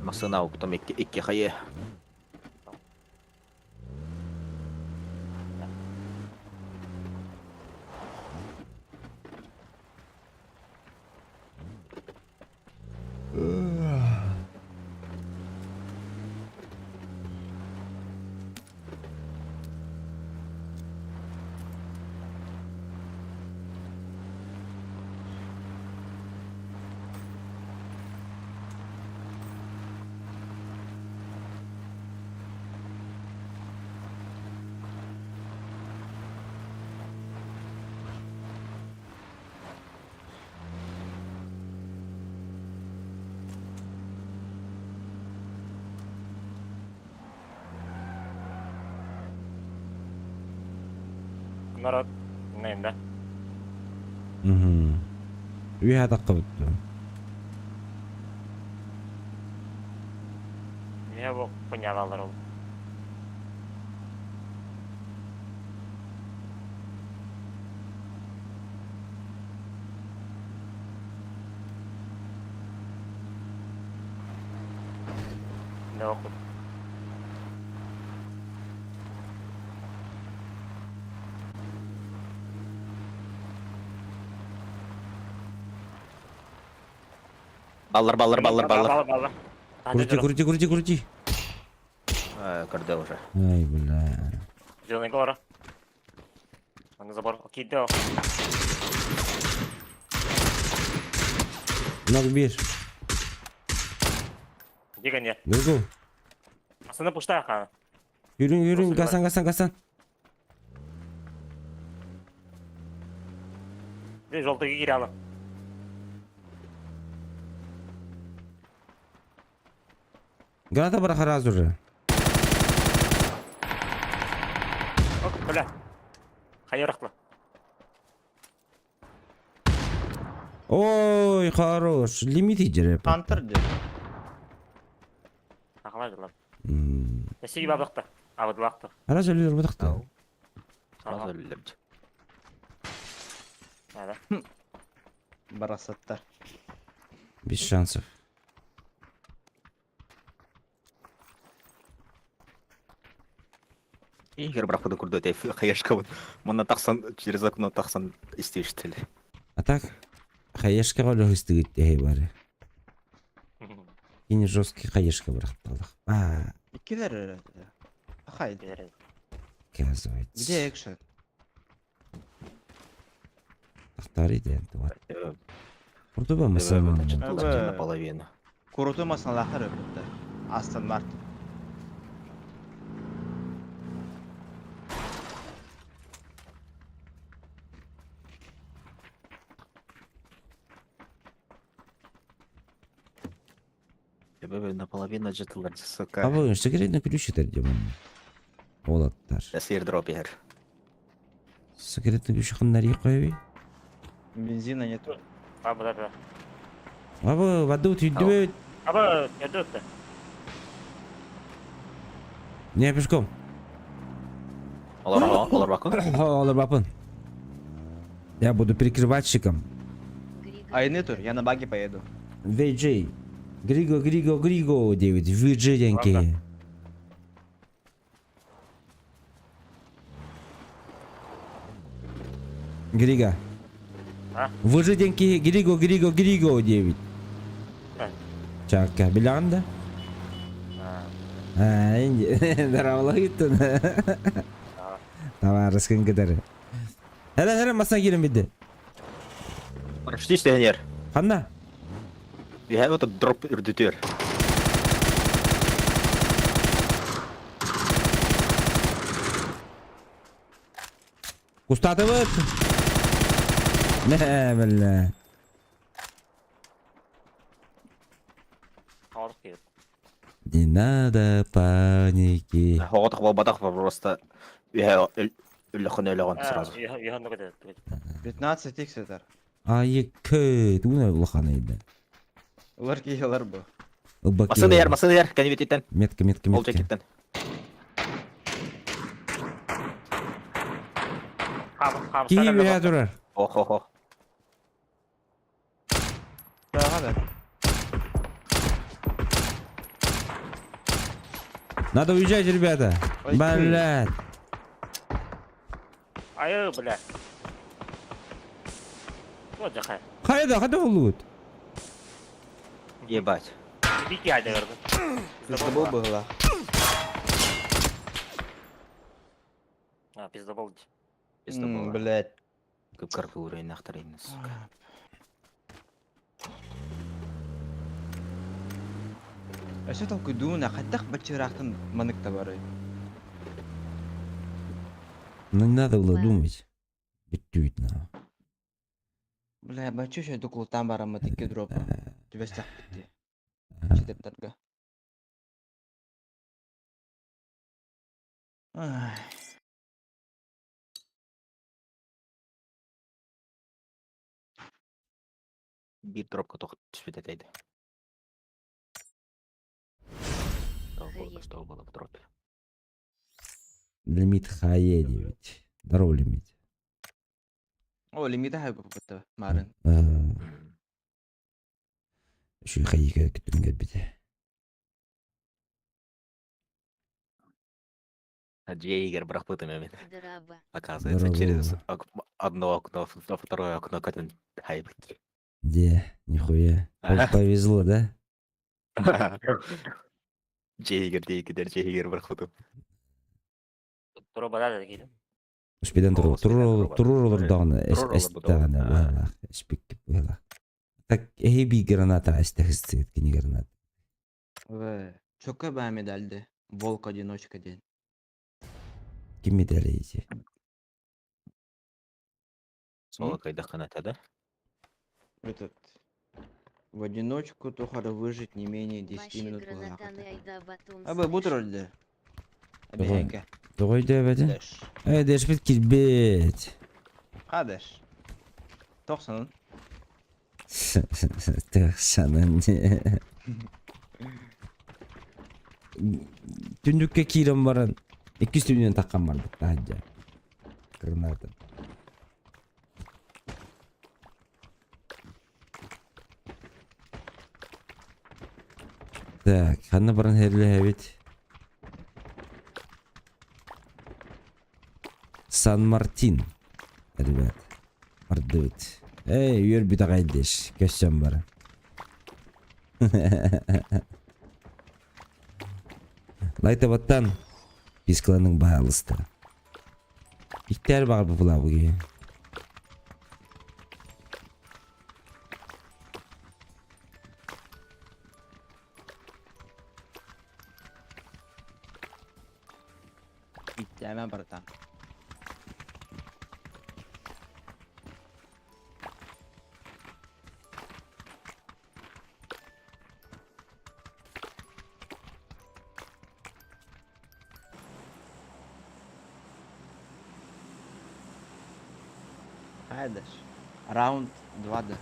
Масына уктам икки хайы. Народ. Нейм, да? Үй атаққа бұтты. Не бұл понявалар ол. Ne okudun? Баллар. Баллар. Крути. Кырды уже. Ай, бля. Зеленый гора. Он на забор. Окей, да. Ног bir. Где не? Durgu. Aslında puşta ha. Yürün. Gasan. Bir желтый гири алın. Granata bırak hazır. Оп, бля. Хайырықлы. Ой, хорош. Лимит icret. Hunter diyor. Ақылай жылап. Несеге бабықты. Абыды бақты. Ara söylüyor bu dakta. Сразу өлілерді. Ада. Барасаттар. Без шансов. Егер бірақ бұды күрді өте қаяшқа бұд. Мұны тақсан, через окно тақсан істеуіштілі. А так, хаешка голы хыстыгыттехей бары. Yine жесткий хаешка бырақталдық. İkiler. Haydi. Оказывается. Где экшен? Ақтары енді var. Құрды ба мысалын? Наполовину. Kurutulmasın lahar öpüldü. Aston Martin. Тебе наполовину жытылар, сука. Абы, секретный ключ етер демон. Олаттар. Airdrop yer. Секретный ключ қыннар ей қойбей? Бензина нет. Абыда да. Абы, воду түйді бе? Абы, ерді өтті. Не пешком? Олар бақын? Олар бапын. Я буду перекрывальщиком. Айны тур, я на баге поеду. VJ. Григо, Дэвид. VJ деньки. Григо. VJ деньки. Григо, Дэвид. Чакка, биланда? Даравалы гиттін. Тава, рыскын кедері. Әлі, масына келін беді. Что істеген ер? Қанна? We have a drop үрдітер. Кустаты бұд? Не, білі. Қалдық кейді. Не надо паники. Хоғатық болбадақ просто. We have өліғын сразу. Еханды көтеді. 15 икс етер. Айы туна бұлқаны еді. Олар кейлер bu. Масыны ер, кәнебеттен. Метка. Ол жекеттен. Кейі бе тұрар. Охо. Daha ver. Надо уезжать, ребята. Ой, Блядь. Айы, бля. Вот жақай. Қайда олуд? Ебать. Бики айда берді. Пизда бұл бұғыла. Пизда болды. Блядь. Көп қарпы өрейін ақтарайын, сука. Әші толку дуына қаттақ бачырақтың манықта бары. Ну не надо было думать. Беттюйт на. Бля, бачу ще дуклу там барамы текке дропа. Тебе стақ бітті. Шедептарға. Ай. Bir дропка тоқып түспет етейді. Охуеть. Что было в дропе? Лимит хае девять. Здорово, лимит. О, лимиті хайбы бұтты, марын. Şu hayıka kütüm gelbidi. Джейгер бірақ бұтым мен. Драба. Оказывается, Здорово. через одно окно, во второе окно катын хайбки. Де, нихуя. Ага. Повезло, да? Джейгер дейкідер, Джейгер бірақ бұтым. Дроба да дейді. Успедан О, успедан турur olur Evet. dağına Turur es olur dağına dağına. valla espik valla. Так bir granata estehist etkini granat. Ve çok bə medaldi. Волк одиночка ден. Kim medaliydi? Сол қайда қанатады? Этот. В одиночку тухара выжить не менее 10 Ваши минут гранатаны булаката. айда батун. Абы бұт рөлді. Doğru. Абиһәйке. Doğru devedi. Дәш. Deşbet kilbet. Қадаш. Тоқсан. Sana ne? Tündükке kirim varan. 200 milyon takkan vardı daha önce. Granata. Так, ханна баран херле бит. Сан-Мартин. Ребят. Мардыт. Эй, үйер бит ағайдеш. Көссем бар. Лайтабаттан пискаланың бағалысты. Иттер бағыр бұла бұге. İttəmə bırtan. Haydaş. Раунд 2'da.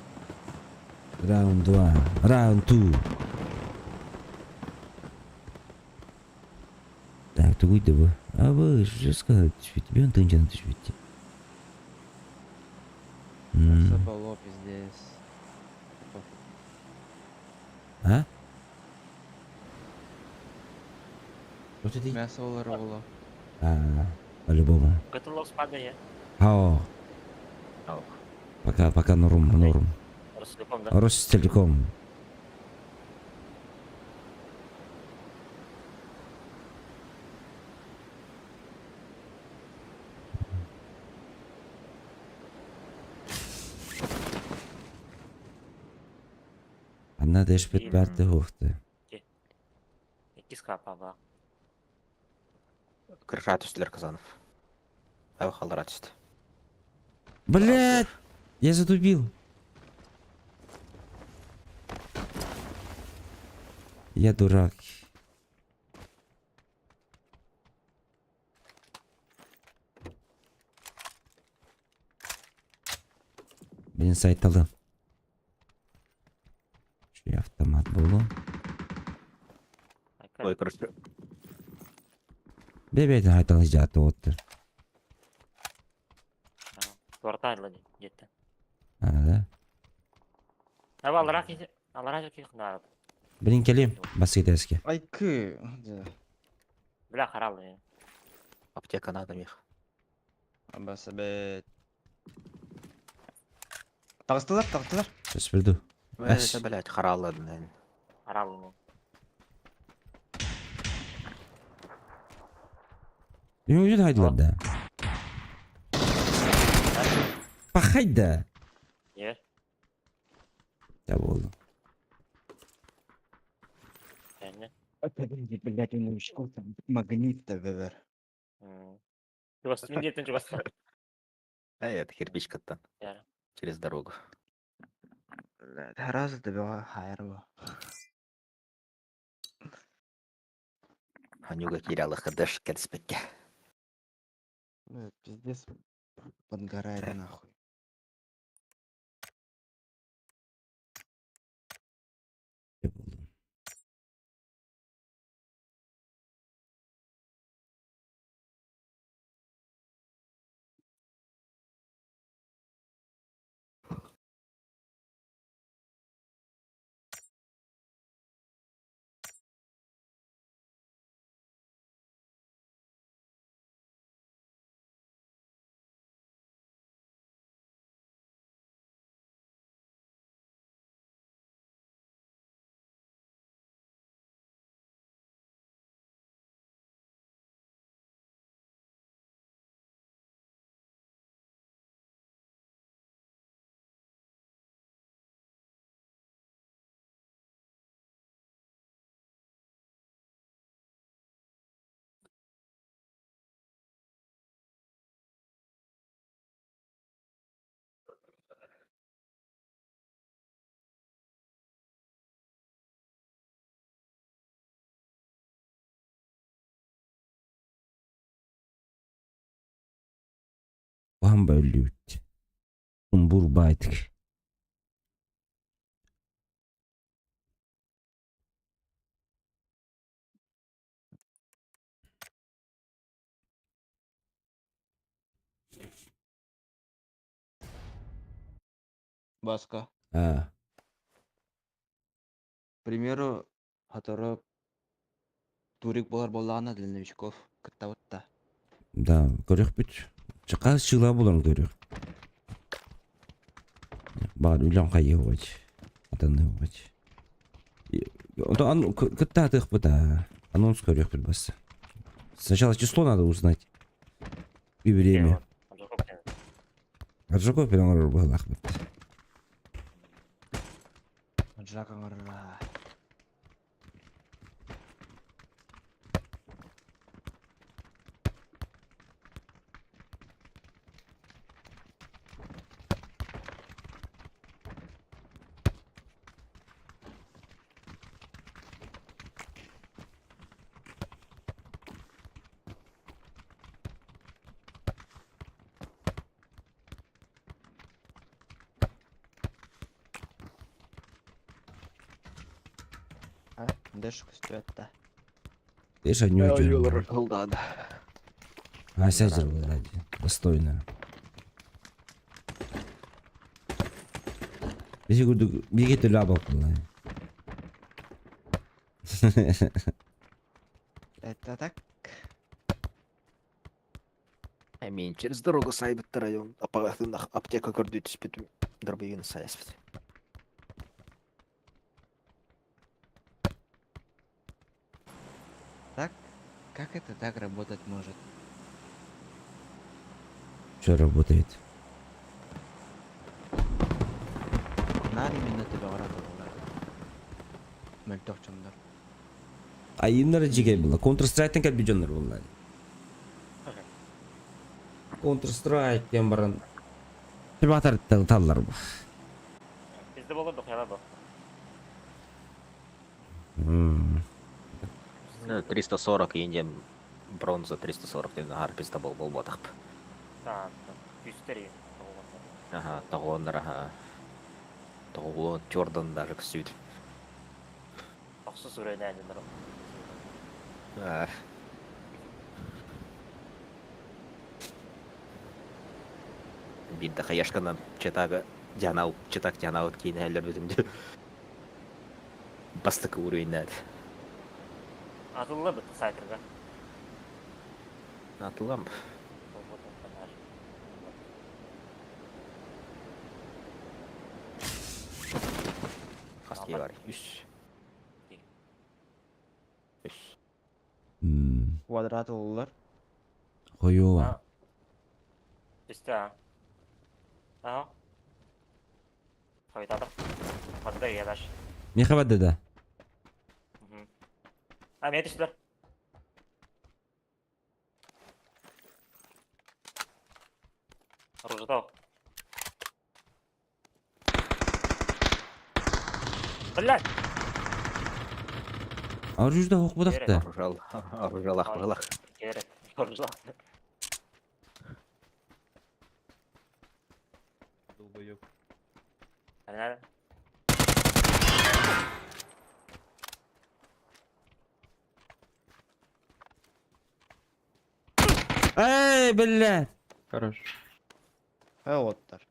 Раунд 2. Раунд 2. Так, ты выйди бы. А вы же сказать, что тебе он тынчан отвечаете. Соболо пиздец. А? Что ты? Мясо олар. По-любому. Готовлок спадає. Ао, Ау. пока норм. Розсліпом, да? Ростелеком. Она деш бит бәрті хоқты. Які скапа, ба. Крыша түстілер Казанов. Ау қалдыра түсті. Блять! Я затупил. Я дурак. Блин, сайталы. Şu автомат болу. Ой, короче, Бебейтін айталы жаты оттыр. Квартальла жетті. Да. Әбі алырақ екен қынарып. Блин, келем. Басқа кетеске. Ay kı. Біля қаралы. аптека надо мех. Абасабет. Тағыстылар. Сейчас приду. Әш. Это, блядь, харалады, наверное. Қаралы. Мен өйден хайдылар да. Пахайда. Е. Да болды. Әне. Блять, он ушел там. Магнит-то вывер. Мен детін жұбасы. Это кирпичка-то Яра. через дорогу. Раз добила хайрова. Анюга киряла ходеш кәдіспекке. Пиздец. Подгорает нахуй. Бамба өлүбүт. Бурбайтык. Баска. А, К примеру, который турик болар боллағына для новичков. Кыттабытта. да, көрөкпүт. Чака чыгла болон көрөк. Бар үлөн кайыбыч. Атаны быч. Он кыттатых быта. Анонс көрөкпүт бас. Сначала число надо узнать. И время. Аджако переңор болах быт. Джакаңырра. Дэш күстүөттө. Эш не уйдёр. Ылдады. А сәжір ради. Достойно. Бизи күрдүк биге төлө абак булай. Это так. Мен через дорогу сайбытты район. Апагатында аптека көрдү түспүтүм. Дробовин саяспыт. Так? Как это так работать может? Что работает? Нар именно тебя вратылар. Мөлтөкчүмдөр. А иннер жиге була. Counter-Strike'тен кәлбиджондар булла. Counter-Strike ден баран. Тибатар таллар бу. Bizde болордук яла бу. 340 индем бронза 340 деген арписта бол батак. Так, күстери. Ага, тагондар ага. Того Jordan даже ксүт. Аксыз үрөйнәден дер. Бидде хаяшканан чатага чатак жанау кейнелер бизимде. Бастык үрөйнәд. Атылла бит сайтерга. Атылам. Хаски бар. Үш. Квадрат олулар. Коюва. Bizde. Ага. Кайдада. Кайда ялаш. Мехавада да. А мен түшүлөр. Оружда. Блядь. Аружда ок будакта. Оружалах. Керек. Оружда. Долбоёб. Ana. Эй, блядь. Хорош. Оттар.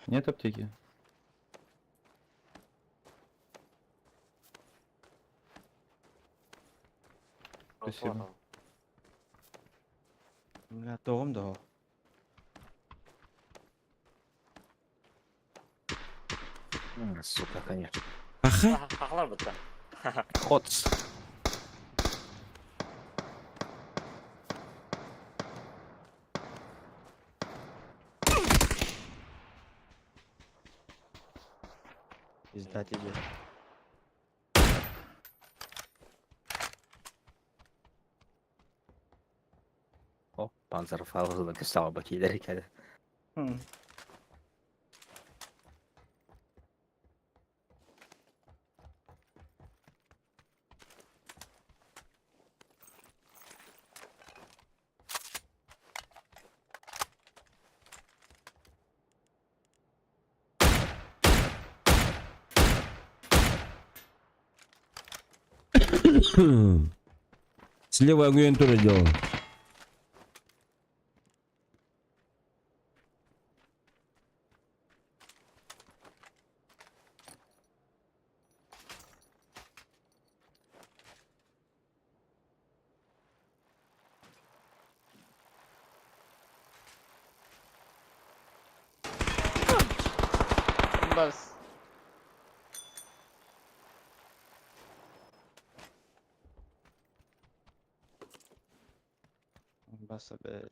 Нет аптеки? Спасибо. Бля, тоғым да. Сука, конечно. Аха. Хақлар бұтта. Ходс. Пизда тебе. О, Panzerfaust'un kısa bakileri geldi. Слева агентура делал. Бас. Баса бет.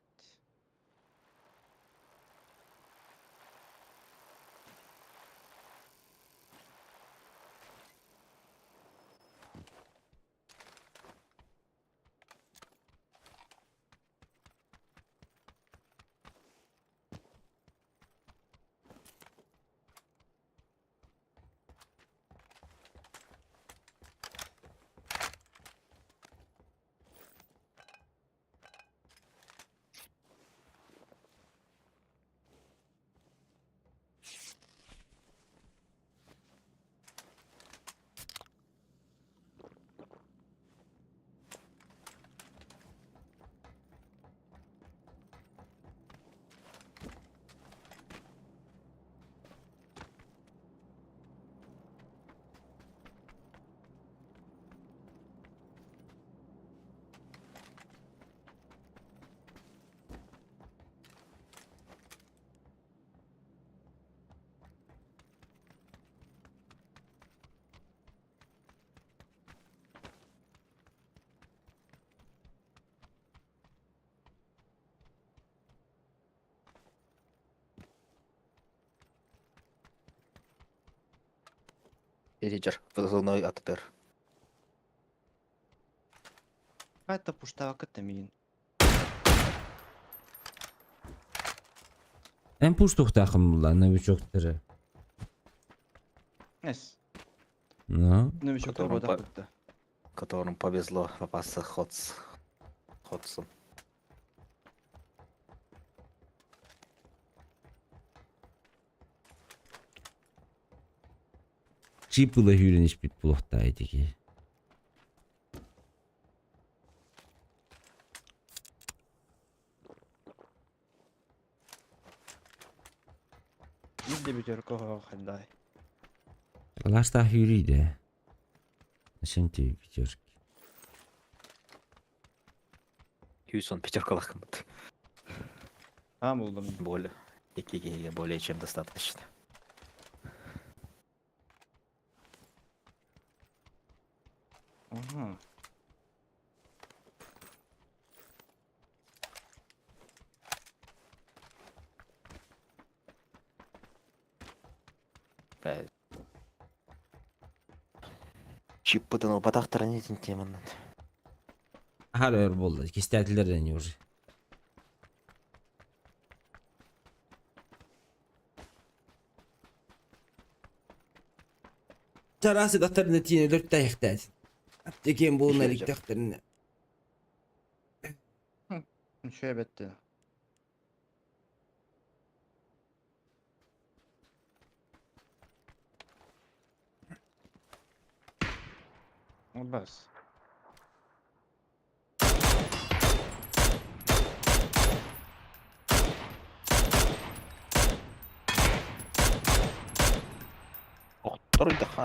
Перейдер, вызывной АТР. Это пуштава катамин. En puştuk takımla новичоктары. Эс. Ну, Новичок рода кутта. Которым повезло попасться Ходсом. чипыла үйреніш бит бұлықта айтеке. Иди бетеркого хандай. Лашта үйрейді. Шынте пятерки. Хьюсон пятеркалах. А, булдым. Более чем достаточно. Ага. Чип пытанул батақтар нетін темін. Ағар өр болды. Кестәтілерден уже. Жарасы дақтарына тиіне 4 таяқтады. Аптекен болын әлік дақтарына. Ничего бетти. Бас.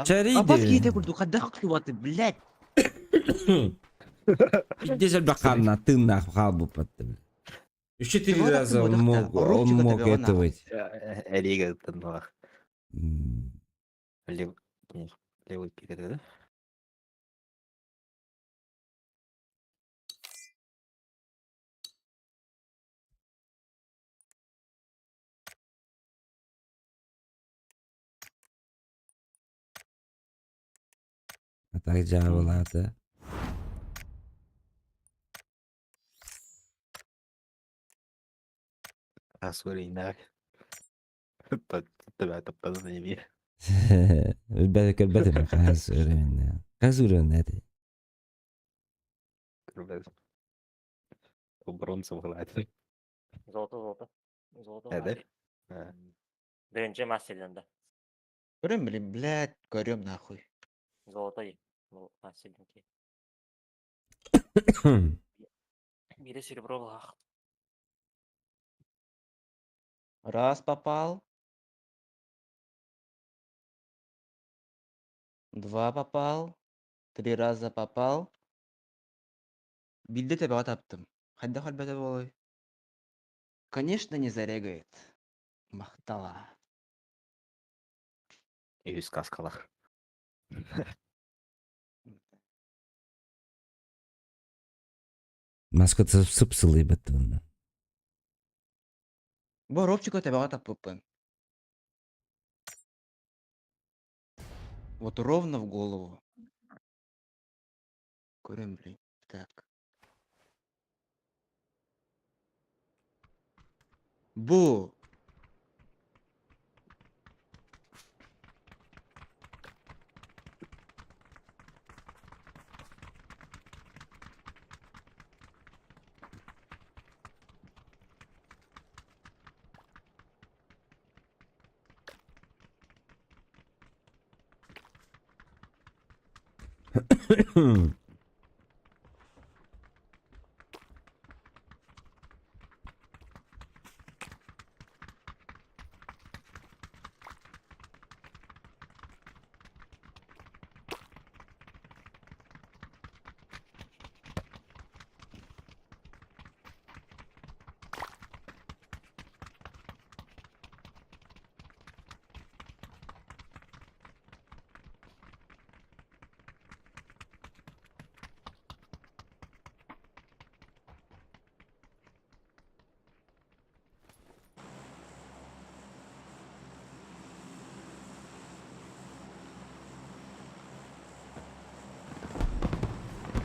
Чарейді. курдукадах клюваты, блядь. Дезел бақарына тыңна қалбы патты. 3-4 раза он мог это быть. Лига тыңдалақ. Левый переді, да? А так жабылады. Асуринақ. Таптады неме. Бәдікір бәдімі қаз өріміне. Қаз өріміне әді. Бронзовый гладь. Золото. Да? Бірінші мастерден. Көрем, блин, блядь, горем нахуй. Золото. Бұл мастерден. Бире серебро было. Раз попал. Два попал. 3 раза попал. Билде тебе таптым. Хайда хальбете болой. Конечно, не зарегает. Махтала. И сказкалар. Маска сып-сылый баттын. Боровчико тебе таппын. Вот ровно в голову. Курим, блин. Так. Бу.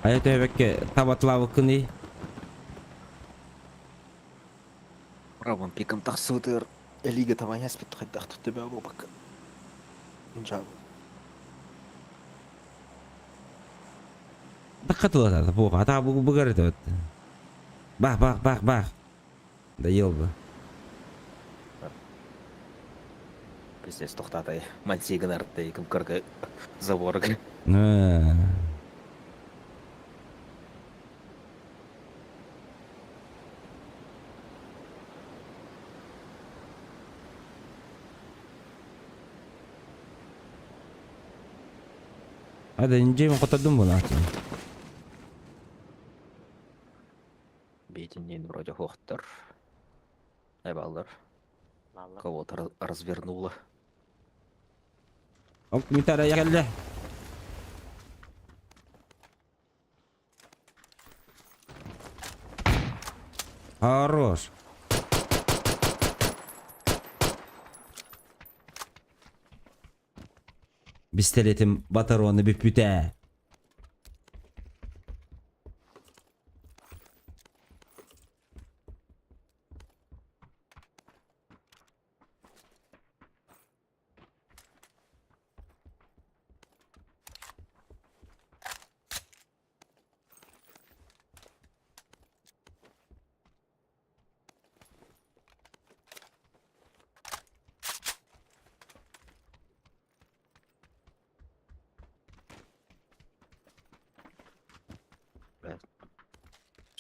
Айта бекке табатлавы кыны. Равон пиком тахсутыр. Лига тамanya спит хайдах тут тебя бабак. Джаб. Даққатылы ата буға. Ата бұғыр өтті. Бақ. Да ел бы. Пиздец тохтатай. Мансиган арттай кым кыргы заворг. Ада инжеймен қотадым бұны атын. Бетинен вроде хохтар. Эбалдар. Кого-то развернуло. Оп, комментарий geldi. Хорош. Пистолетим батароны bir püte.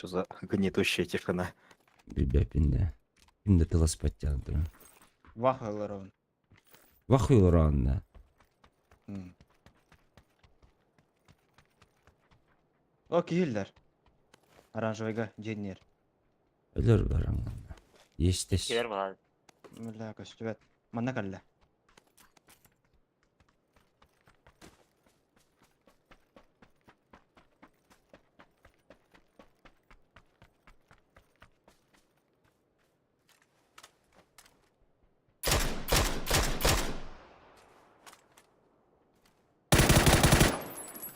Что за гнетущая тишина? Бибепинде. Şimdi tıla spatyadı. Вах Элрон. Вахуй ранна. О, киһиллер. Оранжевыйга денер. Ölür baran. Естеш. Келер была. Мля, көстүбет. Манна калла.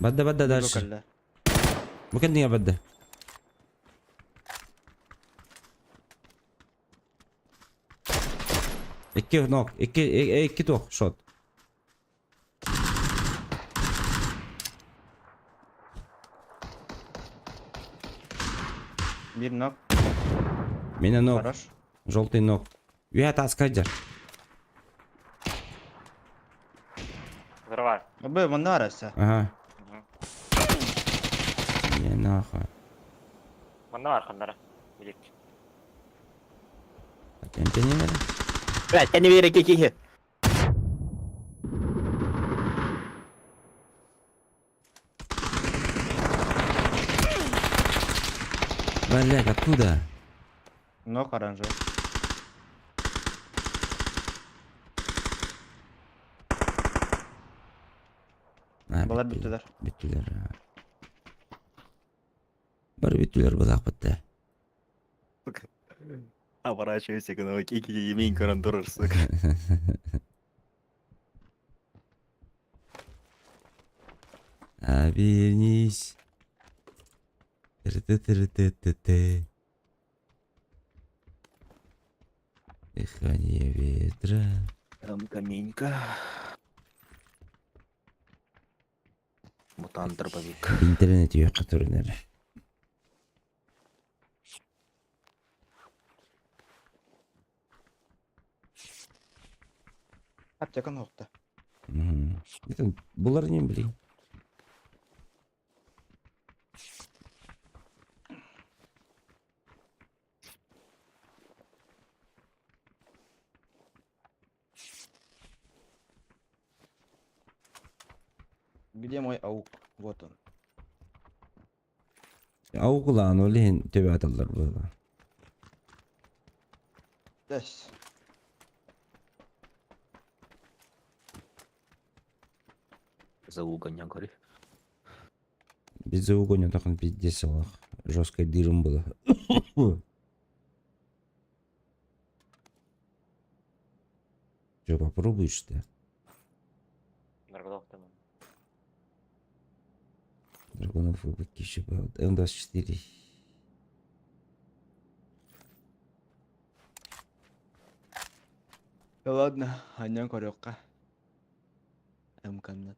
Badda ders. Калла. Bu kendine badda. İki nok, iki tok shot. Bir нок. Меня ног, Хорош. желтый ног. Я таскадер. Взрывай. Абы, мана арасы. Ага. Не нахуй. Мында бар хандары. Билет. Эмпенелер. Блядь, я не верю, кики. Блядь, откуда? Нок оранжевый. Булар бүттелер. Бүттүлөр. Бар бүттүлөр булак бітті. Оборачивайся, когда кики емейн көрін тұрыр, сука. Обернись. Тыры-ты-тыры-ты-ты-ты. Дыхание ветра. Там каменька. Мутант дробовик. Интернет yok который. Аптека нокта. Это булар не блин. Где мой аук? Вот он. Аугулан олен төбе аталар было. Дес. За угоня говори. Без угоня такой пиздец алах. Жесткой дырым было. Че, попробуешь что? Наргодов там. Драгонов выпадки еще был. М24. Да ладно, аньян корёкка. М-каннат.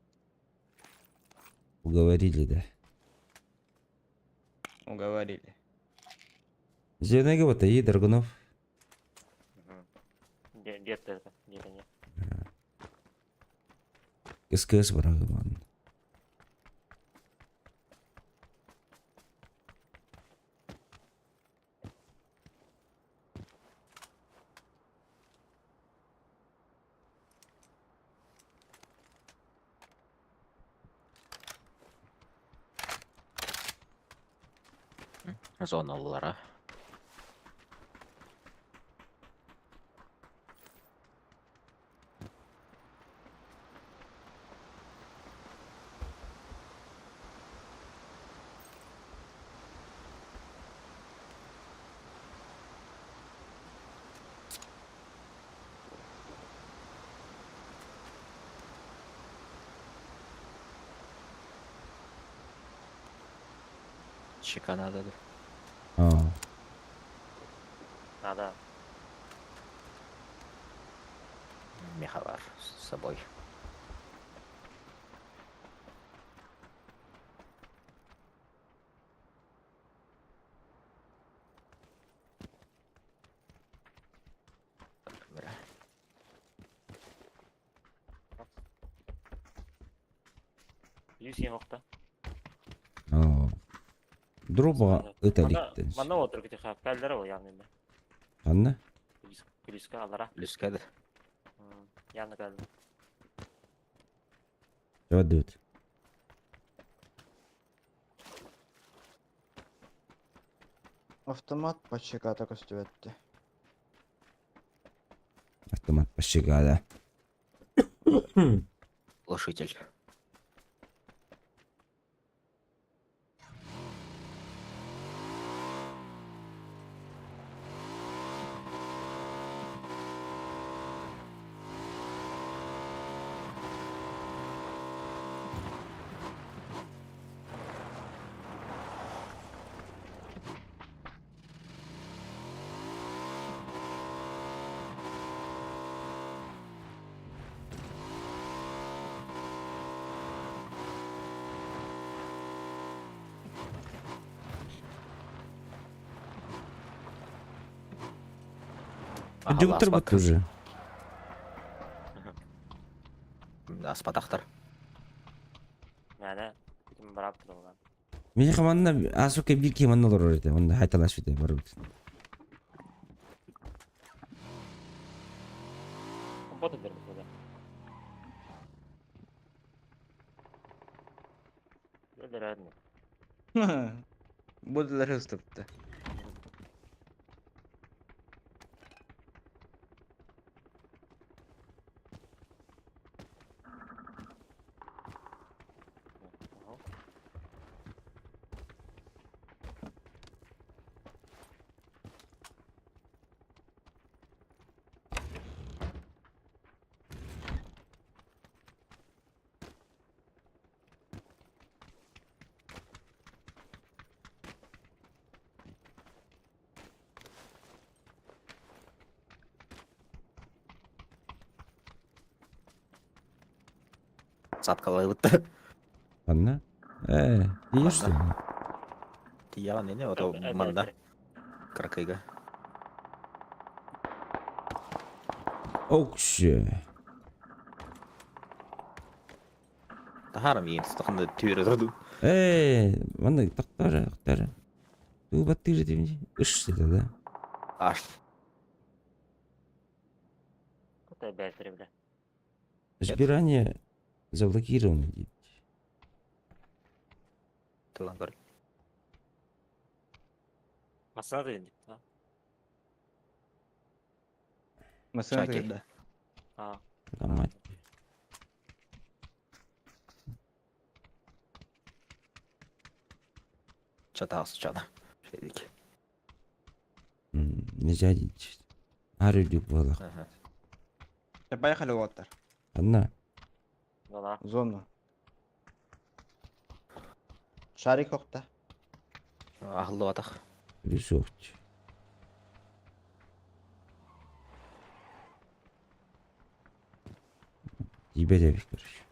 Уговорили, да? Уговорили. Зеленый вот и Драгунов. Где-то это, где-то нет. СКС врагоман. Зоналлара. Чека надо. А, Надо. Меховар с собой. Бля. Yüz yemekte. а. Дроба это ликтен. Мана отыр кете хап. Пәлдері ол яғни. Анна? Күліске алара. Люскады. Яны кәлді. Жадут. Автомат почека так өстөбөттү. Автомат пощекада. Глушитель. Диктор бут уже. Да, спатахтар. Мәне. Кім бір апты болған. Мен команда асуке бир команда olur öyle. Onda haytalaş öyle var. Компот берді сюда. Öyle rədmi. Будылар ыстыпты. Саткалай бутты. Anla. Diyorsun. Тияла не ото манда. Кракайга. Okşu. Тахарам ең стақында түйері тұрды. Мана тақтары. Ты баттыры демейді. Үш деді да. Аш. Какой бәтірі бля. Избирание заблокировано. дейді. Тылан көр. Масына дейін дейді. Масына Шаки. кыйды. Tamam. Чатасы чада. Şeydik. Нельзя дейді. Ары үлік болақ. Поехали Уоттер. Анна. Да. Зону. Шарик оқта. Ақылды батақ. Плюс оқчы. Тебе де короче.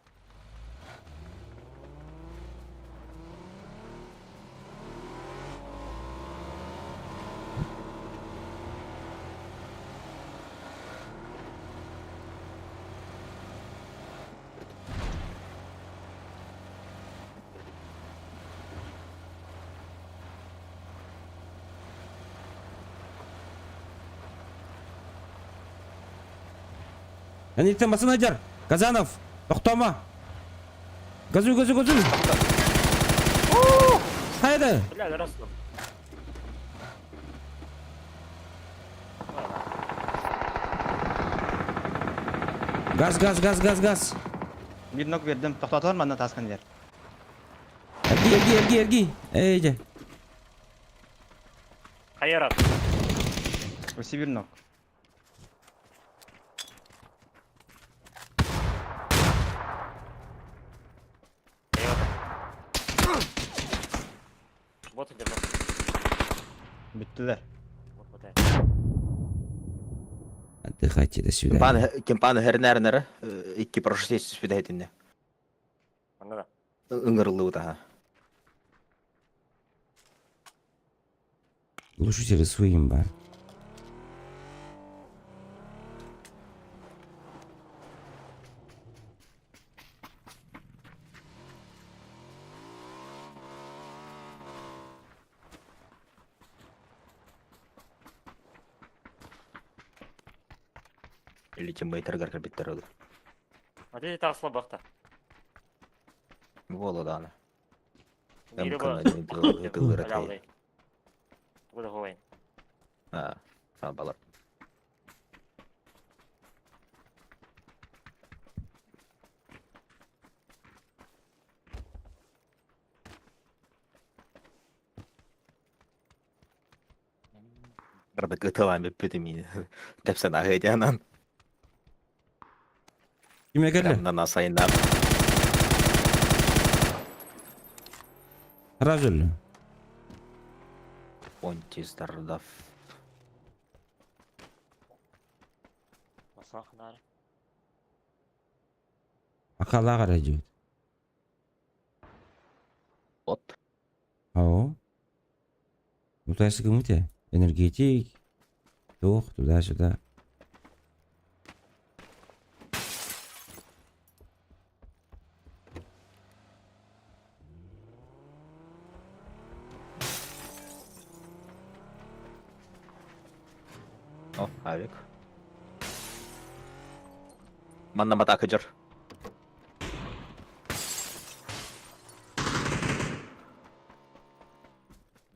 Әнеттен басын айдар. Казанов, тоқтама. Газу. Қайда? Бля, раслым. Газ. Bir nok verdim. Toxtatır mı anda taskın der. Ergi. Eyce. Hayır at. Ösi bir nok. Вот иди, вот. Bittiler. Вот это. Отдыхайте до свидания. Кемпаны хернәрнәрі. 2 прошестей спида етінде. Анда да. Үңірілі ұтаға. Глушители своим бар. Или тиммейтер биттер өді. А ты так слабахта. Волу даны. Бiri Мкны bu. не дылыр әтей. Алалдай. Куда говайн? Балар. Рада кытылан беппети мені. Тәпсен ағайдянан. Kime geldi? Кәмнан асайындап. Разулю. Понтиздардав. Масына ханары. Akala karacı. От. Ау. Мутайсы кому-то. Энергетик. Туда-сюда. Авик. Манна матака жер.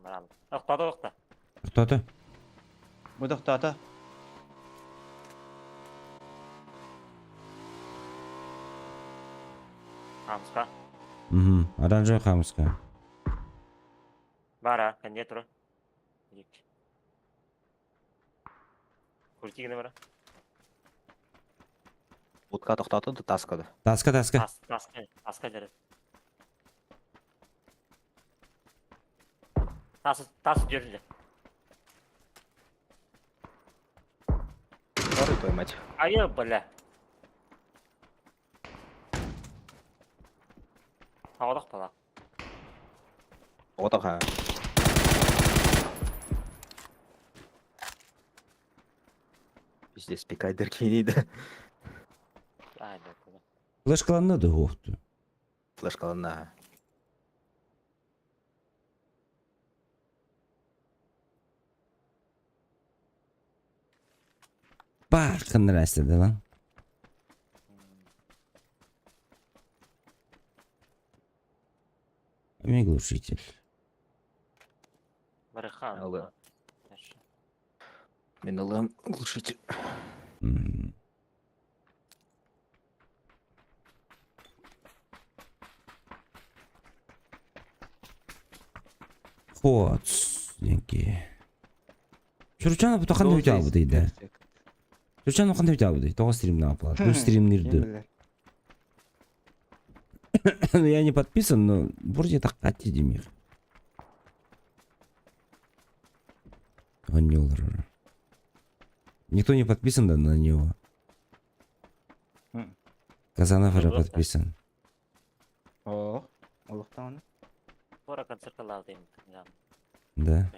Барам. Ықтады оқты. Тоты. Будақтата. Қамысқа. Оранжевый хамска. Бара, кәнде тұры. Культигіні бара. Утка тоқтаты да таскады. Таска. Таска дәрі. Тасы жүрілді. Sorry, твою мать. Айы, бля. Тауадық бала. Отаға. Здесь пикайдер кейнейді. Айды, бля. Флешкаланды оқты. Флешкалана. Bakın rastladı lan. Мне глушитель. Барыхан. Алло. Мен алам глушитель. Ход. Деньги. Чурчанов bu qanday o'tadi bu deydi. Чурчанов qanday o'tadi bu deydi. To'g'ri stримni aplat. Bu стримнерді. Я не подписан, но вроде так хотите демир. Он не улар. Никто не подписан да на него. Казанов уже подписан. О, улықтауыны. Пора концертті лавдайым. Да.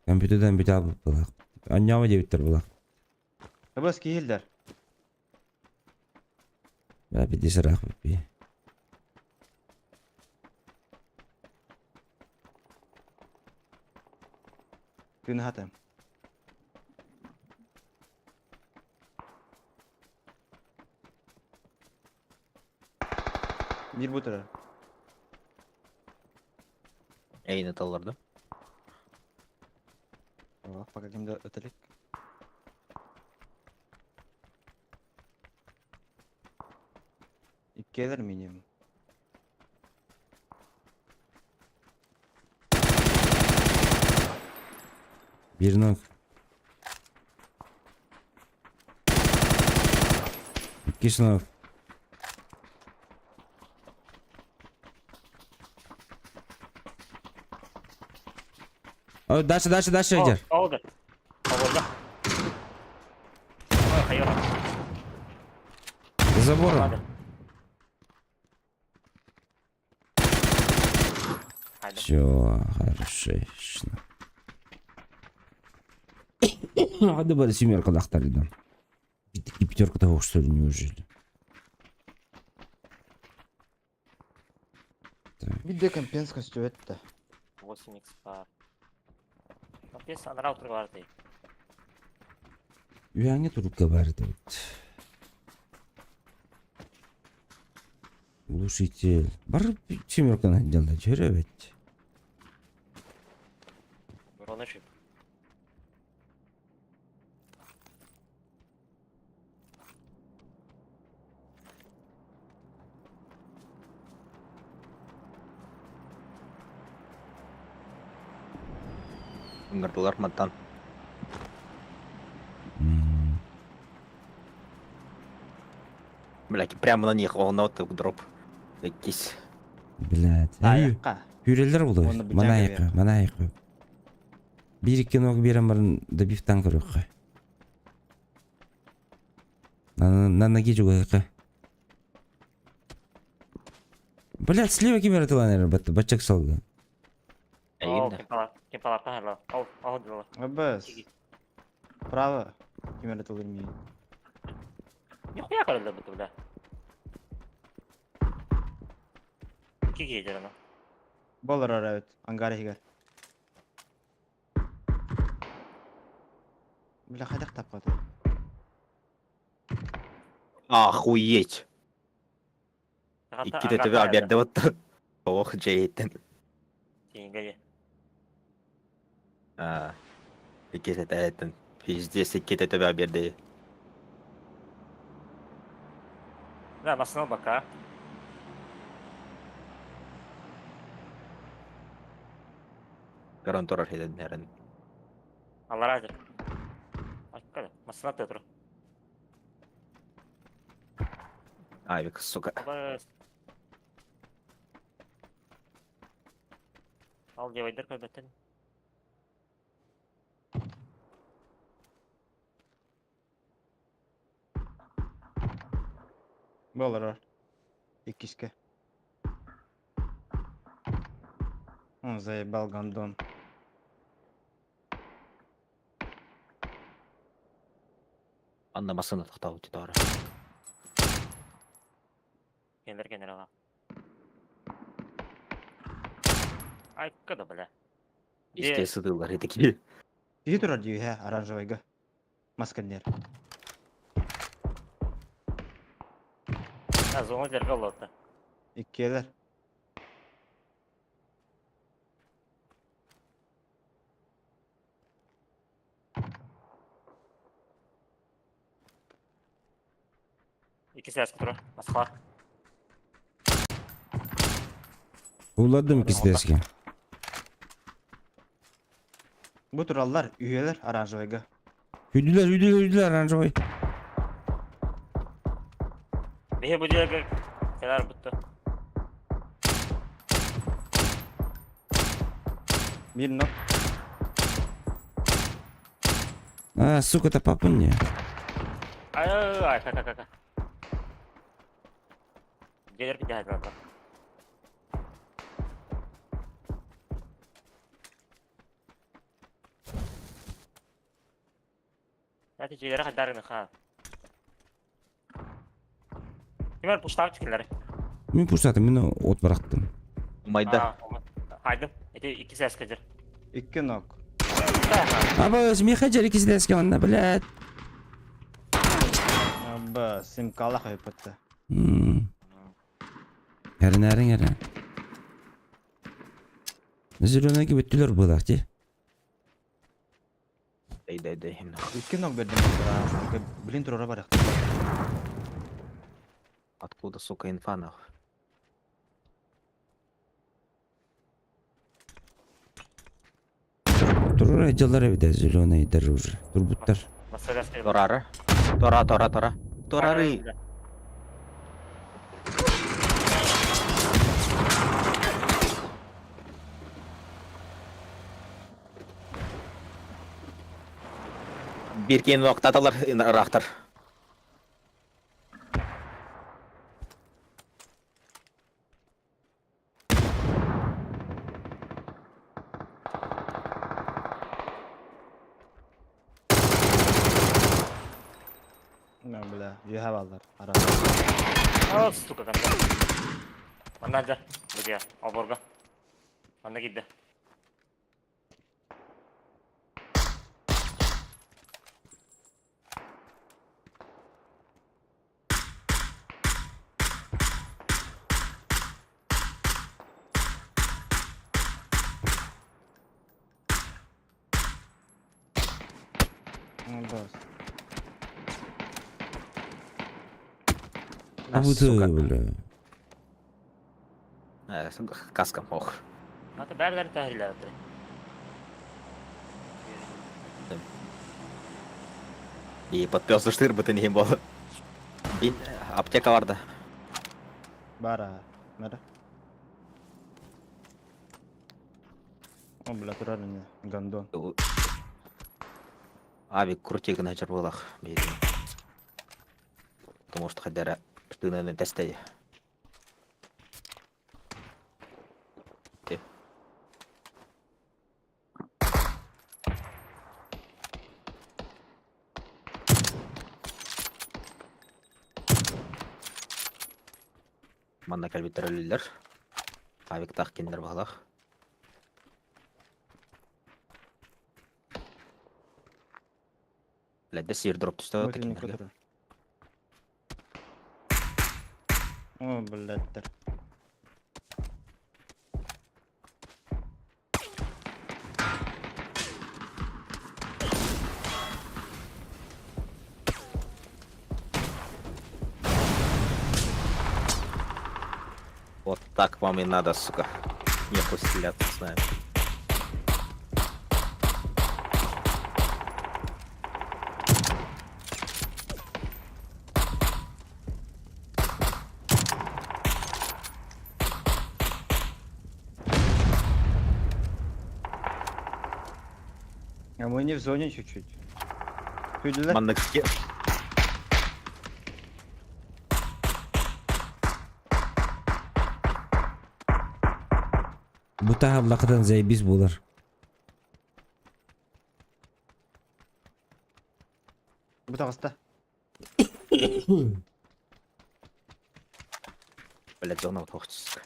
Компьютерден бүте алып бұлақ. Анняма дебіттер бұлақ. Өбіс кейілдер. Бә бедесі рақ бі. Күні хатым. Bir бұтыры. Әйін аталарды. О, пока кімді өтілік. İpkeler minimum. Bir nok. İki sınav. Дальше идер. Oldu. Oldu. Hayır. За забором. Hadi. Haydi. Все, хорошечно. Hadi böyle семерка дақтарыдан. И пятерка того, что ли, неужели? Bir de компенска өтті. 8x var. Компенс ана раутер var değil. Уяңе турып говорит. Глушитель. Барып семерканы делать, жүрөбет. Buronu şıp. Ыңғырдылар маттан. Бляки, прямо на них волнует дроп. Якийсь. Блядь. Аяққа. Хүрелер болды. Оны бір Мана жаңа айқы, мана айқы. Bir iki nok берем барын добивтан көрөккө. На ноге жүгө айқы. Блядь, слева кемератыла, наверное, бачак салды. Әйінді. Кемпалар тахарлар. Ау дылар. Өбіс. Право. Кемер өтілер мейін. Нихуя көрілді бұты бля. İki giydir onu. Болар арабет. Ангар егер. Бля, хайдак тапкат. Охуеть. Икки тебе аберде вот. Ох, Джейтен. Тиңге. Икки тебе пиздец, икки тебе аберде. Да, басыныл бака. Гарантор архиден нерен. Алар азыр. Аккада, басына төтүр. Авик, сука. Ал девайдыр көбөттен. Болар. Икишке. Он заебал гандон. Анна басына тактау титары. Кендер генерала. Аккада, бля. Иске сыдылар этики. Иди турар дию, оранжевайга. Масканер. Зоңы жерге олотты. Иккелер. Iki ses kuturu. Masqa. Уладым кистеске. Bu turallar üyeler оранжевайга. Үйдүлөр оранжевый. Бехе bu жерге келер бұтты. Bir nok. Сука, это папа мне. Ай, ка. Gelir bir daha zaten. Neticelere kadar mı ha? Kimler puştağı çıkırlar? Мен пуштатым, мен от барактым. Майда. Haydım. İki ses kıcır. İki nok. Аба, мен хажар кистеске анда, блядь. Аба, симкала хайпатты. Әрін. Зеленеге бүттілер бұлақ, де. Дай. İki nok verdim. Блин турара барак. Откуда, сука, инфа нахуй? Турар айдалар әбіде, зеленый дәрі уже. Турбуттар. Торары. Торары. Биркен вақтаталар рахтар. Ne bile, yühe varlar. Ara. Aa, stuka kanka. Bana acar. Bu dia, aborga. Bana gitti. Bas. Абуды, бля. Каскам ох. Hatta berler tahliler atı. И подпёсу штырбы не было. Аптека vardı. Bara. Nere? O bile turar ne? Gandon. Авик крутик на черволах. Потому что ходяра штыны на тесте. Манна кәлбеттер өлілер. Авик тақ кендер бағлақ. Блядь, да сир дроп түстеп атат Өтіліне экен. көтіру. О, блядтер. Вот так вам и надо, сука. Нехуй стреляться с нами. А мы не в зоне чуть-чуть. Күлділер. Маннекке. Bu tağ laqadan zaybis bolar. Bu tağıста. Блядь, зона вот сука.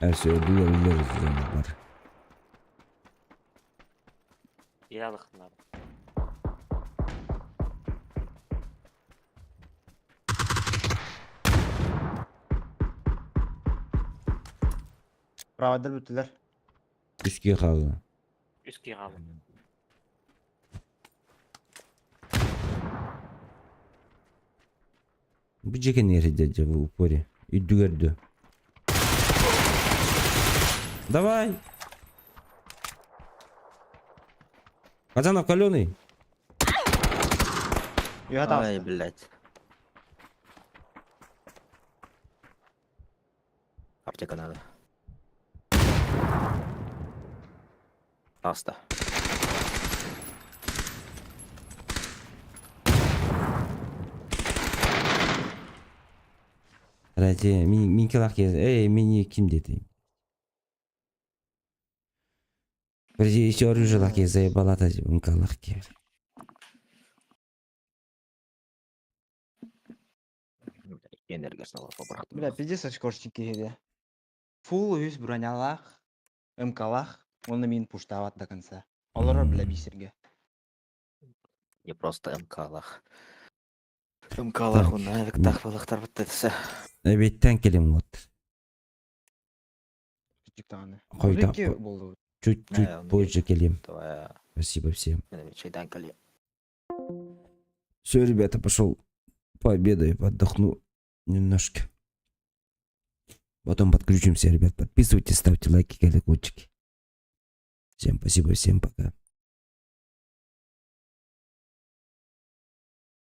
Her şey ölüyoruz var. Ялых надо. Правадыр бүтілер. Üskü kaldı. Üstü kaldı. Bu ceken nerede bu упоре? Üddü gördü. Давай. Казанов каленый. Yuha tağısta. Ай, блядь. Аптека надо. Аста. Рати, минкалак кез. Эй, мини kim dedi? Bir еще оружие лаки заебал атать минкалак кез. Энергиясын алып бырақтым. Бля, пиздец очкошчик кейді. Фул үз бронялах, мкалах, оны мен пуштават до конца. Олар бля бисерге. Не просто МК-лах. МК-лах, он навик тахвалахтар бітті. Беттен келем вот. Küçük tane. Koydu. Öyle buldu. Чуть-чуть он позже келем. Твоя... Спасибо всем. Чайдан кали. Все, ребята, пошел пообедаю, отдохну немножко. Потом подключимся, ребят. Подписывайтесь, ставьте лайки, колокольчики. Всем спасибо, всем пока.